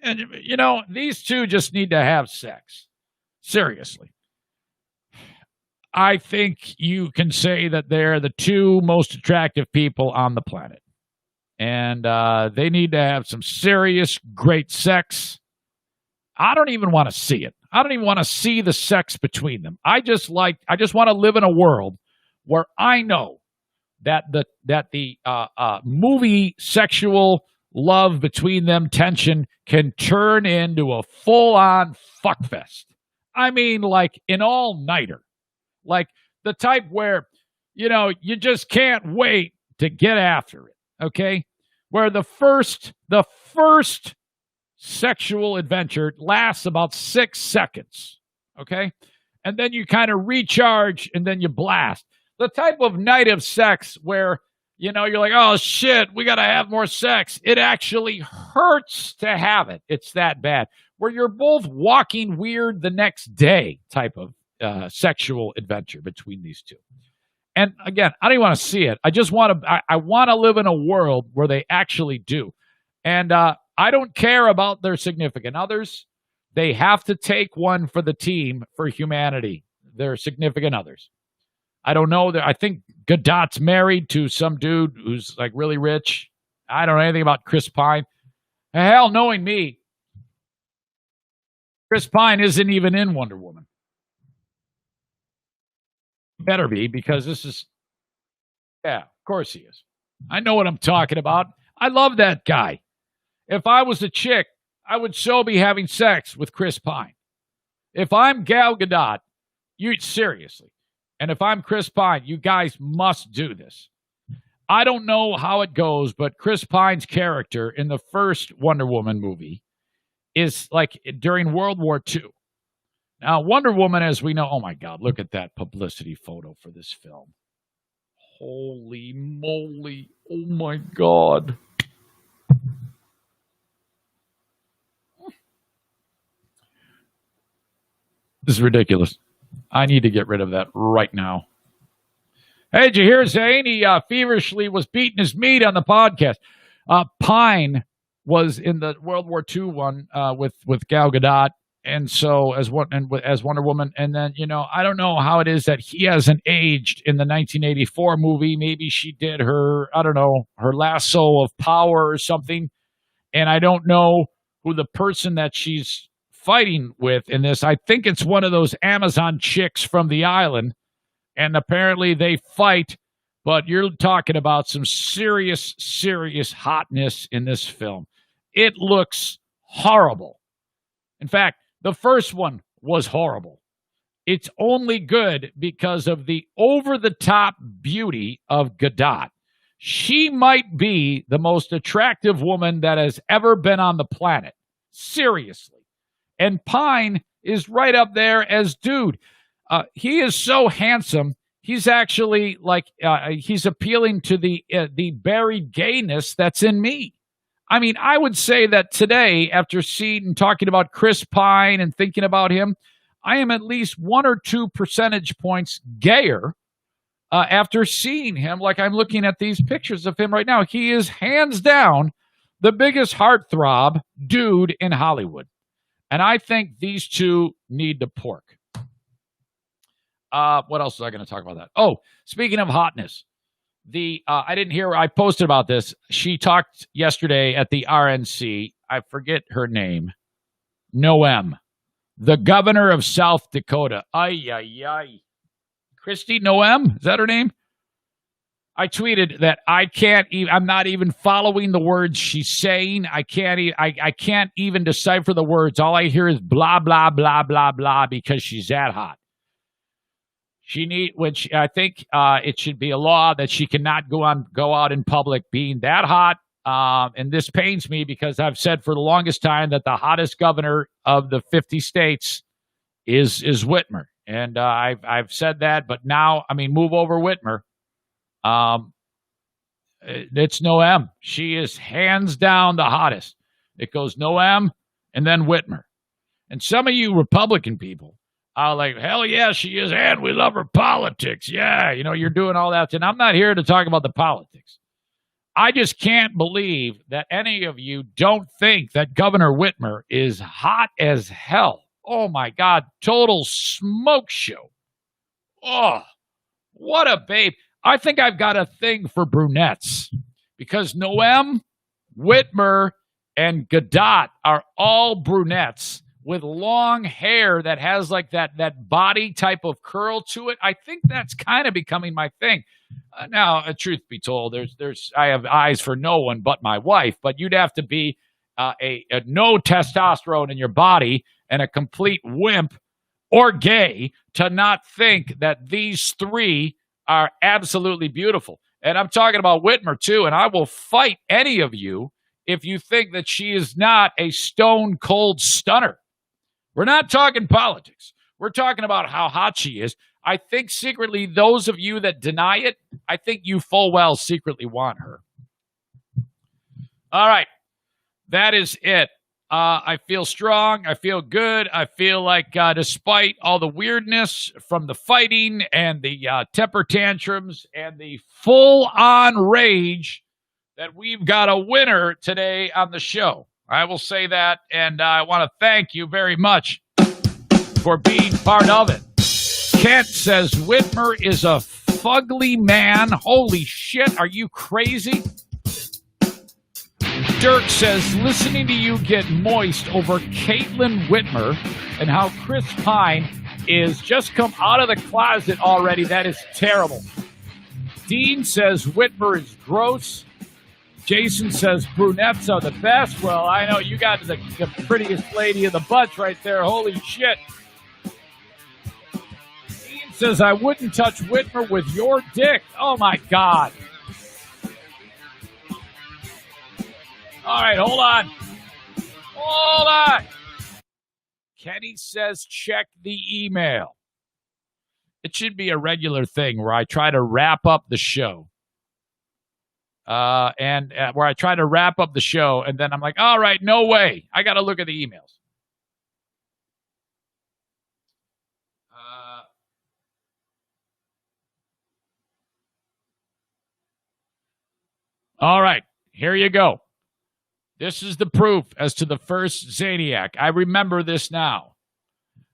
[SPEAKER 1] And, you know, these two just need to have sex. Seriously. I think you can say that they're the two most attractive people on the planet. And they need to have some serious, great sex. I don't even want to see it. I don't even want to see the sex between them. I just want to live in a world where I know that the movie sexual love between them, tension, can turn into a full-on fuckfest. I mean, like an all-nighter. Like the type where, you know, you just can't wait to get after it, okay? Where the first sexual adventure lasts about 6 seconds, okay? And then you kind of recharge and then you blast. The type of night of sex where, you know, you're like, oh, shit, we got to have more sex. It actually hurts to have it. It's that bad. Where you're both walking weird the next day type of sexual adventure between these two. And again, I don't even want to see it. I just want to, I want to live in a world where they actually do. And I don't care about their significant others. They have to take one for the team, for humanity, their significant others. I don't know. I think Gadot's married to some dude who's like really rich. I don't know anything about Chris Pine. Hell, knowing me, Chris Pine isn't even in Wonder Woman. Better be, because this is, yeah, of course he is. I know what I'm talking about. I love that guy. If I was a chick, I would so be having sex with Chris Pine. If I'm Gal Gadot, seriously. And if I'm Chris Pine, you guys must do this. I don't know how it goes, but Chris Pine's character in the first Wonder Woman movie is like during World War II. Now, Wonder Woman, as we know, oh my God, look at that publicity photo for this film. Holy moly. Oh my God. This is ridiculous. I need to get rid of that right now. Hey, did you hear Zane? He feverishly was beating his meat on the podcast. Pine was in the World War II one with Gal Gadot, and so as Wonder Woman. And then, you know, I don't know how it is that he hasn't aged in the 1984 movie. Maybe she did her, I don't know, her lasso of power or something. And I don't know who the person that she's fighting with in this. I think it's one of those Amazon chicks from the island. And apparently they fight, but you're talking about some serious, serious hotness in this film. It looks horrible. In fact, the first one was horrible. It's only good because of the over-the-top beauty of Gadot. She might be the most attractive woman that has ever been on the planet. Seriously. And Pine is right up there as dude. He is so handsome. He's actually like he's appealing to the buried gayness that's in me. I mean, I would say that today, after seeing and talking about Chris Pine and thinking about him, I am at least 1 or 2 percentage points gayer after seeing him, like I'm looking at these pictures of him right now. He is hands down the biggest heartthrob dude in Hollywood. And I think these two need to pork. What else was I going to talk about that? Oh, speaking of hotness, I didn't hear, I posted about this. She talked yesterday at the RNC. I forget her name. Noem, the governor of South Dakota. Christy Noem, is that her name? I tweeted that I'm not even following the words she's saying. I can't even decipher the words. All I hear is blah, blah, blah, blah, blah, because she's that hot. I think it should be a law that she cannot go out in public being that hot. And this pains me because I've said for the longest time that the hottest governor of the 50 states is Whitmer. And I've said that, but now, move over Whitmer. It's Noem. She is hands down the hottest. It goes Noem and then Whitmer. And some of you Republican people are like, hell yeah, she is, and we love her politics. Yeah, you're doing all that. And I'm not here to talk about the politics. I just can't believe that any of you don't think that Governor Whitmer is hot as hell. Oh, my God. Total smoke show. Oh, what a babe. I think I've got a thing for brunettes because Noem, Whitmer, and Gadot are all brunettes with long hair that has like that body type of curl to it. I think that's kind of becoming my thing. Now, truth be told, I have eyes for no one but my wife, but you'd have to be a no testosterone in your body and a complete wimp or gay to not think that these three are absolutely beautiful. And I'm talking about Whitmer too, and I will fight any of you if you think that she is not a stone cold stunner. We're not talking politics. We're talking about how hot she is. I think secretly, those of you that deny it, I think you full well secretly want her. All right. That is it. I feel strong. I feel good. I feel like despite all the weirdness from the fighting and the temper tantrums and the full-on rage, that we've got a winner today on the show. I will say that, and I want to thank you very much for being part of it. Kent says, Whitmer is a fugly man. Holy shit, are you crazy? Dirk says, listening to you get moist over Caitlin Whitmer and how Chris Pine is just come out of the closet already. That is terrible. Dean says, Whitmer is gross. Jason says, brunettes are the best. Well, I know you got the prettiest lady in the bunch right there. Holy shit. Dean says, I wouldn't touch Whitmer with your dick. Oh, my God. All right, hold on. Hold on. Kenny says, check the email. It should be a regular thing where I try to wrap up the show. Where I try to wrap up the show, and then I'm like, all right, no way. I got to look at the emails. All right, here you go. This is the proof as to the first Zaniac. I remember this now.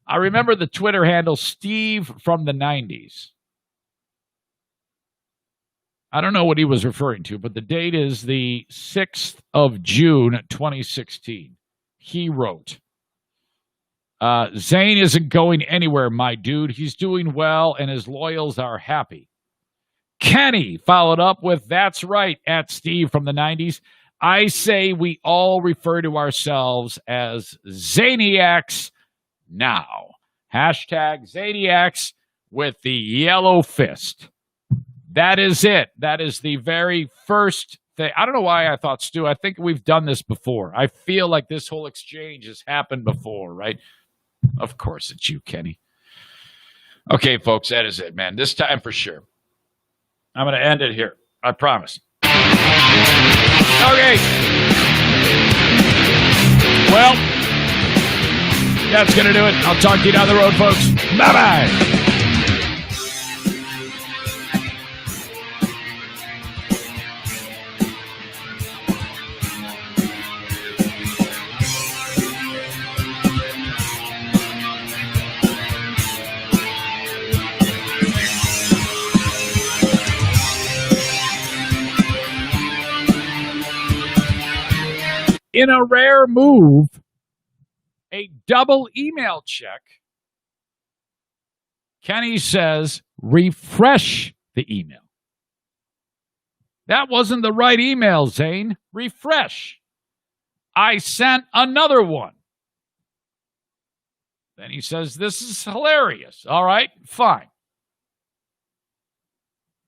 [SPEAKER 1] I remember the Twitter handle Steve from the 90s. I don't know what he was referring to, but the date is the 6th of June, 2016. He wrote, Zane isn't going anywhere, my dude. He's doing well, and his loyals are happy. Kenny followed up with, that's right, at Steve from the 90s. I say we all refer to ourselves as Zaniacs now. Hashtag Zaniacs with the yellow fist. That is it. That is the very first thing. I don't know why I thought, Stu, I think we've done this before. I feel like this whole exchange has happened before, right? Of course it's you, Kenny. Okay, folks, that is it, man. This time for sure. I'm going to end it here. I promise. Okay. Well, that's going to do it. I'll talk to you down the road, folks. Bye-bye. in a rare move, a double email check, Kenny says, refresh the email. That wasn't the right email, Zane. Refresh. I sent another one. Then he says, this is hilarious. All right, fine.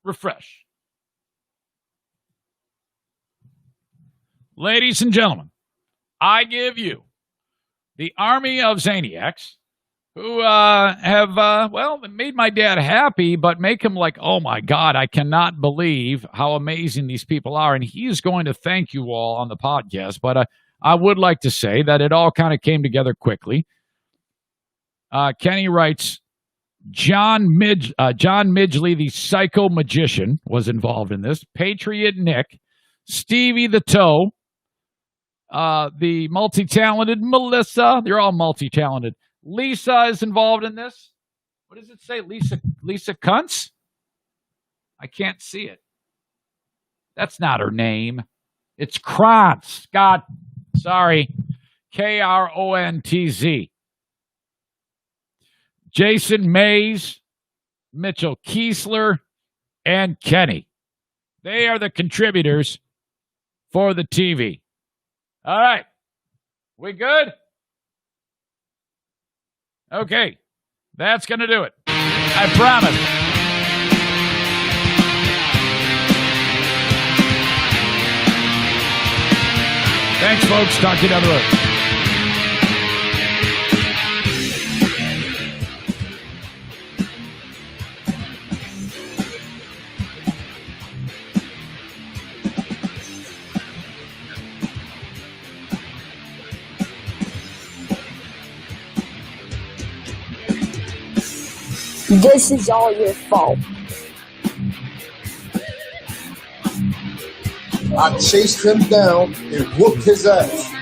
[SPEAKER 1] Refresh. Ladies and gentlemen, I give you the army of Zaniacs who have, made my dad happy, but make him like, oh my God, I cannot believe how amazing these people are. And he's going to thank you all on the podcast. But I would like to say that it all kind of came together quickly. Kenny writes, John Midgley, the psycho magician, was involved in this. Patriot Nick, Stevie the Toe, the multi-talented Melissa. They're all multi-talented. Lisa is involved in this. What does it say? Lisa Kuntz? I can't see it. That's not her name. It's Krantz. Scott. Sorry. Krontz. Jason Mays, Mitchell Kiesler, and Kenny. They are the contributors for the TV. All right. We good? Okay. That's going to do it. I promise. Thanks, folks. Talk to you down the road.
[SPEAKER 4] This is all your fault.
[SPEAKER 9] I chased him down and whooped his ass.